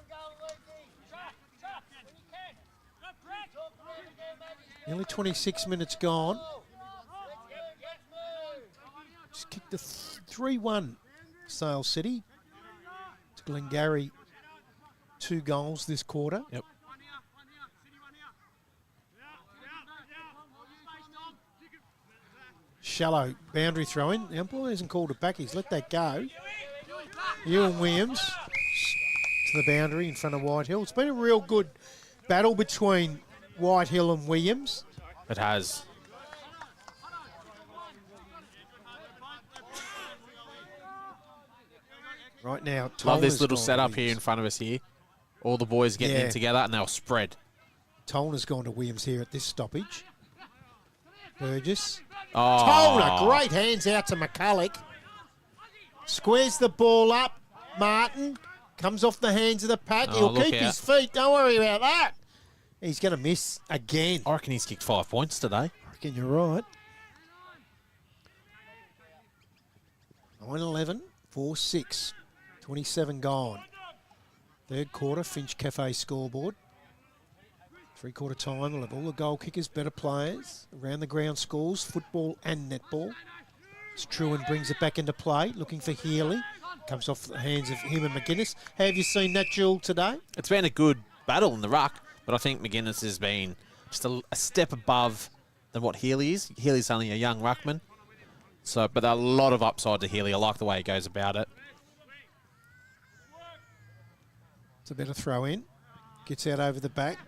Nearly 26 minutes gone. Just kicked the 3-1 Sale City to Glengarry. 2 goals this quarter. Yep. Shallow boundary throw in. The umpire hasn't called it back. He's let that go. Ewan Williams to the boundary in front of Whitehill. It's been a real good battle between Whitehill and Williams. It has. Right now, Love this Tolner's little gone to setup here Williams. in front of us here. All the boys getting Yeah. in together and they'll spread. Tolner's gone to Williams here at this stoppage. Burgess. Oh. Tolner, great hands out to McCulloch. Squares the ball up. Martin comes off the hands of the pack. Oh, He'll look keep out. his feet. Don't worry about that. He's going to miss again. I reckon he's kicked 5 points today. I reckon you're right. 9-11, 4-6. 27 gone. Third quarter, Finch Cafe scoreboard. 3-quarter time, we'll have all the goal kickers, better players. Around the ground scores, football and netball. As Truan brings it back into play, looking for Healy. Comes off the hands of him and McGuinness. How have you seen that duel today? It's been a good battle in the ruck, but I think McGuinness has been just a step above than what Healy is. Healy's only a young ruckman. So, but a lot of upside to Healy. I like the way he goes about it. It's a better throw in. Gets out over the back.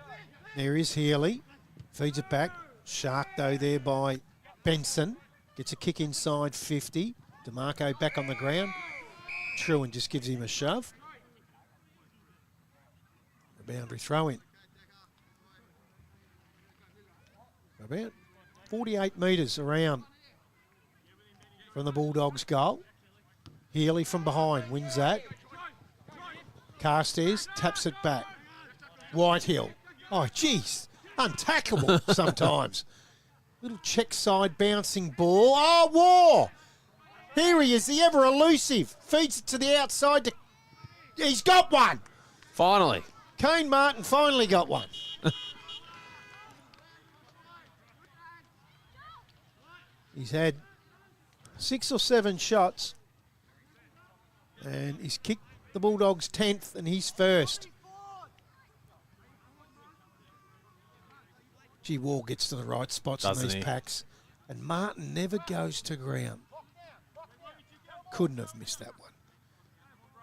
There is Healy. Feeds it back. Shark, though, there by Benson. Gets a kick inside 50. DeMarco back on the ground. Truan just gives him a shove. A boundary throw in. About 48 metres around from the Bulldogs' goal. Healy from behind wins that. Carstairs taps it back. Whitehill. Oh, geez. Untackable sometimes. Little check side bouncing ball. Oh, War! Here he is, the ever elusive. Feeds it to the outside. He's got one. Finally. Kane Martin finally got one. He's had 6 or 7 shots, and he's kicked the Bulldogs 10th, and he's first. Gee, Wall gets to the right spots in these packs, and Martin never goes to ground. Couldn't have missed that one.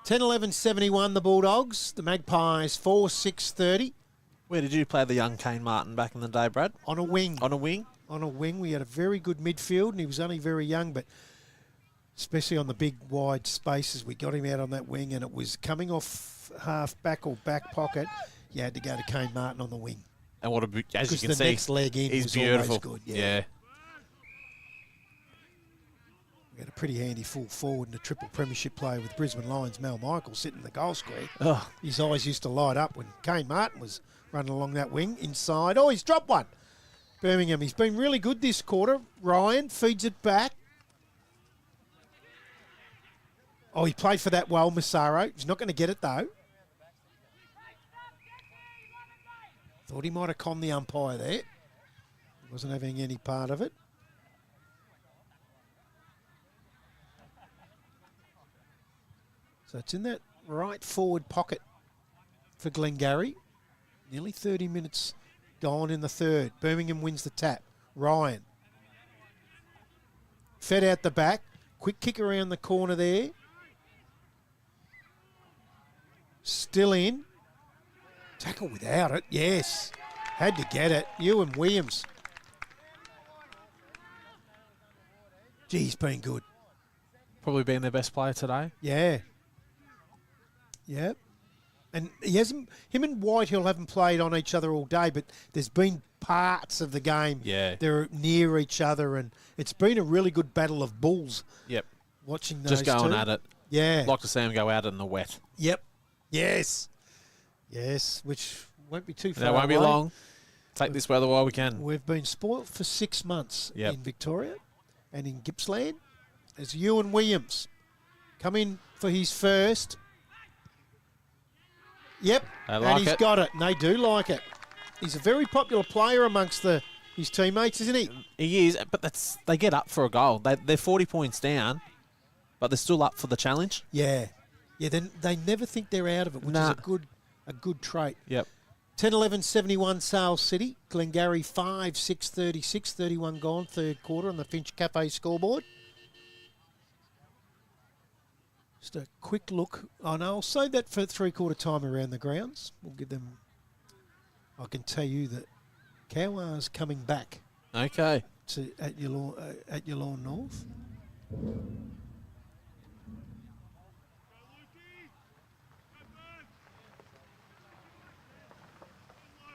10-11-71 the Bulldogs. The Magpies 4-6-30. Where did you play the young Kane Martin back in the day, Brad? On a wing. On a wing? On a wing. We had a very good midfield, and he was only very young, but especially on the big, wide spaces, we got him out on that wing, and it was coming off half back or back pocket. You had to go to Kane Martin on the wing. And what as you can the see, next leg in he's was beautiful. Always good. Yeah. We had a pretty handy full forward and a triple premiership player with Brisbane Lions, Mel Michael, sitting in the goal square. Oh. His eyes used to light up when Kane Martin was running along that wing inside. Oh, he's dropped one. Birmingham, he's been really good this quarter. Ryan feeds it back. Oh, he played for that well, Massaro. He's not going to get it, though. Thought he might have conned the umpire there. He wasn't having any part of it. So it's in that right forward pocket for Glengarry. Nearly 30 minutes gone in the third. Birmingham wins the tap. Ryan. Fed out the back. Quick kick around the corner there. Still in. Tackle without it. Yes. Had to get it. Ewan Williams. Gee, he's been good. Probably been their best player today. Yeah. Yep. And he hasn't. Him and Whitehill haven't played on each other all day, but there's been parts of the game. Yeah. They're near each other, and it's been a really good battle of bulls. Yep. Watching those Just going two. at it. Yeah. Like to see them go out in the wet. Yep. Yes. Yes. Which won't be too far. That won't be away. long. Take this weather while we can. We've been spoilt for 6 months Yep. in Victoria and in Gippsland as Ewan Williams come in for his first. Yep, They and like he's it. got it, and they do like it. He's a very popular player amongst his teammates, isn't he? He is, but they get up for a goal. They're 40 points down, but they're still up for the challenge. Yeah. Yeah, then they never think they're out of it, which is a good trait. Yep. 10-11-71 Sales City. Glengarry 5-6-36, 31 gone, third quarter on the Finch Cafe scoreboard. Just a quick look. Oh, no, I'll save that for three-quarter time around the grounds. We'll give them... I can tell you that Cowar's coming back Okay. at your lawn north.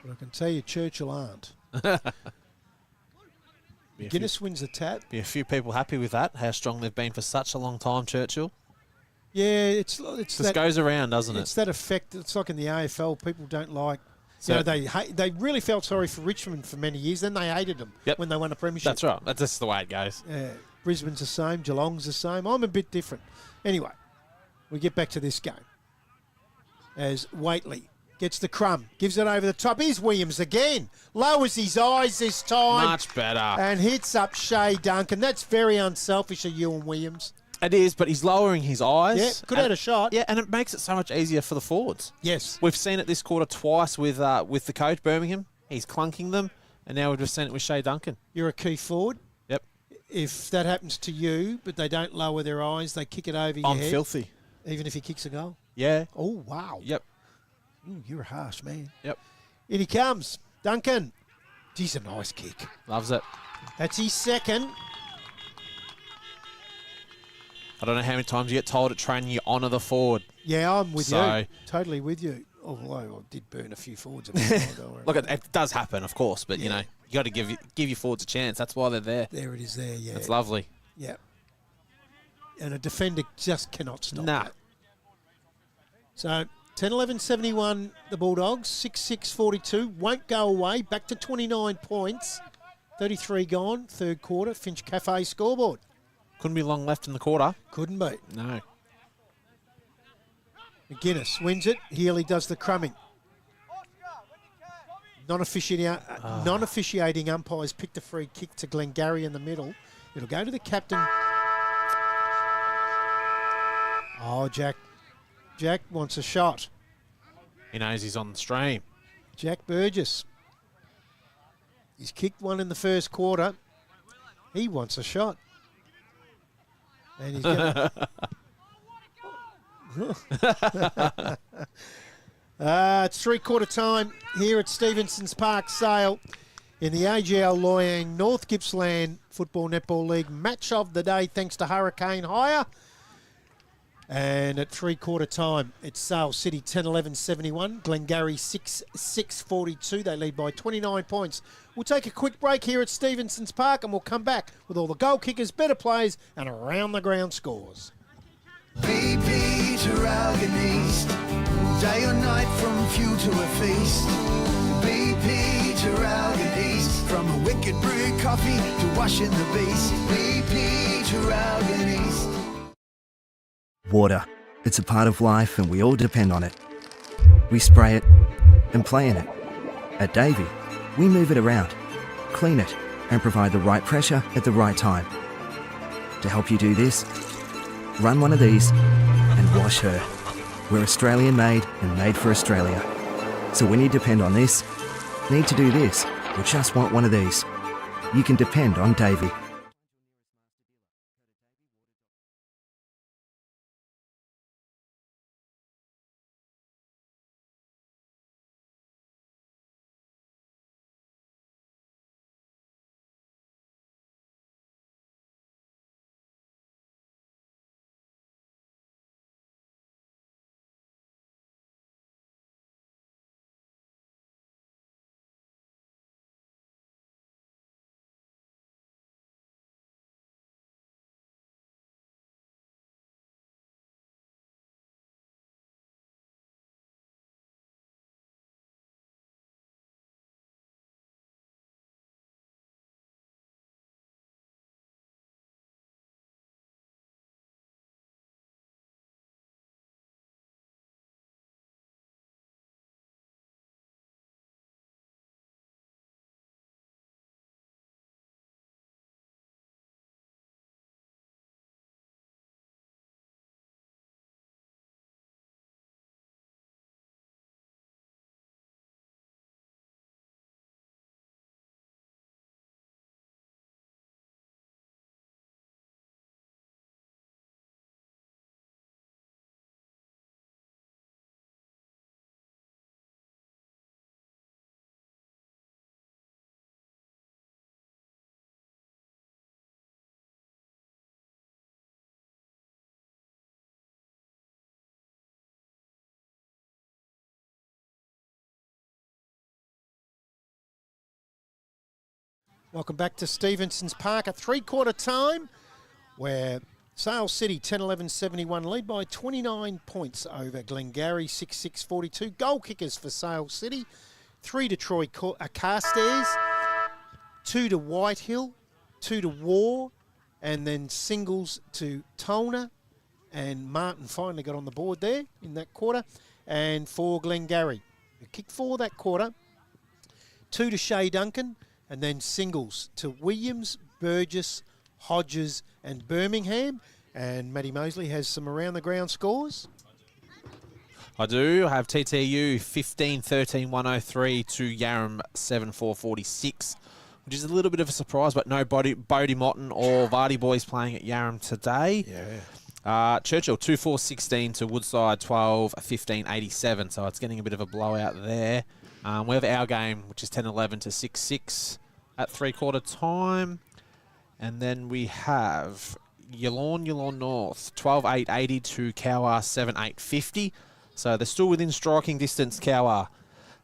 But I can tell you Churchill aren't. Guinness wins the tap. Be a few people happy with that, how strong they've been for such a long time, Churchill. Yeah, it's Just that, goes around, doesn't it's it? that effect. It's like in the AFL, people don't like. So- They really felt sorry for Richmond for many years. Then they hated them when they won a premiership. That's right. That's just the way it goes. Yeah, Brisbane's the same. Geelong's the same. I'm a bit different. Anyway, we get back to this game. As Waitley gets the crumb, gives it over the top. Here's Williams again. Lowers his eyes this time. Much better. And hits up Shea Duncan. That's very unselfish of Ewan Williams. It is, but he's lowering his eyes. Yeah, could have had a shot. Yeah, and it makes it so much easier for the forwards. Yes. We've seen it this quarter twice with the coach, Birmingham. He's clunking them, and now we've just seen it with Shea Duncan. You're a key forward. Yep. If that happens to you, but they don't lower their eyes, they kick it over your I'm head. filthy. Even if he kicks a goal. Yeah. Oh, wow. Yep. Ooh, you're a harsh man. Yep. In he comes. Duncan. He's a nice kick. Loves it. That's his second. I don't know how many times you get told at training you honour the forward. Yeah, I'm with So- you. Totally with you. Although I did burn a few forwards. Don't worry Look, about it does happen, of course, but you know you got to give your forwards a chance. That's why they're there. it. There it is there, yeah. It's lovely. Yeah. And a defender just cannot stop Nah. that. So 10-11-71 the Bulldogs, 6-6-42, won't go away, back to 29 points, 33 gone, third quarter, Finch Cafe scoreboard. Couldn't be long left in the quarter. Couldn't be. No. McGuinness wins it, Healy does the crumbing. Non-officiating umpires picked a free kick to Glengarry in the middle. It'll go to the captain. Oh, Jack wants a shot. He knows he's on the stream. Jack Burgess. He's kicked one in the first quarter. He wants a shot. And he's going to... It's three-quarter time here at Stephenson's Park Sale in the AGL Loyang North Gippsland Football Netball League match of the day, thanks to Hurricane Hire. And at three-quarter time, it's Sale City 10-11-71, Glengarry 6-6-42. They lead by 29 points. We'll take a quick break here at Stephenson's Park, and we'll come back with all the goal kickers, better plays, and around-the-ground scores. BP to Ralgan East, day or night from few to a feast. BP to Ralgan East, from a wicked brew coffee to washing the beast. BP to Ralgan East. Water. It's a part of life and we all depend on it. We spray it and play in it. At Davey, we move it around, clean it, and provide the right pressure at the right time. To help you do this, run one of these and wash her. We're Australian made and made for Australia. So when you depend on this, need to do this, or just want one of these, you can depend on Davey. Welcome back to Stephenson's Park at three-quarter time, where Sale City 10-11-71 lead by 29 points over Glengarry 6-6-42. Goal kickers for Sale City, 3 to Troy Carstairs, 2 to Whitehill, 2 to War, and then singles to Tolna, and Martin finally got on the board there in that quarter, and for Glengarry, who kicked 4 that quarter, 2 to Shea Duncan, and then singles to Williams, Burgess, Hodges and Birmingham. And Matty Mosley has some around-the-ground scores. I do. I have TTU 15-13-103 to Yarram 7-4-46, which is a little bit of a surprise, but no Bodie Motton or Vardy boys playing at Yarram today. Yeah. Churchill 2-4-16 to Woodside 12-15-87, so it's getting a bit of a blowout there. We have our game, which is 10-11 to 6-6 at three-quarter time. And then we have Yallourn North, 12-8-80 to Cowar 7-8-50. So they're still within striking distance, Cowar.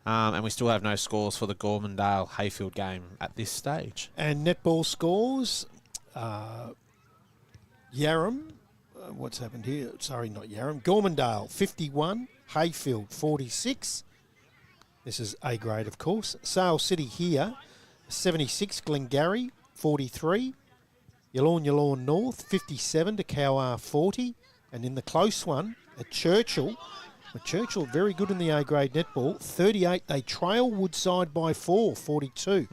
And we still have no scores for the Gormandale-Hayfield game at this stage. And netball scores, Yarram, what's happened here? Sorry, not Yarram. Gormandale 51, Hayfield 46. This is A grade, of course. Sale City here, 76, Glengarry 43. Yallourn North 57 to Cowar 40. And in the close one at Churchill, But Churchill very good in the A-grade netball. 38, they trail Woodside by 4, 42.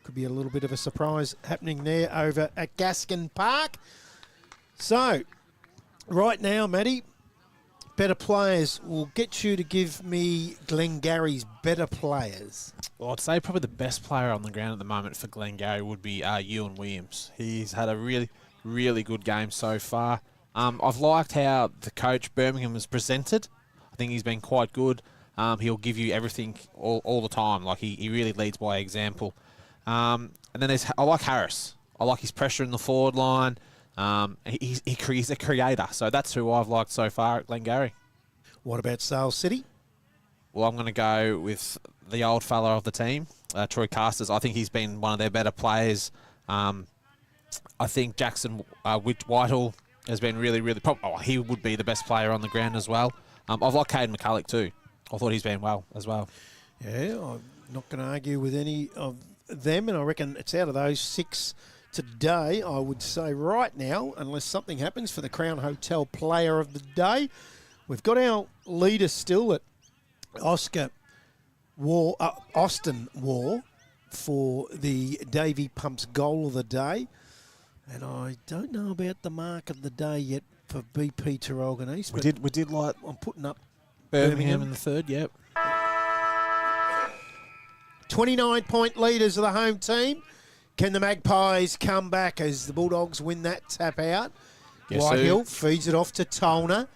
Could be a little bit of a surprise happening there over at Gaskin Park. So, right now, Matty, better players. Will get you to give me Glengarry's better players. Well, I'd say probably the best player on the ground at the moment for Glengarry would be Ewan Williams. He's had a really, really good game so far. I've liked how the coach Birmingham has presented. I think he's been quite good. He'll give you everything all the time. Like he really leads by example. And then I like Harris. I like his pressure in the forward line. He's a creator. So that's who I've liked so far at Glengarry. What about Sale City? Well, I'm going to go with the old fella of the team, Troy Casters. I think he's been one of their better players. I think Jackson Whitehall has been really, really... he would be the best player on the ground as well. I've liked Caden McCulloch too. I thought he's been well as well. Yeah, I'm not going to argue with any of them, and I reckon it's out of those 6 today, I would say right now, unless something happens for the Crown Hotel Player of the Day. We've got our leader still at Austin War for the Davy Pumps Goal of the Day. And I don't know about the mark of the day yet for BP Tarralgon East. We did like I'm putting up Birmingham in the third, yep. 29-point leaders of the home team. Can the Magpies come back as the Bulldogs win that tap out? Yes, Whitehill feeds it off to Tolner.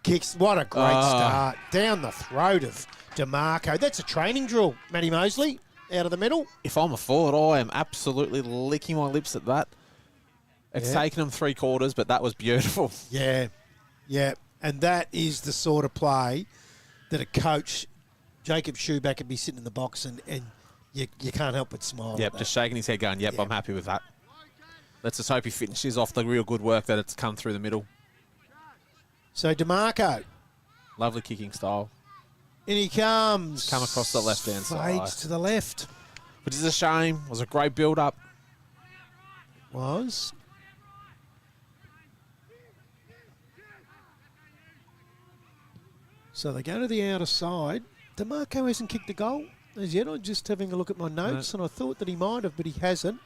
Kicks, what a great start. Down the throat of DeMarco. That's a training drill, Matty Mosley, out of the middle. If I'm a forward, I am absolutely licking my lips at that. It's taken them 3 quarters, but that was beautiful. Yeah. And that is the sort of play that a coach, Jacob Schuback, could be sitting in the box and you can't help but smile. Yep, just shaking his head going, yep, I'm happy with that. Let's just hope he finishes off the real good work that it's come through the middle. So DeMarco. Lovely kicking style. In he comes. Come across the left-hand side. Fades to the left. Which is a shame. It was a great build-up. Was. So they go to the outer side. DeMarco hasn't kicked a goal as yet. I'm just having a look at my notes, and I thought that he might have, but he hasn't.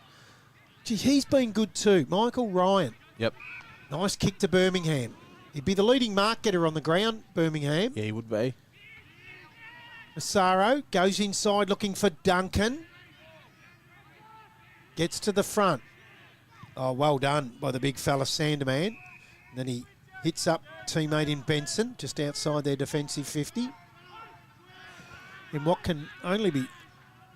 Gee, he's been good too. Michael Ryan. Yep. Nice kick to Birmingham. He'd be the leading mark getter on the ground, Birmingham. Yeah, he would be. Massaro goes inside looking for Duncan. Gets to the front. Oh, well done by the big fella, Sanderman. And then he hits up teammate in Benson, just outside their defensive 50. In what can only be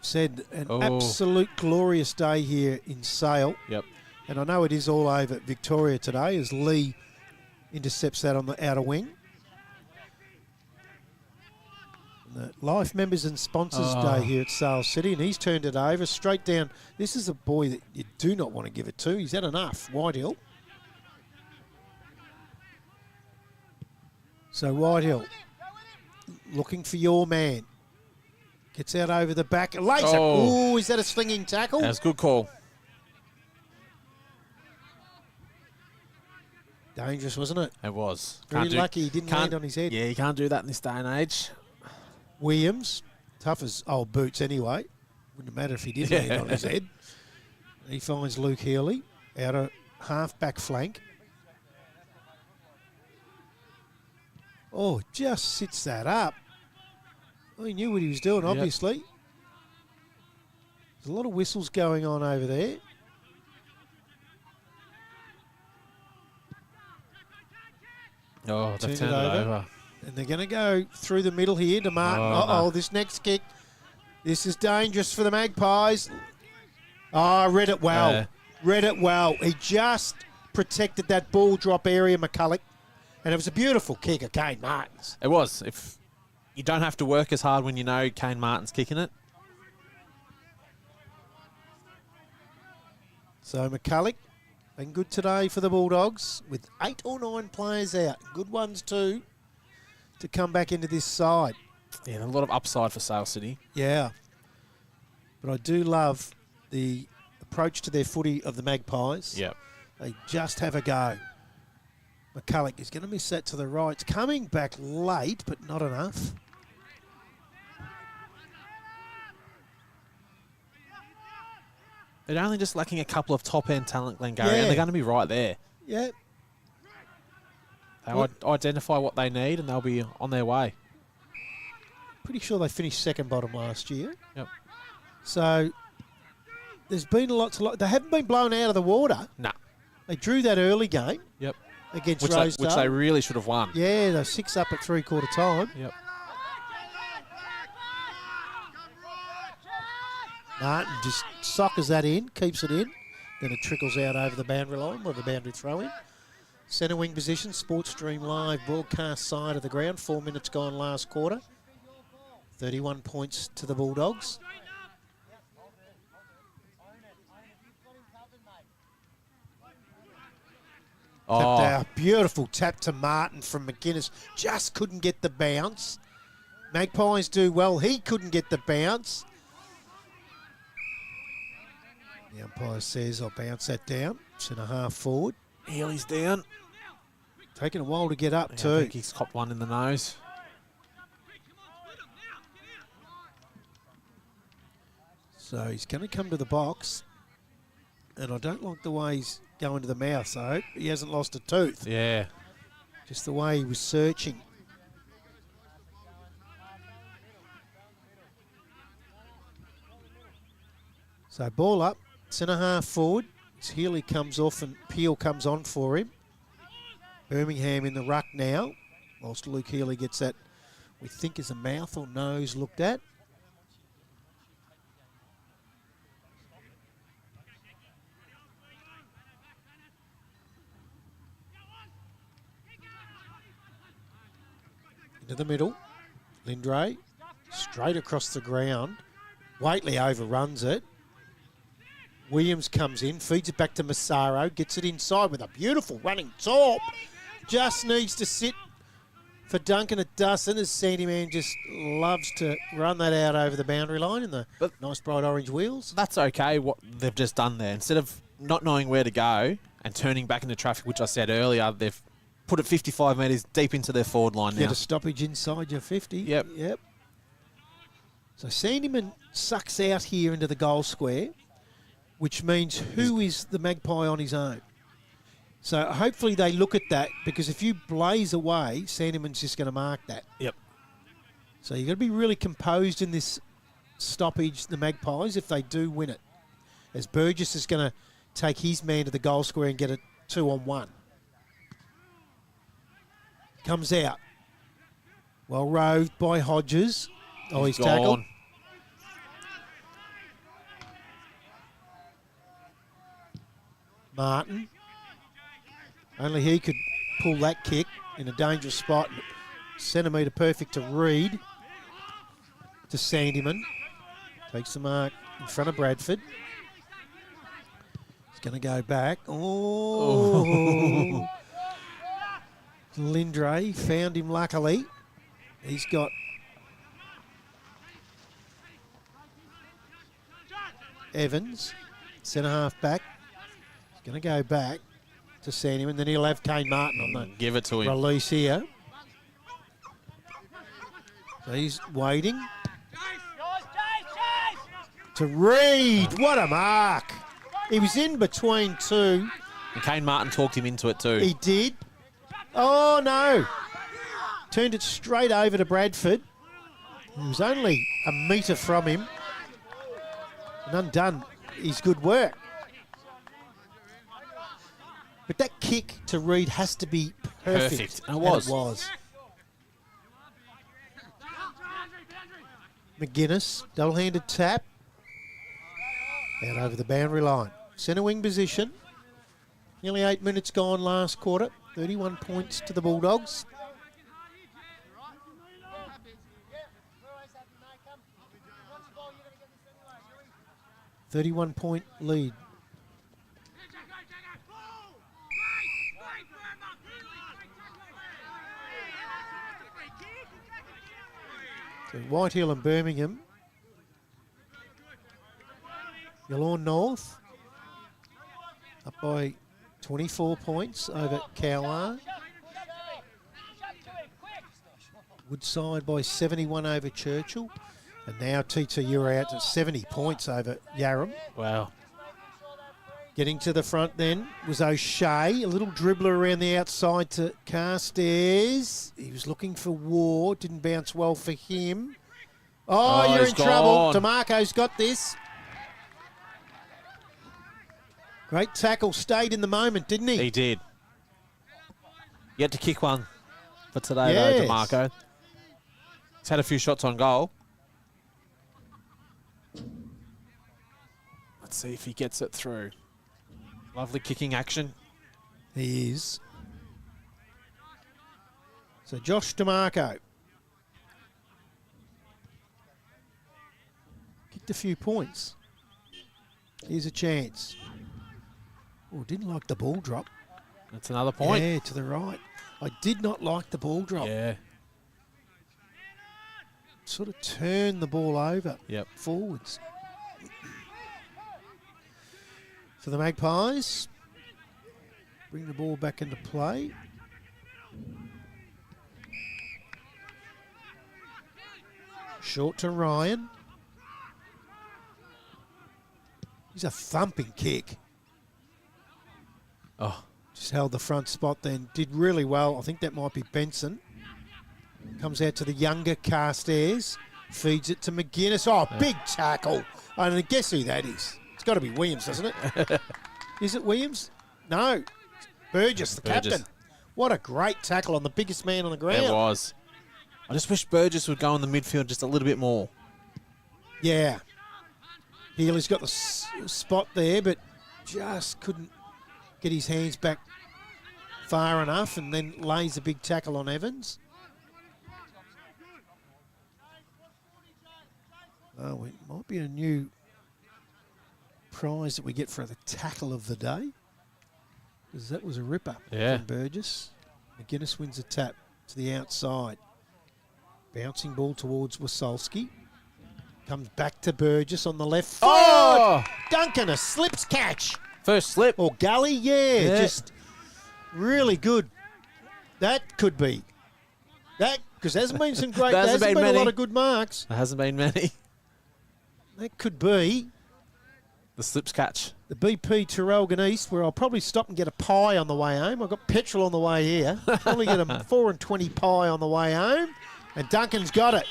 said, an absolute glorious day here in Sale. Yep. And I know it is all over Victoria today as Lee intercepts that on the outer wing. And the Life Members and Sponsors Day here at Sale City, and he's turned it over straight down. This is a boy that you do not want to give it to. He's had enough. Whitehill. So Whitehill looking for your man. Gets out over the back. Lays it. Ooh, is that a slinging tackle? That was a good call. Dangerous, wasn't it? It was. Very lucky he didn't land on his head. Yeah, you can't do that in this day and age. Williams, tough as old boots anyway. Wouldn't matter if he did land on his head. He finds Luke Healy out of half-back flank. Oh, just sits that up. Well, he knew what he was doing, obviously. There's a lot of whistles going on over there. Oh, they've turned it over. And they're going to go through the middle here to Martin. This next kick. This is dangerous for the Magpies. Read it well. Read it well. He just protected that ball drop area, McCulloch. And it was a beautiful kick of Kane Martin's. It was. If you don't have to work as hard when you know Kane Martin's kicking it. So McCulloch been good today for the Bulldogs with 8 or 9 players out. Good ones too to come back into this side. Yeah, a lot of upside for Sale City. Yeah. But I do love the approach to their footy of the Magpies. Yep. They just have a go. McCulloch is going to miss that to the right. It's coming back late, but not enough. They're only just lacking a couple of top-end talent, Glengarry, Yeah. and they're going to be right there. Yeah. They'll identify what they need, and they'll be on their way. Pretty sure they finished second bottom last year. Yep. So there's been they haven't been blown out of the water. Nah. They drew that early game Yep. against Which Rosedale. they really should have won. Yeah, they're 6 up at three-quarter time. Yep. Martin just soccers that in, keeps it in. Then it trickles out over the boundary line with a boundary throw in. Centre wing position, Sports Stream Live, broadcast side of the ground. 4 minutes gone last quarter. 31 points to the Bulldogs. Oh, Tapped out. Beautiful tap to Martin from McGuinness. Just couldn't get the bounce. Magpies do well. He couldn't get the bounce. The umpire says, I'll bounce that down. Centre half forward. Healy's down. Taking a while to get up Yeah, too. I think he's copped one in the nose. So he's going to come to the box. And I don't like the way he's going to the mouth, so I hope he hasn't lost a tooth. Yeah. Just the way he was searching. So ball up, centre half forward. As Healy comes off and Peel comes on for him. Birmingham in the ruck now, whilst Luke Healy gets that, we think is a mouth or nose looked at. Into the middle, Lindray, straight across the ground. Waitley overruns it. Williams comes in, feeds it back to Massaro, gets it inside with a beautiful running top. Just needs to sit for Duncan. It doesn't, as Sandyman just loves to run that out over the boundary line in the nice bright orange wheels. That's okay, what they've just done there. Instead of not knowing where to go and turning back into traffic, which I said earlier, they've put it 55 metres deep into their forward line now. Get a stoppage inside your 50. Yep. Yep. So Sandyman sucks out here into the goal square, which means who is the Magpie on his own? So hopefully they look at that, because if you blaze away, Sandyman's just going to mark that. Yep. So you've got to be really composed in this stoppage, the Magpies, if they do win it. As Burgess is going to take his man to the goal square and get a 2-on-1. Comes out. Well roved by Hodges. Oh, he's tackled. Gone. Martin. Only he could pull that kick in a dangerous spot. Centimetre perfect to Reed. To Sandyman. Takes the mark in front of Bradford. He's going to go back. Oh. Lindray found him luckily. He's got Evans, centre half back. He's going to go back to Sandyman. Then he'll have Kane Martin on the Give it to him. release here. So he's waiting. To Reed. What a mark. He was in between two. And Kane Martin talked him into it too. He did. Oh, no. Turned it straight over to Bradford. He was only a metre from him. And undone his good work. But that kick to Reed has to be perfect. And it was. And it was. McGuinness, double-handed tap. Out over the boundary line. Centre wing position. Nearly 8 minutes gone last quarter. 31 points to the Bulldogs. $31-point lead. So Whitehill and Birmingham. Yallourn North up by 24 points over Cowar. Woodside by 71 over Churchill. And now TTU are out to 70 points over Yarram. Wow. Getting to the front then was O'Shea. A little dribbler around the outside to Carstairs. He was looking for War. Didn't bounce well for him. Oh, you're he's in trouble. gone. DeMarco's got this. Great tackle. Stayed in the moment, didn't he? He did. Yet to kick one for today, Yes. though, DeMarco. He's had a few shots on goal. Let's see if he gets it through. Lovely kicking action. He is. So Josh DeMarco. Kicked a few points. Here's a chance. Oh, didn't like the ball drop. That's another point. Yeah, to the right. I did not like the ball drop. Yeah. Sort of turned the ball over Yep. forwards. For the Magpies, bring the ball back into play. Short to Ryan. He's a thumping kick. Oh, Just held the front spot then. Did really well. I think that might be Benson. Comes out to the younger Carstairs. Feeds it to McGuinness. Oh, big tackle. And guess who that is? It's got to be Williams, doesn't it? Is it Williams? No. Burgess, the Burgess. captain. What a great tackle on the biggest man on the ground. it was. I just wish Burgess would go in the midfield just a little bit more. Yeah. Healy's got the spot there, but just couldn't get his hands back far enough, and then lays a big tackle on Evans. Oh, it might be a new prize that we get for the tackle of the day, because that was a ripper Yeah. from Burgess. McGuinness wins a tap to the outside. Bouncing ball towards Wasolski. Comes back to Burgess on the left foot. Oh! Duncan, a slips catch. First slip. Or Gully, yeah, just really good. That could be. That, because there hasn't been some great, there hasn't been a lot of good marks. There hasn't been many. That could be The slips catch. the BP Terrelgan East, where I'll probably stop and get a pie on the way home. I've got petrol on the way here. Probably get a 4.20 pie on the way home. And Duncan's got it.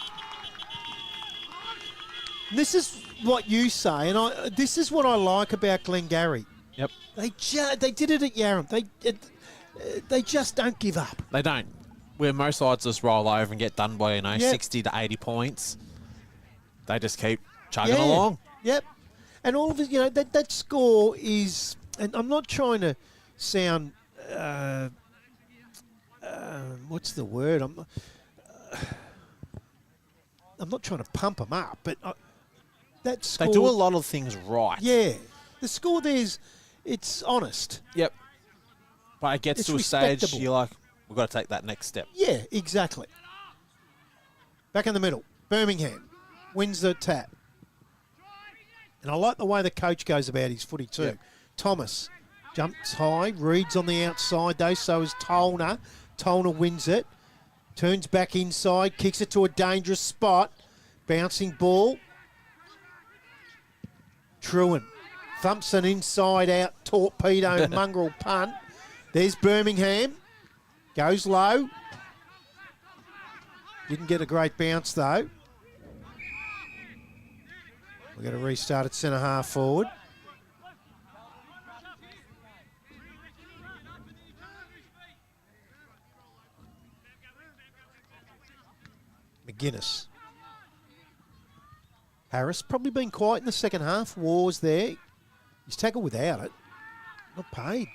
This is what you say, and this is what I like about Glengarry. Yep. They did it at Yarram. They just don't give up. They don't. Where most sides just roll over and get done by, Yep. 60 to 80 points. They just keep chugging along. Yep. And all of it, that score is, and I'm not trying to sound, what's the word? I'm not trying to pump them up, but that score. They do a lot of things right. Yeah. The score it's honest. Yep. But it gets It's to a stage, respectable. you're like, we've got to take that next step. Yeah, exactly. Back in the middle, Birmingham wins the tap. And I like the way the coach goes about his footy too. Yep. Thomas jumps high, reads on the outside though, so is Tolner. Tolner wins it, turns back inside, kicks it to a dangerous spot. Bouncing ball. Truan thumps an inside out torpedo mongrel punt. There's Birmingham. Goes low. Didn't get a great bounce though. We're going to restart at centre half forward. McGuinness. Harris probably been quiet in the second half. Wars there. He's tackled without it. Not paid.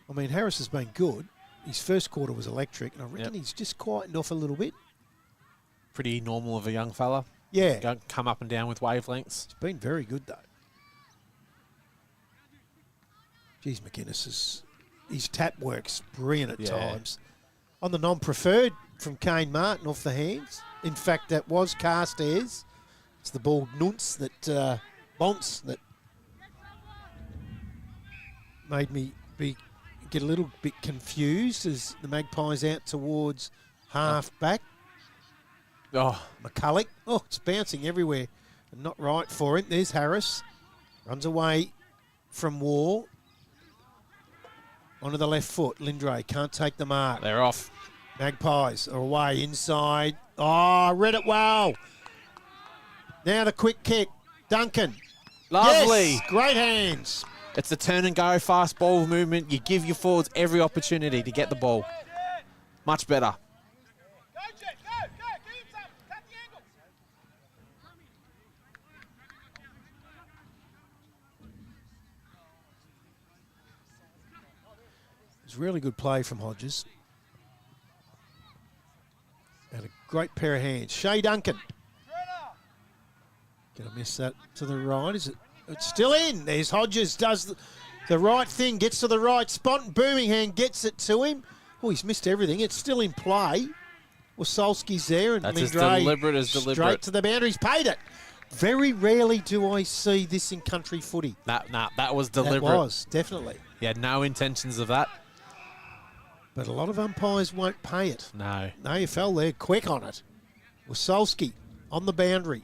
I mean, Harris has been good. His first quarter was electric, and I reckon he's just quietened off a little bit. Pretty normal of a young fella. Yeah. Come up and down with wavelengths. He's been very good, though. Geez, McGuinness his tap works brilliant at times. On the non-preferred from Kane Martin off the hands. In fact, that was Carstairs. It's the ball Nunts that made me be get a little bit confused as the Magpies out towards half back. Oh, McCulloch. Oh, it's bouncing everywhere. And not right for him. There's Harris. Runs away from War. Onto the left foot. Lindray can't take the mark. they're off. Magpies are away inside. Oh, read it well. Now the quick kick. Duncan. Lovely. Yes, great hands. It's the turn and go fast ball movement. You give your forwards every opportunity to get the ball. Much better. It's really good play from Hodges. And a great pair of hands. Shea Duncan. Gonna miss that to the right. Is it? It's still in. There's Hodges. Does the right thing. Gets to the right spot. And Birmingham gets it to him. Oh, he's missed everything. It's still in play. Wasolski's there. And That's as Lindray deliberate as deliberate. straight to the boundaries. Paid it. Very rarely do I see this in country footy. That was deliberate. That was, definitely. He had no intentions of that. But a lot of umpires won't pay it. No. No, you fell there quick on it. Wasolski on the boundary.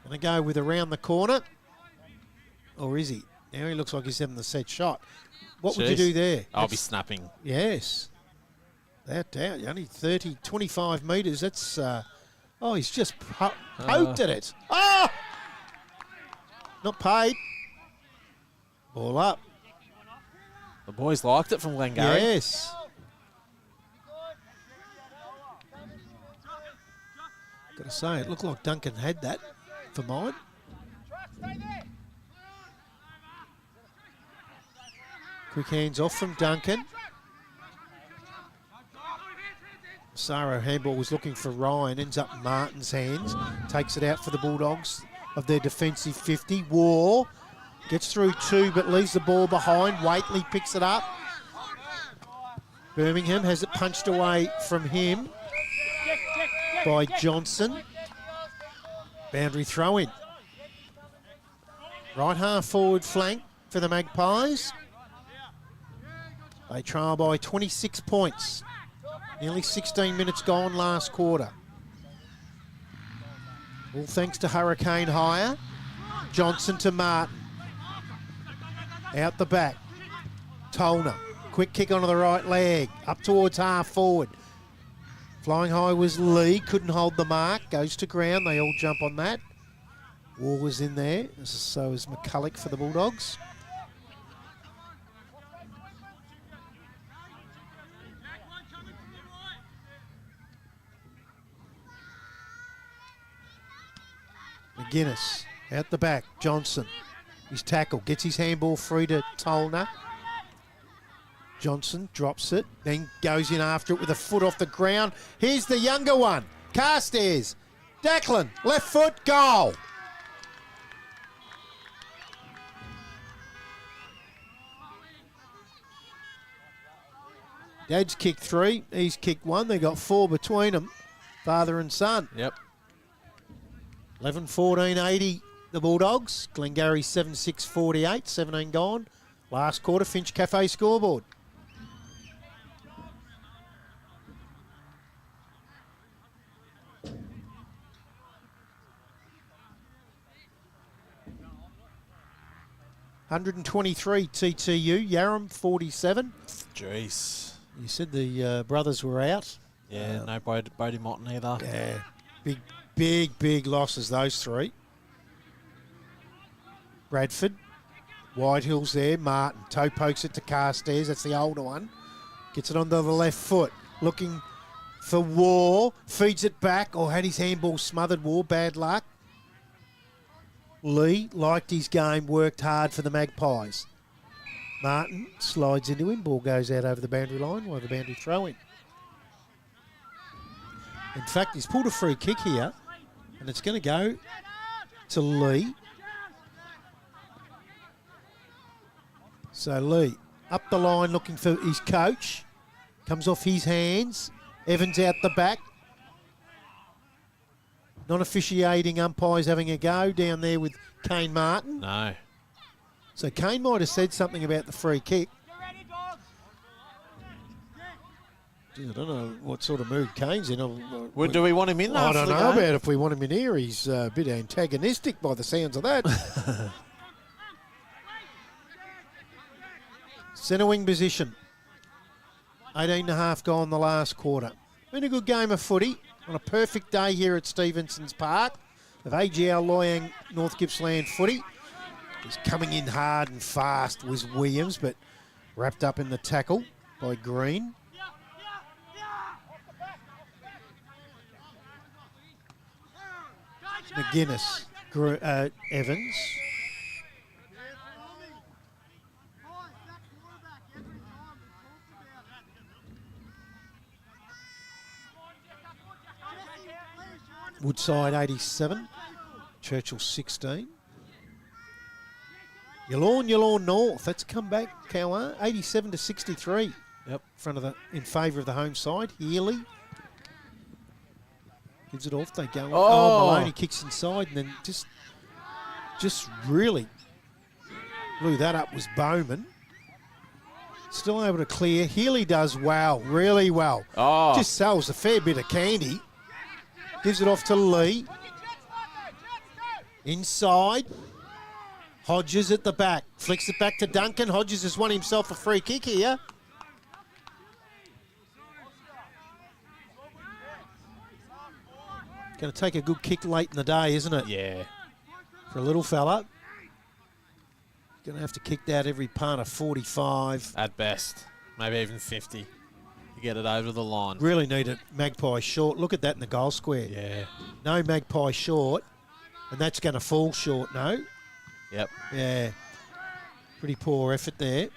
Going to go with around the corner. Or is he? Now he looks like he's having the set shot. What would you Jeez. do there? I'll be snapping. Yes. That down. Only 30, 25 metres. That's... oh, he's just poked at it. Oh! Not paid. Ball up. The boys liked it from Glengarry. Yes. Got to say, it looked like Duncan had that for mine. Quick hands off from Duncan. Saro handball was looking for Ryan, ends up in Martin's hands. Takes it out for the Bulldogs of their defensive 50. War gets through two but leaves the ball behind. Waitley picks it up. Birmingham has it punched away from him by Johnson. Boundary throw in. Right half forward flank for the Magpies. They trail by 26 points. Nearly 16 minutes gone last quarter. All thanks to Hurricane Hire. Johnson to Martin. Out the back. Tolner. Quick kick onto the right leg. Up towards half forward. Flying high was Lee. Couldn't hold the mark. Goes to ground. They all jump on that. War was in there. So is McCulloch for the Bulldogs. McGuinness out the back. Johnson. His tackle. Gets his handball free to Tolner. Johnson drops it. Then goes in after it with a foot off the ground. Here's the younger one. Carstairs. Declan. Left foot. Goal. Dad's kicked 3. He's kicked 1. They got 4 between them. Father and son. Yep. 11-14-80, the Bulldogs. Glengarry 7-6-48, 17 gone. Last quarter, Finch Cafe scoreboard. $123 TTU, Yarram 47. Jeez. You said the brothers were out. Yeah, no Bodie Motten either. Yeah, big losses, those 3. Bradford, Whitehill's there, Martin, toe pokes it to Carstairs, that's the older one. Gets it onto the left foot, looking for War, feeds it back, or had his handball smothered. War, bad luck. Lee liked his game, worked hard for the Magpies. Martin slides into him, ball goes out over the boundary line, while the boundary throw in. In fact, he's pulled a free kick here, and it's going to go to Lee. So Lee up the line looking for his coach. Comes off his hands. Evans out the back. Non-officiating umpires having a go down there with Kane Martin. No. So Kane might have said something about the free kick. I don't know what sort of mood Kane's in. Well, do we want him in? I after don't the know game? about if we want him in here. He's a bit antagonistic by the sounds of that. Centre wing position. 18.5 gone the last quarter. Been a good game of footy on a perfect day here at Stephenson's Park of AGL Loyang North Gippsland footy. He's coming in hard and fast was Williams, but wrapped up in the tackle by Green. McGuinness, Evans. Woodside 87, Churchill 16. Yallourn North, that's come back, Cowar, 87 to 63. Yep. In favour of the home side. Healy gives it off. They go. Oh. Maloney kicks inside and then just really blew that up was Bowman. Still able to clear. Healy does well, really well. Oh. Just sells a fair bit of candy. Gives it off to Lee. Inside. Hodges at the back. Flicks it back to Duncan. Hodges has won himself a free kick here. Going to take a good kick late in the day, isn't it? Yeah. For a little fella. Going to have to kick that every part of 45. At best. Maybe even 50 to get it over the line. Really need a Magpie short. Look at that in the goal square. Yeah. No Magpie short. And that's going to fall short, no? Yep. Yeah. Pretty poor effort there.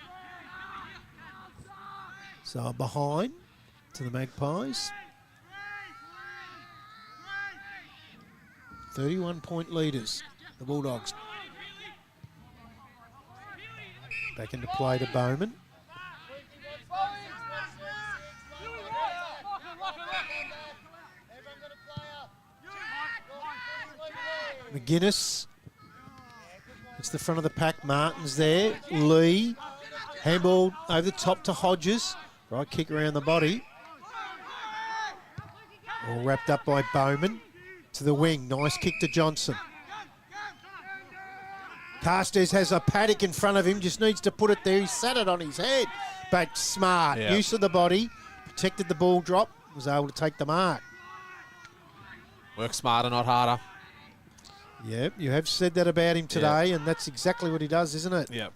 So behind to the Magpies. 31-point leaders, the Bulldogs. Back into play to Bowman. McGuinness. It's the front of the pack. Martin's there. Lee. Handball over the top to Hodges. Right kick around the body. All wrapped up by Bowman. To the wing. Nice kick to Johnson. Carstairs has a paddock in front of him. Just needs to put it there. He sat it on his head. But smart. Yeah. Use of the body. Protected the ball drop. Was able to take the mark. Work smarter, not harder. Yep, you have said that about him today, and that's exactly what he does, isn't it? Yep.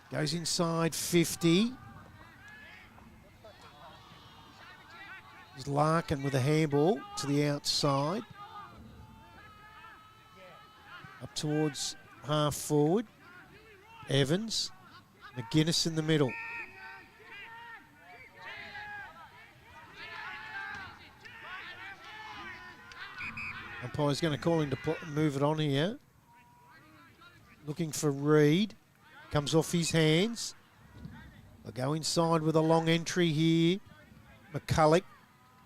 Goes inside 50. There's Larkin with a handball to the outside. Up towards half forward. Evans. McGuinness in the middle. Umpire's going to call him to move it on here. Looking for Reed. Comes off his hands. They'll go inside with a long entry here. McCulloch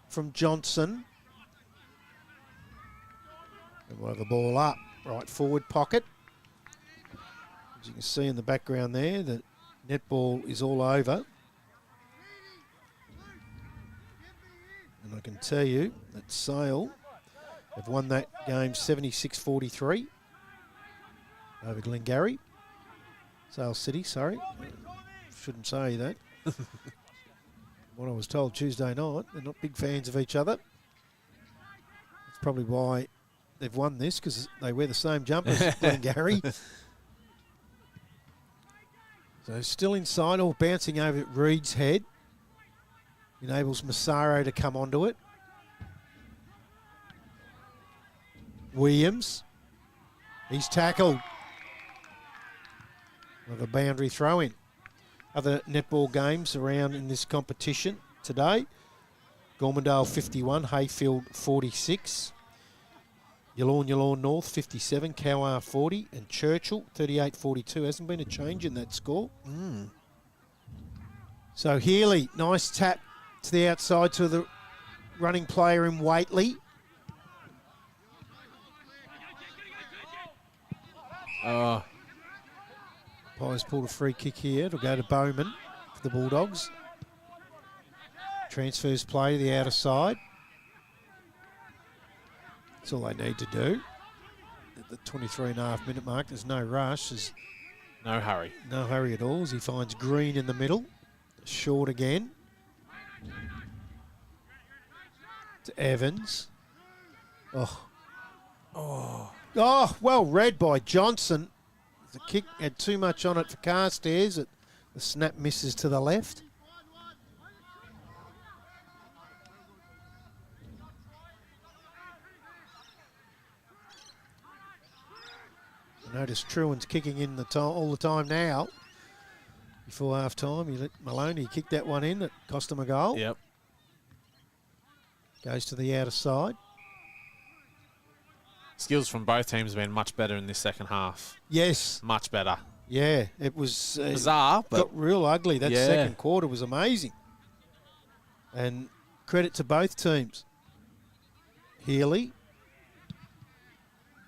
from Johnson. And we'll have the ball up. Right forward pocket. As you can see in the background there, the netball is all over. And I can tell you that Sale have won that game 76-43 over Glengarry. Sale City, sorry. Shouldn't say that. What I was told Tuesday night, they're not big fans of each other. That's probably why they've won this, because they wear the same jumpers, Glengarry. So still inside, all bouncing over at Reed's head. Enables Massaro to come onto it. Williams. He's tackled. Another boundary throw in. Other netball games around in this competition today. Gormandale 51, Hayfield 46. Yallourn North 57, Cowar 40, and Churchill 38-42. Hasn't been a change in that score. So Healy, nice tap to the outside to the running player in Waitley. Pies pulled a free kick here. It'll go to Bowman for the Bulldogs. Transfers play to the outer side. That's all they need to do. At the 23.5-minute mark, there's no rush. There's No hurry. no hurry at all as he finds Green in the middle. Short again. To Evans. Oh, well read by Johnson. The kick had too much on it for Carstairs. The snap misses to the left. I notice Truan's kicking in all the time now. Before half time, he let Maloney kick that one in that cost him a goal. Yep. Goes to the outer side. Skills from both teams have been much better in this second half. Yes. Much better. Yeah, it was Bizarre, but got real ugly. That Yeah. second quarter was amazing. And credit to both teams. Healy.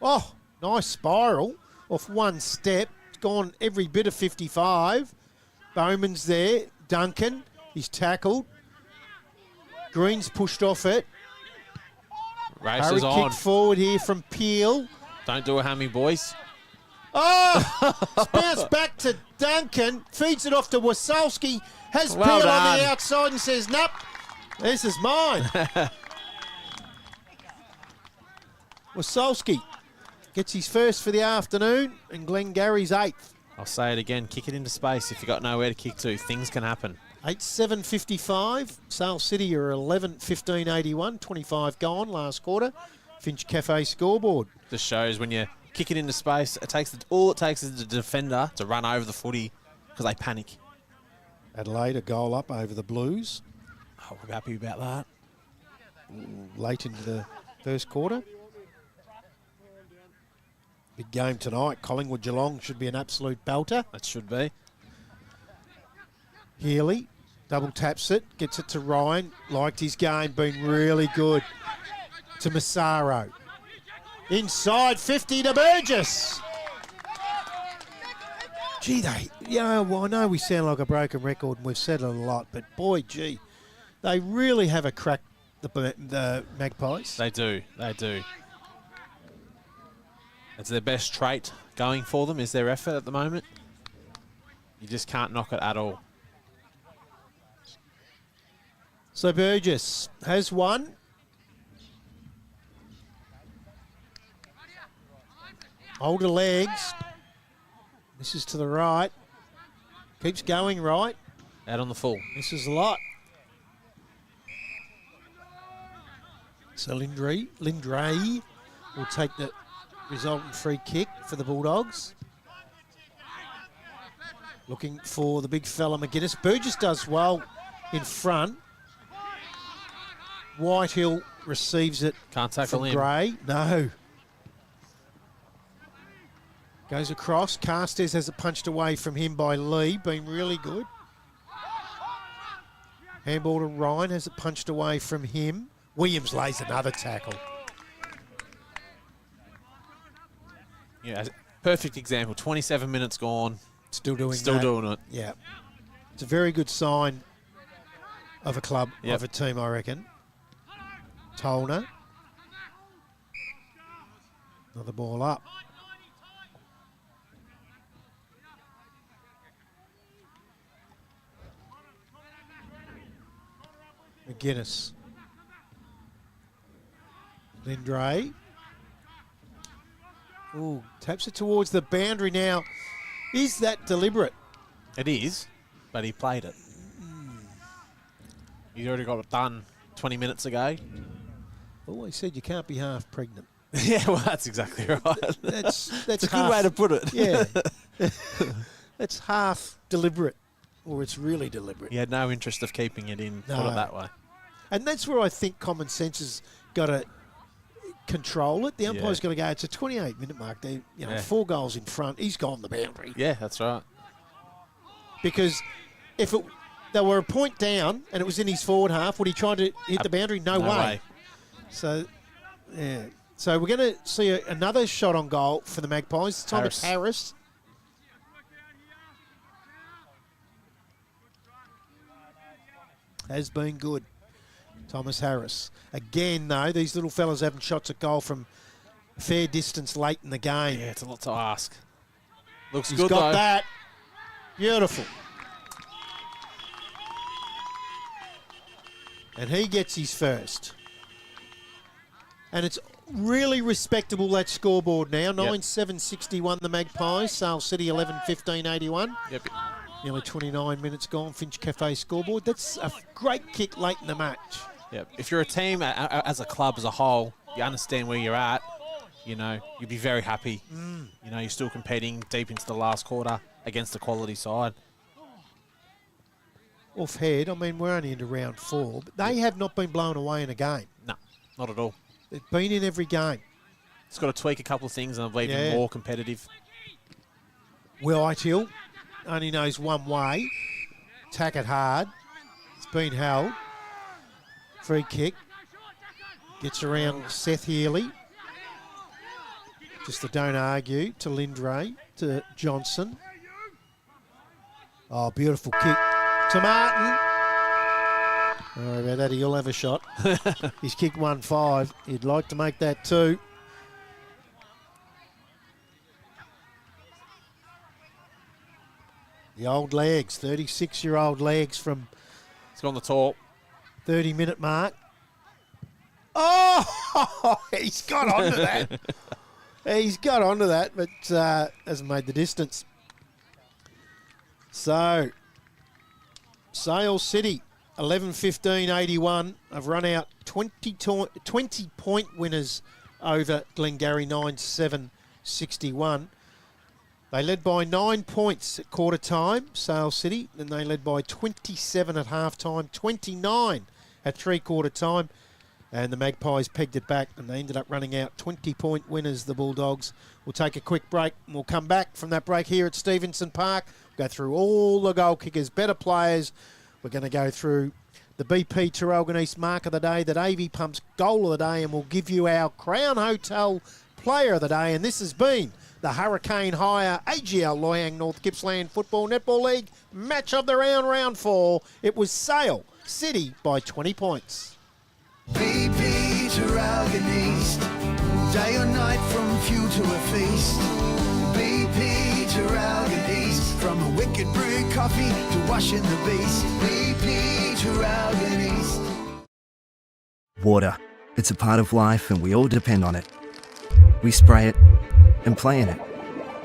Oh, nice spiral off one step. It's gone every bit of 55. Bowman's there. Duncan, he's tackled. Green's pushed off it. race Hurry is on. kick forward here from Peel. Don't do a hammy, boys. Oh! It's bounced back to Duncan. Feeds it off to Wasolski. Has Well Peel on done. the outside and says, nope, this is mine. Wasolski gets his first for the afternoon and Glengarry's eighth. I'll say it again. Kick it into space. If you've got nowhere to kick to, things can happen. 8-7-55. Sale City are 11-15-81. 25 gone last quarter. Finch Cafe scoreboard. Just shows when you kick it into space, all it takes is the defender to run over the footy because they panic. Adelaide a goal up over the Blues Oh, we're happy about that. late into the first quarter. Big game tonight. Collingwood Geelong should be an absolute belter. That should be. Healy double taps it, gets it to Ryan. Liked his game, been really good. To Massaro. Inside 50 to Burgess. Gee, well, I know we sound like a broken record and we've said it a lot, but boy, gee, they really have a crack, the Magpies. They do. They do. It's their best trait going for them is their effort at the moment. You just can't knock it at all. So Burgess has one. Older legs. This is to the right. Keeps going right. Out on the full. This is a lot. So Lindray will take the resultant free kick for the Bulldogs. Looking for the big fella McGuinness. Burgess does well in front. Whitehill receives it Can't tackle from him. Gray. No. Goes across. Carstairs has it punched away from him by Lee. Been really good. Handball to Ryan. Has it punched away from him. Williams lays another tackle. Yeah, perfect example. 27 minutes gone. Still doing Still doing it. Yeah. It's a very good sign of a club, Yep. of a team, I reckon. Tolner. Another ball up. McGuinness. Lindray. Ooh, taps it towards the boundary now. Is that deliberate? It is, but he played it. He already got it done 20 minutes ago. Always said you can't be half pregnant. Yeah, well, that's exactly right. That's It's a good half, way to put it. Yeah. That's half deliberate, or it's really deliberate. He had no interest of keeping it in, put No. it that way. And that's where I think common sense has got to control it. The umpire's Yeah. got to go, it's a 28-minute mark. They, Yeah. 4 goals in front. He's gone the boundary. Yeah, that's right. Because if they were a point down and it was in his forward half, would he try to hit the boundary? No way. So, yeah. So we're going to see another shot on goal for the Magpies. This time it's Harris. Has been good. Thomas Harris. Again, though, these little fellas having shots at goal from a fair distance late in the game. Yeah, it's a lot to ask. Looks He's good, got though. that. Beautiful. And he gets his first. And it's really respectable, that scoreboard now. 9-7-61 the Magpies. Sale City 11-15-81. Yep. Nearly 29 minutes gone. Finch Cafe scoreboard. That's a great kick late in the match. Yep. If you're a team, as a club as a whole, you understand where you're at. You know, you'd be very happy. You know, you're still competing deep into the last quarter against the quality side. Off head, I mean, we're only into round 4, but they have not been blown away in a game. No, not at all. They've been in every game. It's got to tweak a couple of things and I believe Yeah. more competitive. Will Whitehill only knows one way. Tack it hard. It's been held. Free kick. Gets around Seth Healy. Just the don't argue to Lindray, to Johnson. Oh, beautiful kick to Martin. Don't worry about that, he'll have a shot. He's kicked 1-5. He'd like to make that 2. The old legs, 36-year-old legs from It's got on the top. 30-minute mark. Oh, he's got onto that. He's got onto that, but hasn't made the distance. So, Sale City, 11-15-81. Have run out 20-point winners over Glengarry, 9-7-61. They led by 9 points at quarter time, Sale City, and they led by 27 at half time, 29 at three-quarter time. And the Magpies pegged it back, and they ended up running out 20-point winners, the Bulldogs. We'll take a quick break, and we'll come back from that break here at Stephenson Park. We'll go through all the goal kickers, better players. We're going to go through the BP Tarralgon East Mark of the Day, that AV Pumps Goal of the Day, and we'll give you our Crown Hotel Player of the Day. And this has been the Hurricane Hire AGL Loyang North Gippsland Football Netball League match of the round 4. It was Sale City by 20 points. BP Tarralgon East, day or night from few to a feast. BP Tarralgon East, from a wicked brew coffee to washing the beast. BP Tarralgon East. Water. It's a part of life and we all depend on it. We spray it and play in it.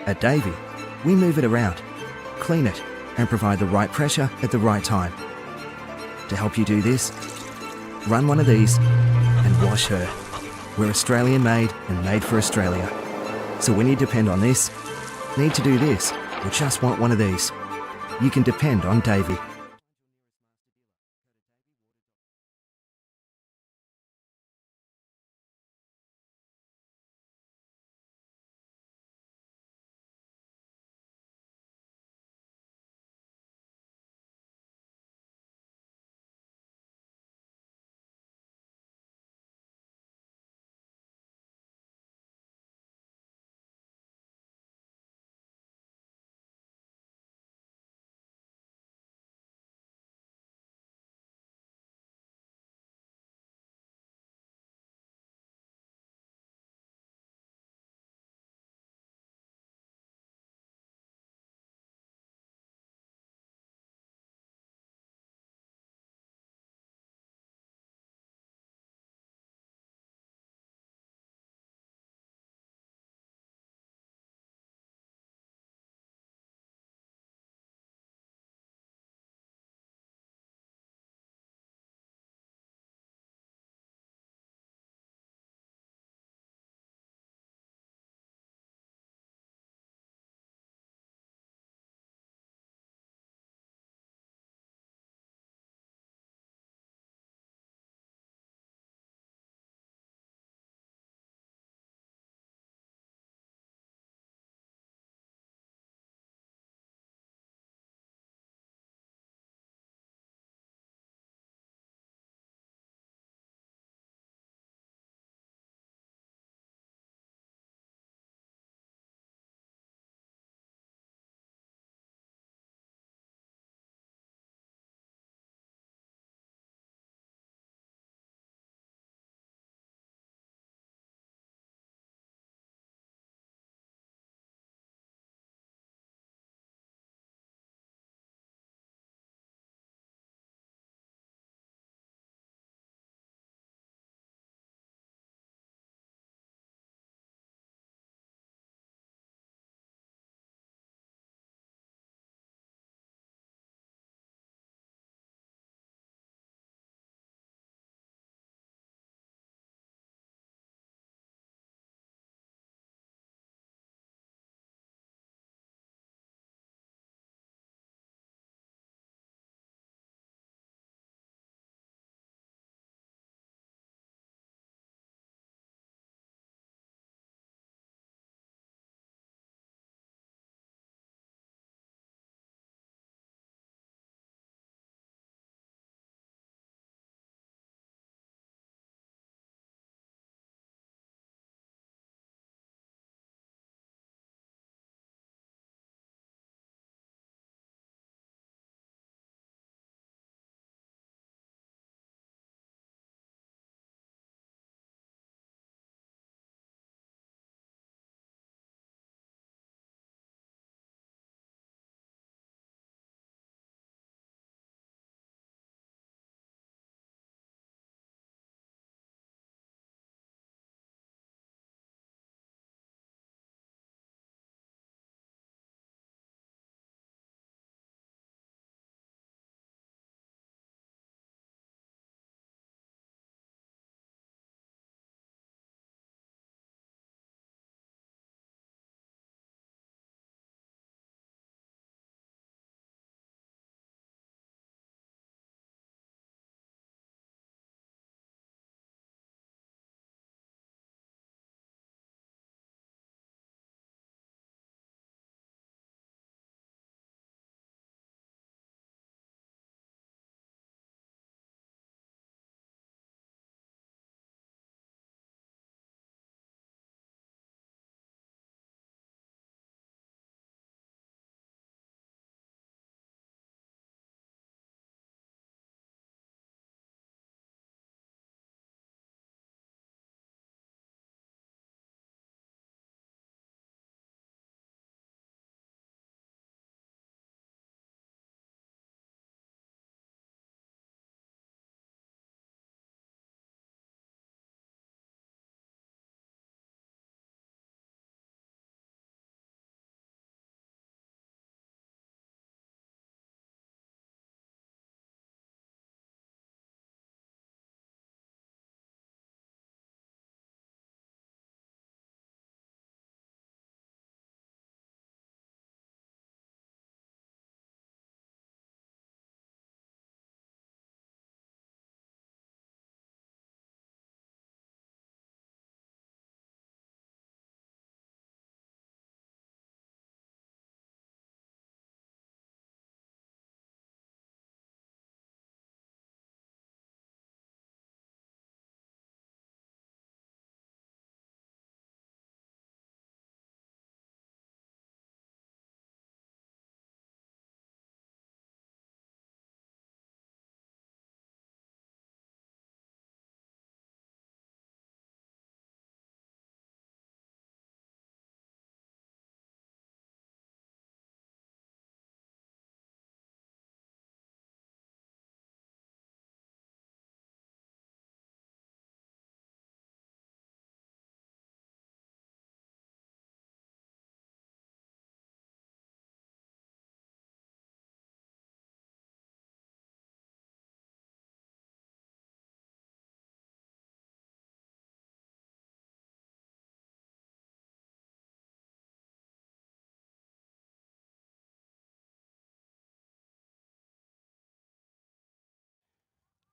At Davey, we move it around, clean it, and provide the right pressure at the right time. To help you do this, run one of these and wash her. We're Australian made and made for Australia. So when you depend on this, need to do this, or just want one of these, you can depend on Davey.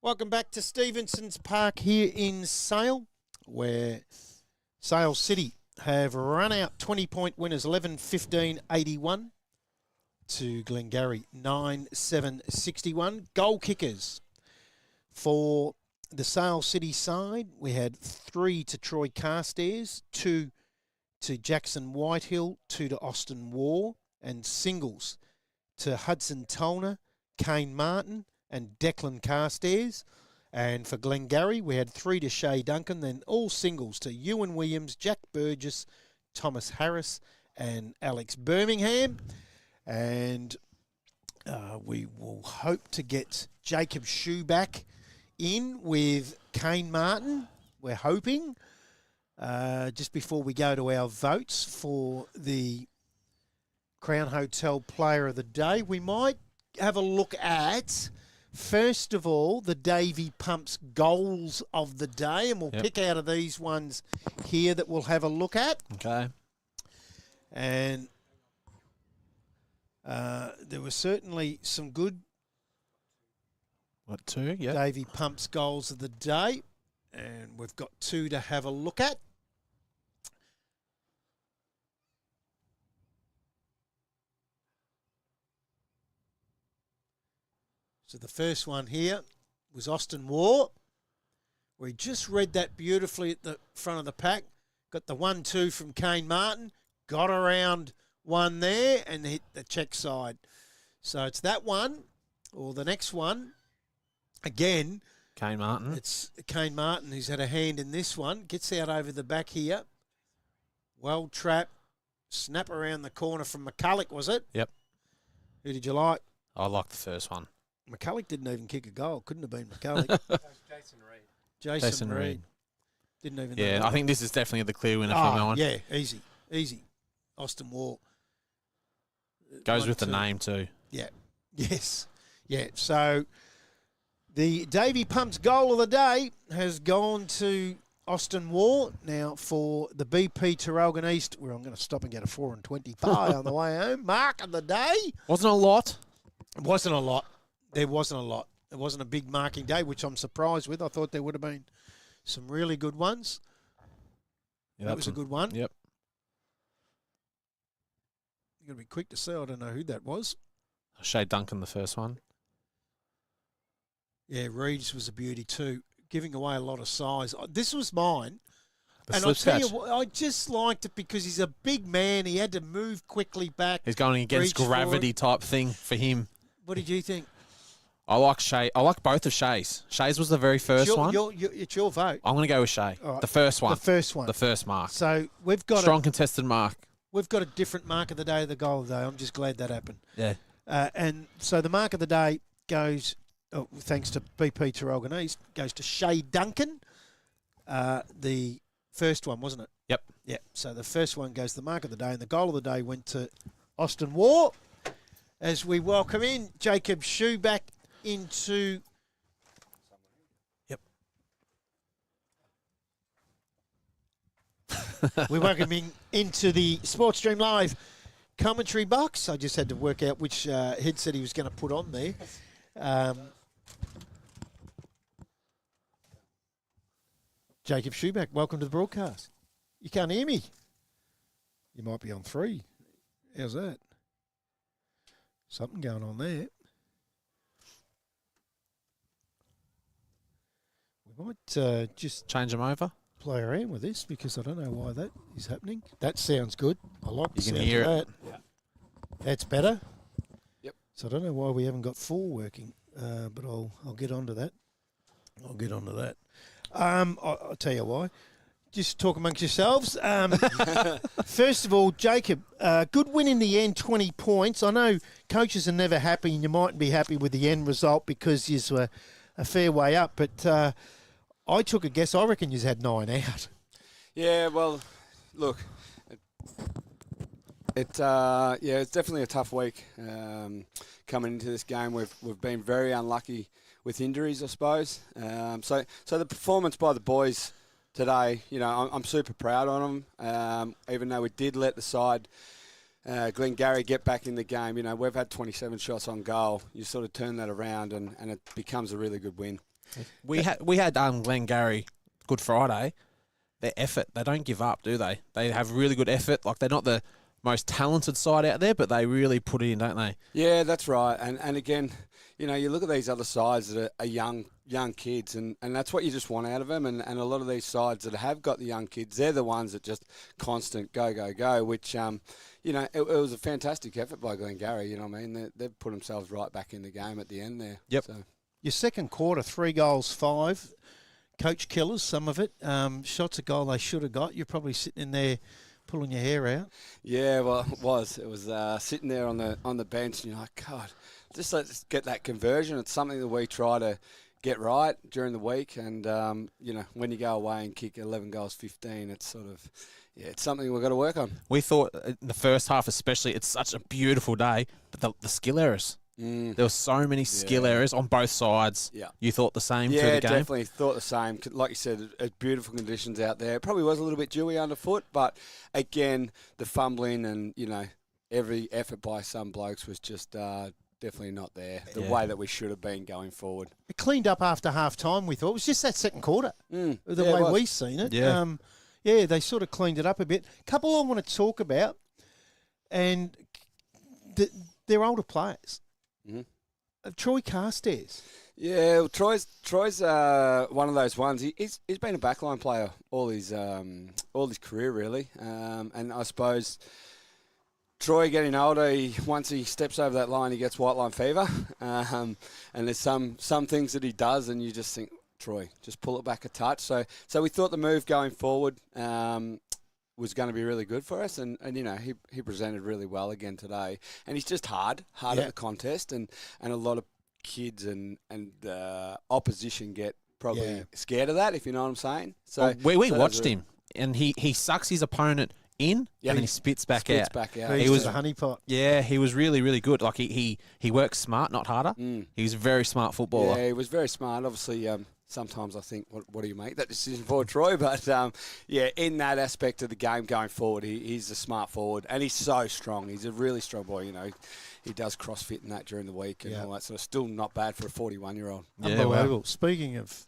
Welcome back to Stephenson's Park here in Sale, where Sale City have run out 20-point winners 11-15-81 to Glengarry 9-7-61. Goal kickers for the Sale City side, we had 3 to Troy Carstairs, 2 to Jackson Whitehill, 2 to Austin War, and singles to Hudson Tolner, Kane Martin, and Declan Carstairs. And for Glengarry, we had 3 to Shay Duncan, then all singles to Ewan Williams, Jack Burgess, Thomas Harris, and Alex Birmingham. And we will hope to get Jacob Shue back in with Kane Martin. We're hoping. Just before we go to our votes for the Crown Hotel Player of the Day, we might have a look at, first of all, the Davy Pumps goals of the day, and we'll pick out of these ones here that we'll have a look at. Okay. And there were certainly some good What, 2? Yeah. Davy Pumps goals of the day, and we've got 2 to have a look at. So the first one here was Austin War. We just read that beautifully at the front of the pack. Got the 1-2 from Kane Martin. Got around one there and hit the check side. So it's that one, or the next one. Again, Kane Martin. it's Kane Martin who's had a hand in this one. Gets out over the back here. Well trapped. Snap around the corner from McCulloch, was it? Yep. Who did you like? I like the first one. McCulloch didn't even kick a goal. Couldn't have been McCulloch. Jason Reed. Didn't even know Yeah, that. I think this is definitely the clear winner from that one. Yeah, easy. Austin War. Goes with the 1-2. name too. Yeah. Yes. Yeah. So the Davy Pumps goal of the day has gone to Austin War. Now for the BP Tarralgon East, where I'm going to stop and get a 4.20 pie on the way home. Mark of the day. Wasn't a lot. It wasn't a lot. There wasn't a lot. It wasn't a big marking day, which I'm surprised with. I thought there would have been some really good ones. Yeah, That was a good one. Yep. You're going to be quick to say. I don't know who that was. Shay Duncan, the first one. Yeah, Reeves was a beauty too, giving away a lot of size. This was mine. The And I'll slip tell you catch. what, I just liked it because he's a big man. He had to move quickly back. He's going against reach gravity type thing for him. What did you think? I like Shay. I like both of Shay's. Shay's was the very first one. It's your vote. I'm going to go with Shay. All right. The first one. The first one. The first mark. So we've got Strong contested mark. we've got a different mark of the day, the goal of the day. I'm just glad that happened. Yeah. And so the mark of the day goes, thanks to BP Tarralgon East, goes to Shay Duncan. The first one, wasn't it? Yep. Yeah. So the first one goes to the mark of the day, and the goal of the day went to Austin War. As we welcome in Jacob Shue back into. Yep. We welcome him into the Sports Stream Live commentary box. I just had to work out which headset he was going to put on there. Jacob Shue back, welcome to the broadcast. You can't hear me. You might be on 3. How's that? Something going on there. We might just Change them over. play around with this because I don't know why that is happening. That sounds good. I like the You can sound hear of it. that. Yeah. That's better. Yep. So I don't know why we haven't got 4 working, but I'll get onto that. I'll tell you why. Just talk amongst yourselves. First of all, Jacob, good win in the end, 20 points. I know coaches are never happy, and you mightn't be happy with the end result because you a fair way up. But I took a guess. I reckon you had 9 out. Yeah, well, look, it's definitely a tough week coming into this game. We've been very unlucky with injuries, I suppose. So the performance by the boys today, I'm super proud on them. Even though we did let the side, Glengarry, get back in the game. We've had 27 shots on goal. You sort of turn that around, and it becomes a really good win. We had Glengarry Good Friday. Their effort, they don't give up, do they? They have really good effort. Like, they're not the most talented side out there, but they really put in, don't they? Yeah, that's right. And again, you know, you look at these other sides that are young kids, and that's what you just want out of them. And a lot of these sides that have got the young kids, they're the ones that just constant go, which, you know, it was a fantastic effort by Glengarry, you know what I mean? They've put themselves right back in the game at the end there. Yep. So. Your second quarter, 3 goals, 5. Coach killers, some of it. Shots a goal they should have got. You're probably sitting in there pulling your hair out. Yeah, well, it was. It was sitting there on the bench, and you're like, God, just let's get that conversion. It's something that we try to get right during the week, and you know, when you go away and kick 11 goals, 15, it's sort of, yeah, it's something we've got to work on. We thought in the first half especially, it's such a beautiful day, but the skill errors. There were so many skill errors on both sides. Yeah. You thought the same through Yeah, the game? definitely thought the same. Like you said, beautiful conditions out there. It probably was a little bit dewy underfoot, but again, the fumbling and, you know, every effort by some blokes was just definitely not there the way that we should have been going forward. It cleaned up after half time, we thought. It was just that second quarter, the Yeah, way it was. we seen it. Yeah. Yeah, they sort of cleaned it up a bit. Couple I want to talk about, and they're older players. Mhm. Troy Carstairs. Yeah, well, Troy's one of those ones. He's been a backline player all his career really, and I suppose Troy getting older, once he steps over that line, he gets white line fever, and there's some things that he does, and you just think, Troy, just pull it back a touch. So we thought the move going forward was going to be really good for us, and you know, he presented really well again today, and he's just hard at the contest, and a lot of kids and opposition get probably scared of that, if you know what I'm saying. So we watched him, and he sucks his opponent in, and then he spits back out. He was a honeypot. Yeah, he was really, really good. Like he works smart, not harder. He was a very smart footballer. Yeah, he was very smart. Obviously, sometimes I think, what do you make that decision for, Troy? But yeah, in that aspect of the game going forward, he's a smart forward, and he's so strong. He's a really strong boy. You know, he does CrossFit and that during the week and all that. So still not bad for a 41-year-old. Yeah, Unbelievable. wow. Speaking of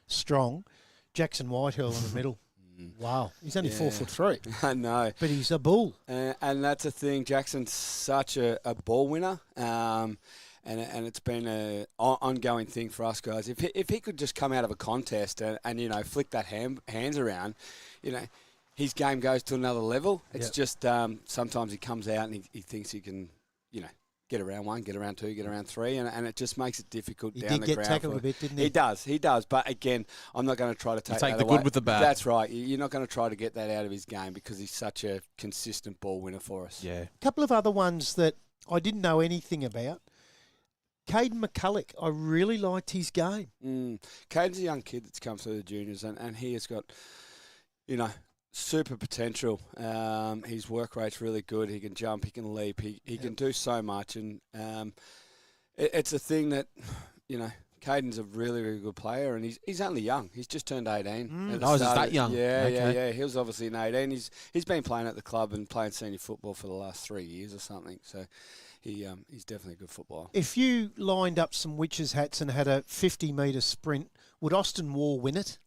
strong, Jackson Whitehill in the middle. Wow, he's only 4'3", I know. but he's a bull. And that's the thing. Jackson's such a ball winner. And it's been an ongoing thing for us guys. If he could just come out of a contest and you know, flick that hands around, you know, his game goes to another level. It's just sometimes he comes out and he thinks he can, you know, get around 1, get around 2, get around 3, and it just makes it difficult down the ground. He did get tackled a bit, didn't he? He does. But again, I'm not going to try to take that the away. good with the bad. That's right. You're not going to try to get that out of his game because he's such a consistent ball winner for us. Yeah. A couple of other ones that I didn't know anything about. Caden McCulloch, I really liked his game. Caden's a young kid that's come through the juniors, and he has got, you know, super potential. His work rate's really good. He can jump, he can leap, he can do so much, and it's a thing that, you know, Caden's a really, really good player, and he's only young. He's just turned 18. Oh, is he that young? Yeah. He was obviously an 18. He's been playing at the club and playing senior football for the last 3 years or something. So he's definitely a good footballer. If you lined up some witches' hats and had a 50-metre sprint, would Austin Waugh win it?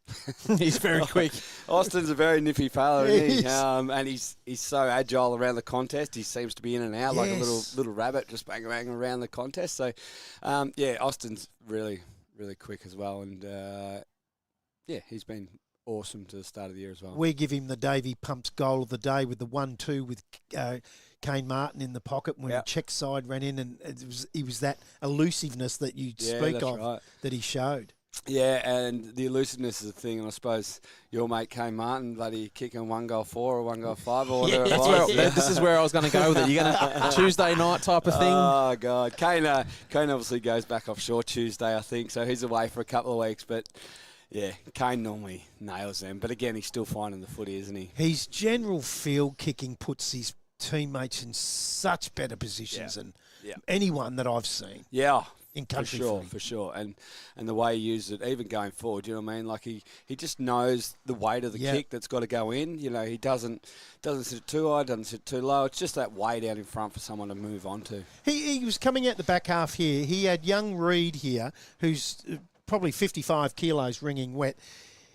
He's very quick. Austin's a very nippy fella, isn't he? He is. And he's so agile around the contest. He seems to be in and out like a Yes. little rabbit, just banging around the contest. So, Austin's really, really quick as well. And, he's been awesome to the start of the year as well. We give him the Davey Pumps goal of the day with the 1-2 with Kane Martin in the pocket when check side ran in, and he was that elusiveness that you speak that's of right. that he showed. Yeah, and the elusiveness is a thing, and I suppose your mate Kane Martin, bloody kicking 1 goal 4 or 1 goal 5 or whatever it was. This is where I was going to go with it. You're going to Tuesday night type of thing. Oh, God. Kane obviously goes back offshore Tuesday, I think, so he's away for a couple of weeks, but yeah, Kane normally nails them. But again, he's still finding the footy, isn't he? His general field kicking puts his teammates in such better positions than anyone that I've seen. Yeah. In country for sure. And the way he uses it, even going forward, you know what I mean? Like he just knows the weight of the kick that's got to go in. You know, he doesn't sit it too high, doesn't sit too low. It's just that weight out in front for someone to move on to. He was coming out the back half here. He had young Reed here, who's probably 55 kilos ringing wet.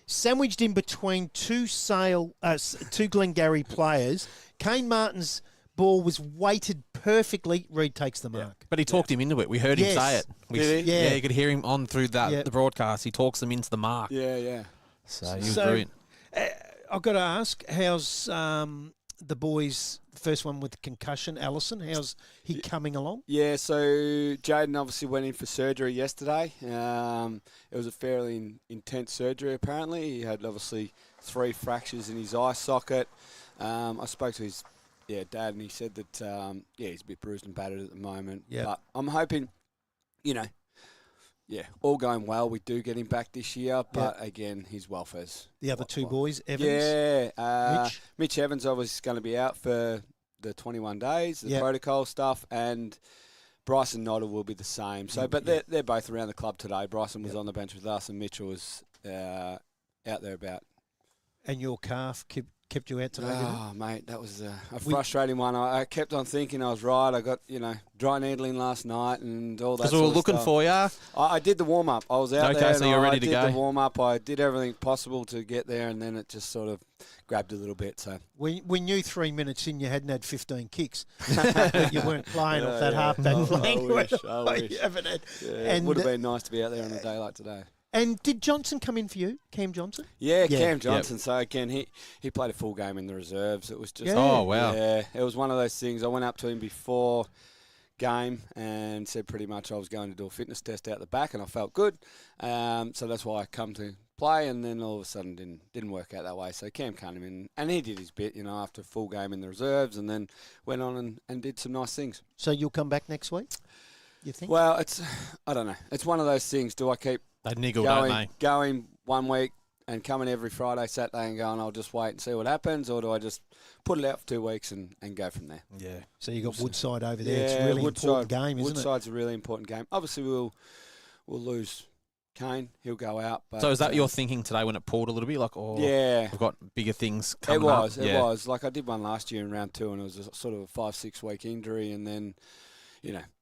Sandwiched in between two Glengarry players, Kane Martin's ball was weighted perfectly. Reed takes the mark. But he talked him into it. We heard him Yes. say it. Did he? Yeah. You could hear him on through that Yeah. the broadcast. He talks them into the mark. Yeah. So he was So- brilliant. I've got to ask, how's the boys' first one with the concussion, Allison? How's he coming along? Yeah, so Jaden obviously went in for surgery yesterday. It was a fairly intense surgery, apparently. He had obviously 3 fractures in his eye socket. I spoke to his dad, and he said that, he's a bit bruised and battered at the moment. Yep. But I'm hoping, all going well, we do get him back this year. But, again, his welfare's... The other two boys, Evans? Yeah. Mitch? Mitch Evans obviously is going to be out for the 21 days, the Yep. protocol stuff, and Bryson Noddle will be the same. So, but they're both around the club today. Bryson was on the bench with us, and Mitchell was out there about. And your calf kept you out today, did it? Oh, mate, that was a frustrating one. I kept on thinking I was right. I got, dry needling last night and all that Because we were looking for you. I did the warm-up. I was out Okay, there so and you're I ready to did go. the warm-up. I did everything possible to get there, and then it just sort of grabbed a little bit. So We knew 3 minutes in you hadn't had 15 kicks. But you weren't playing off that half-back flank. I wish. You haven't had. Yeah, And, it would have been nice to be out there on a day like today. And did Johnson come in for you, Cam Johnson? Yeah, Yeah. Cam Johnson. So again, he played a full game in the reserves. It was just Yeah. Oh, wow. Yeah, it was one of those things. I went up to him before game and said pretty much I was going to do a fitness test out the back, and I felt good. So that's why I come to play, and then all of a sudden didn't work out that way. So Cam came in, and he did his bit, after a full game in the reserves, and then went on and did some nice things. So you'll come back next week, you think? Well, I don't know. It's one of those things. Do I keep They niggle, don't they? going 1 week and coming every Friday, Saturday and going, I'll just wait and see what happens, or do I just put it out for 2 weeks and go from there? Yeah. So you got Woodside over there. It's a really important game, isn't Woodside's a really important game. Obviously, we'll lose Kane. He'll go out. But, So is that your thinking today when it pulled a little bit? Yeah. We've got bigger things It coming up? It was. Like I did one last year in round 2, and it was a sort of a 5-6 week injury, and then,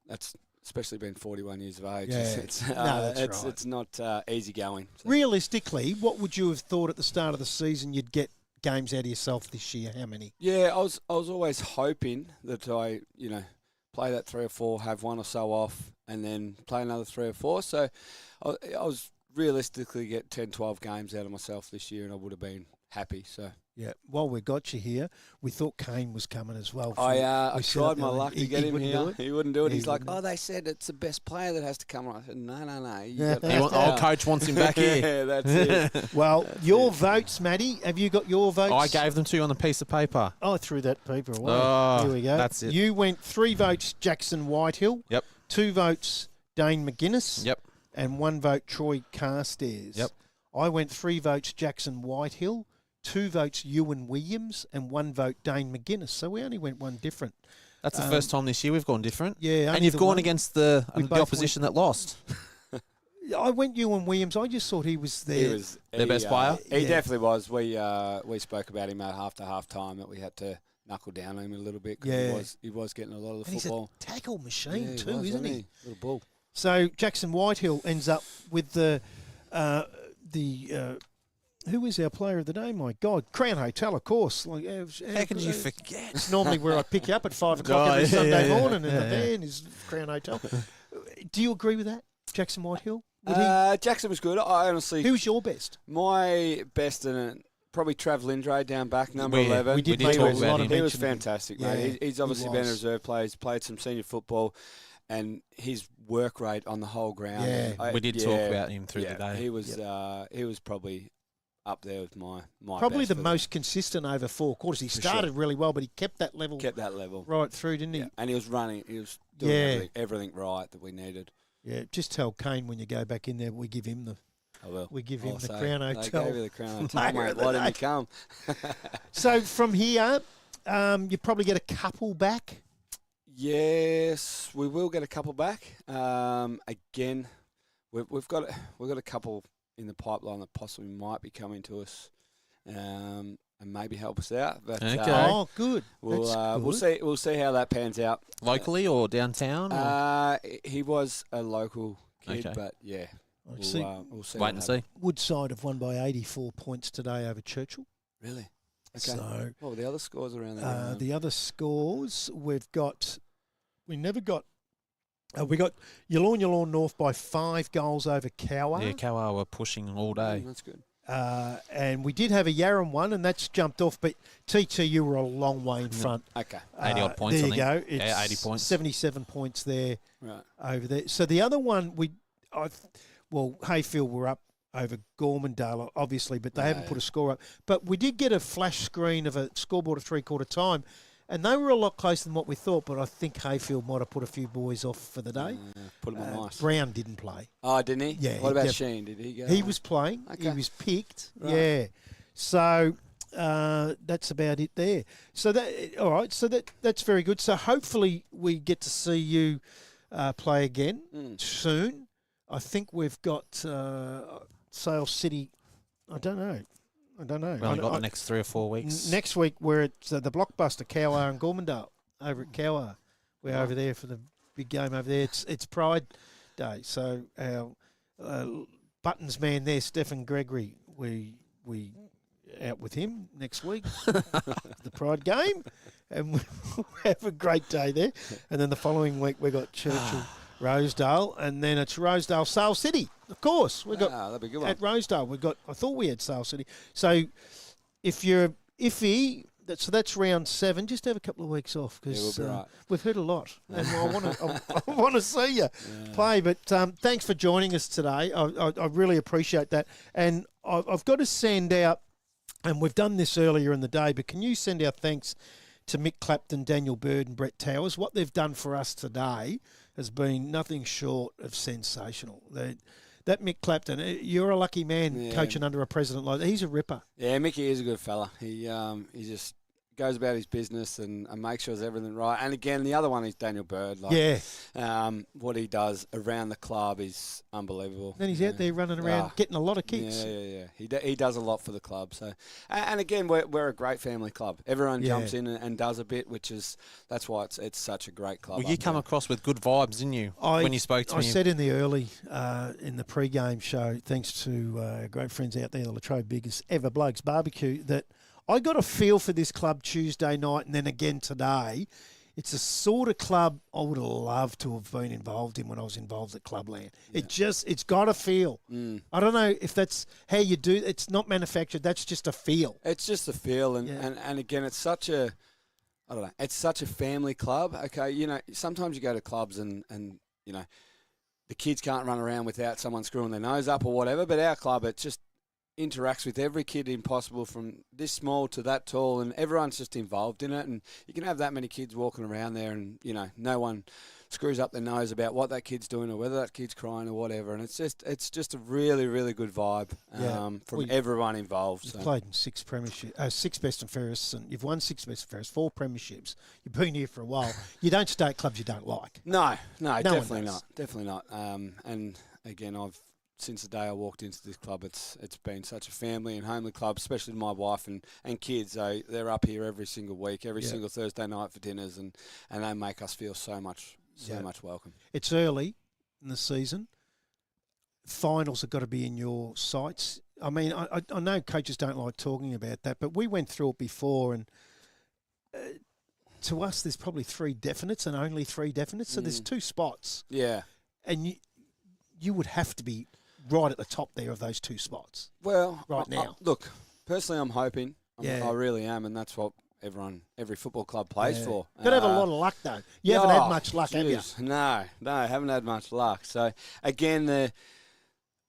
that's... especially being 41 years of age. Yeah. It's that's right. It's not easy going. So. Realistically, what would you have thought at the start of the season you'd get games out of yourself this year? How many? Yeah, I was always hoping that I, play that 3 or 4, have 1 or so off, and then play another 3 or 4. So I was realistically get 10, 12 games out of myself this year, and I would have been happy. So Yeah. While we got you here, we thought Kane was coming as well. I We set tried up my the- luck to he get him wouldn't do here. it? He wouldn't do it. He He's like, wouldn't. they said it's the best player that has to come on. I said, no. Old coach wants him back here. Yeah, that's it. Well, your votes, Maddie. Have you got your votes? I gave them to you on a piece of paper. I threw that paper away. Oh, Here we go. that's it. You went 3 votes, Jackson Whitehill. Yep. 2 votes, Dane McGuinness. Yep. And 1 vote, Troy Carstairs. Yep. I went 3 votes, Jackson Whitehill. 2 votes, Ewan Williams. And 1 vote, Dane McGuinness. So we only went one different. That's the first time this year we've gone different. Yeah. And only you've the gone one. against the We both opposition that lost. I went Ewan Williams. I just thought he was there. He was Their best player? He Yeah. definitely was. We spoke about him at half time that we had to knuckle down on him a little bit because Yeah. he was getting a lot of the And he's a football. tackle machine Yeah, too, was, isn't wasn't he? Little bull. So Jackson Whitehill ends up with the who is our player of the day? My God, Crown Hotel, of course. Like, How could you forget? It's normally where I pick you up at 5 o'clock Oh, every yeah, Sunday yeah, morning, and yeah. the van is Crown Hotel. Do you agree with that, Jackson Whitehill? Would he, Jackson was good. I honestly, who's your best? my best in it, probably Trav Lindray down back, number We- 11. we did make talk a about lot of him. He was mention of him. fantastic, Yeah, mate. He's he obviously been a was. reserve player. He's played some senior football, and his work rate on the whole ground. Yeah. We did talk about him through the day. He was probably up there with my Probably best the for most consistent over 4 quarters. He For started sure. really well, but he kept that level kept that level. right through, didn't he? Yeah. And he was running. He was doing Yeah. everything right that we needed. Yeah, just tell Kane when you go back in there, we give him the I will. We give him I'll the say, Crown They Hotel. gave you the Crown Player Hotel, mate. of the Why didn't day. you come? So from here, you probably get a couple back. Yes, we will get a couple back. Again, we've got a couple in the pipeline that possibly might be coming to us, and maybe help us out. But Okay. Oh, good. we'll That's we'll see how that pans out. Locally or downtown? Or? He was a local kid, Okay. but yeah, See, We'll see. Wait what and happens. see. Woodside have won by 84 points today over Churchill. Really? Okay. So What were the other scores around there? the other scores we got Yallourn North by 5 goals over Cowar. Yeah, Kawa were pushing all day. That's good. And we did have a Yarram one, and that's jumped off. But TTU were a long way in front. Okay. 80-odd points, There I you go. think. It's Yeah, 80 points. 77 points there Right. over there. So the other one, Hayfield were up over Gormandale, obviously, but they haven't put a score up. But we did get a flash screen of a scoreboard at three-quarter time, and they were a lot closer than what we thought, but I think Hayfield might have put a few boys off for the day. Put him on ice. Brown didn't play. Oh, didn't he? Yeah, What he about def- Sheen? Did he go? He was playing. He Okay. was picked. Right. Yeah. So that's about it there. So all right. So that's very good. So hopefully we get to see you play again soon. I think we've got Sale City. I don't know. We've only got the next 3 or 4 weeks. Next week we're at the Blockbuster, Cowar and Gormandale over at Cowar. We're over there for the big game over there. It's Pride Day. So our Buttons man there, Stephen Gregory, we out with him next week, the Pride game, and we'll have a great day there. And then the following week we've got Churchill, Rosedale, and then it's Rosedale, Sale City. Of course, we've got that'd be a good one. at Rosedale. I thought we had Sale City. So if you're iffy, that's round 7. Just have a couple of weeks off because we'll be right. we've heard a lot, and I want to see you play. But thanks for joining us today. I really appreciate that, and I've got to send out. And we've done this earlier in the day, but can you send our thanks to Mick Clapton, Daniel Bird and Brett Towers? What they've done for us today has been nothing short of sensational. That Mick Clapton, you're a lucky man coaching under a president like that. He's a ripper. Yeah, Mickey is a good fella. He just goes about his business and makes sure there's everything right. And again, the other one is Daniel Bird. What he does around the club is unbelievable. Then he's out there running around getting a lot of kicks. Yeah. He does a lot for the club. So, and again, we're a great family club. Everyone jumps in and does a bit, that's why it's such a great club. Well, you come across with good vibes, didn't you? When you spoke to me, I said in the early in the pre-game show, thanks to our great friends out there, the Latrobe biggest ever Blokes Barbecue, that I got a feel for this club Tuesday night and then again today. It's a sort of club I would have loved to have been involved in when I was involved at Clubland. Yeah. It's got a feel. I don't know if that's how you do it. It's not manufactured. That's just a feel. It's just a feel. And again, it's such a, I don't know, it's such a family club. Okay, sometimes you go to clubs and the kids can't run around without someone screwing their nose up or whatever, but our club, it just interacts with every kid impossible from this small to that tall, and everyone's just involved in it. And you can have that many kids walking around there and, no one screws up their nose about what that kid's doing or whether that kid's crying or whatever. And it's just a really, really good vibe from everyone involved. You've played in 6 premierships, 6 best and fairest, and you've won 6 best and fairest, 4 premierships. You've been here for a while. You don't stay at clubs you don't like. No, definitely not. And again, since the day I walked into this club, it's been such a family and homely club, especially my wife and kids. They're up here every single week, every single Thursday night for dinners, and they make us feel so much welcome. It's early in the season. Finals have got to be in your sights. I mean, I know coaches don't like talking about that, but we went through it before, and to us, there's probably 3 definites and only 3 definites, so there's 2 spots. Yeah. And you would have to be right at the top there of those 2 spots. Well, right now. Look, personally, I'm hoping. I really am, and that's what every football club plays for. Got to have a lot of luck, though. You haven't had much luck, have you? No, haven't had much luck. So, again,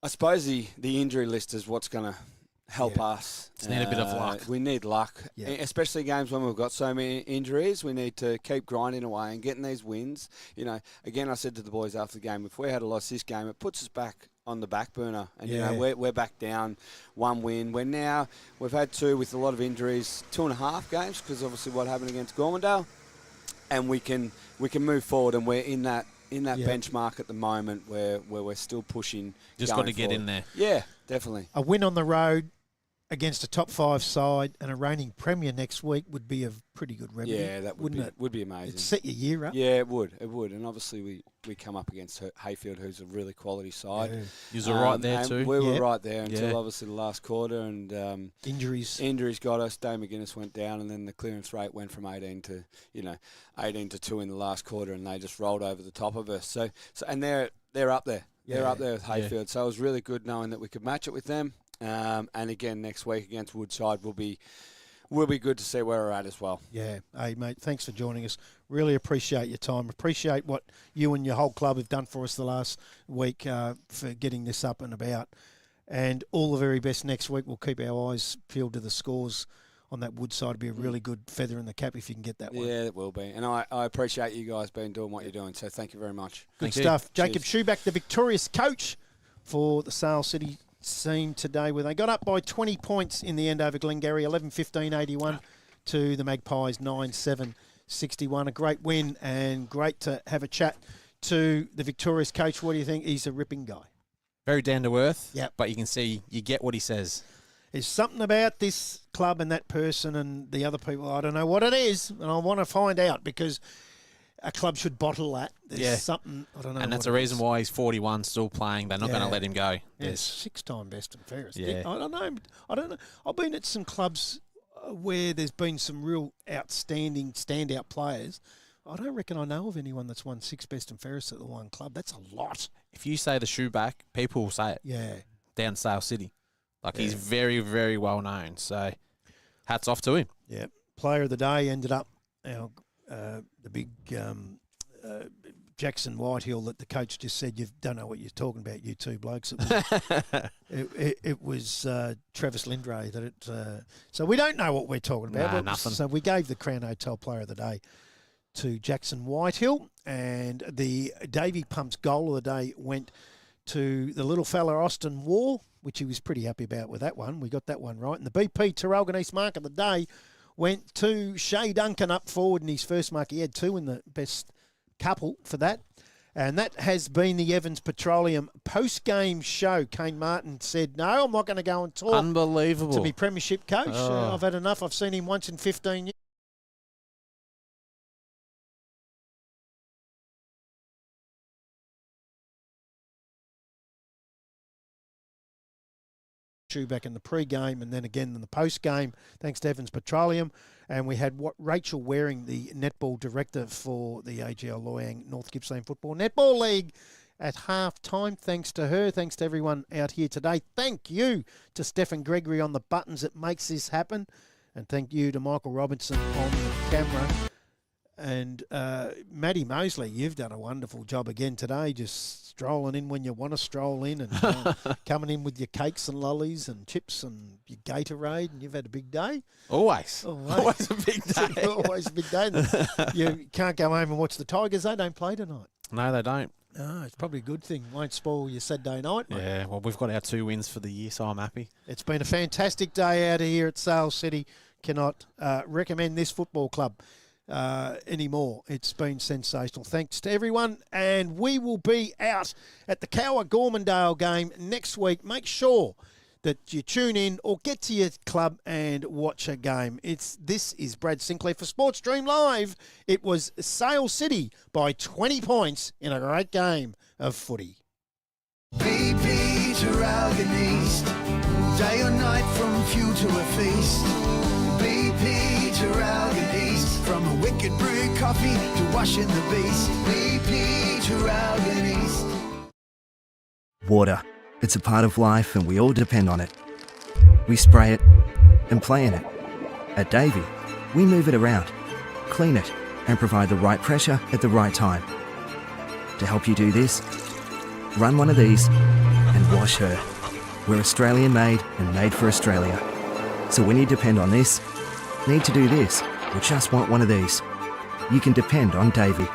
I suppose the injury list is what's going to help us. Just need a bit of luck. We need luck, especially games when we've got so many injuries. We need to keep grinding away and getting these wins. Again, I said to the boys after the game, if we had lost this game, it puts us back on the back burner, and we're back down 1 win. We've had 2 with a lot of injuries, 2.5 games because obviously what happened against Gormandale, and we can move forward, and we're in that benchmark at the moment where we're still pushing. Just got to get in there. Yeah, definitely. A win on the road against a top 5 side and a reigning premier next week would be a pretty good remedy. Yeah, that would wouldn't it? Would be amazing. It'd set your year up. Yeah, it would. It would. And obviously we come up against Hayfield, who's a really quality side. You were right there and too. We were Yep. right there until Yeah. obviously the last quarter, and Injuries. injuries got us. Dave McGuinness went down, and then the clearance rate went from 18 to 2 in the last quarter, and they just rolled over the top of us. So and they're up there. They're up there with Hayfield. So it was really good knowing that we could match it with them. And again, next week against Woodside will be good to see where we're at as well. Yeah. Hey, mate, thanks for joining us. Really appreciate your time. Appreciate what you and your whole club have done for us the last week for getting this up and about. And all the very best next week. We'll keep our eyes peeled to the scores on that Woodside. It'll be a really good feather in the cap if you can get that one. Yeah, it will be. And I appreciate you guys doing what you're doing. So thank you very much. Good Thank you. stuff. Jacob Cheers. Schuback, the victorious coach for the Sale City scene today, where they got up by 20 points in the end over Glengarry, 11-15-81 to the Magpies, 9-7-61. A great win, and great to have a chat to the victorious coach. What do you think? He's a ripping guy. Very down to earth. Yep. But you can see you get what he says. There's something about this club and that person and the other people. I don't know what it is, and I want to find out, because a club should bottle that. There's something, I don't know. And that's what the it reason is. why he's 41, still playing. They're not going Yeah. to let him go. Yes, 6-time best and fairest. Yeah. I don't know. I've been at some clubs where there's been some real outstanding, standout players. I don't reckon I know of anyone that's won 6 best and fairest at the one club. That's a lot. If you say the shoe back, people will say it Yeah. down Sale City. Like, he's Yeah. very, very well known. So, hats off to him. Yeah. Player of the day ended up the big Jackson Whitehill that the coach just said, you don't know what you're talking about, you two blokes. It was Travis Lindray. So we don't know what we're talking about. Nah, nothing. So we gave the Crown Hotel Player of the Day to Jackson Whitehill, and the Davy Pumps goal of the day went to the little fella Austin Wall, which he was pretty happy about with that one. We got that one right. And the BP Tarralgon East mark of the day went to Shay Duncan up forward in his first mark. He had 2 in the best couple for that. And that has been the Evans Petroleum post-game show. Kane Martin said, no, I'm not going to go and talk Unbelievable. to be premiership coach. Oh. I've had enough. I've seen him once in 15 years. Back in the pre-game and then again in the post-game, thanks to Evans Petroleum. And we had Rachel Waring, the netball director for the AGL Loyang North Gippsland Football Netball League, at half-time. Thanks to her. Thanks to everyone out here today. Thank you to Stephen Gregory on the buttons that makes this happen. And thank you to Michael Robinson on the camera. And Maddie Mosley, you've done a wonderful job again today, just strolling in when you want to stroll in and coming in with your cakes and lollies and chips and your Gatorade, and you've had a big day. Always. Always a big day. Always a big day. You can't go home and watch the Tigers. They don't play tonight. No, they don't. No, it's probably a good thing. Won't spoil your Saturday night, mate. Yeah, well, we've got our 2 wins for the year, so I'm happy. It's been a fantastic day out here at Sale City. Cannot recommend this football club anymore. It's been sensational. Thanks to everyone, and we will be out at the Cower Gormandale game next week. Make sure that you tune in or get to your club and watch a game. This is Brad Sinclair for Sports Stream Live. It was Sale City by 20 points in a great game of footy. BP Tarralgon East, day or night from few to a feast. BP Tarralgon East, from a wicked brew coffee to washing the beast. BP Tarralgon East. Water. It's a part of life and we all depend on it. We spray it and play in it. At Davy, we move it around, clean it and provide the right pressure at the right time. To help you do this, run one of these and wash her. We're Australian made and made for Australia. So when you depend on this, need to do this, or just want one of these, you can depend on Davy.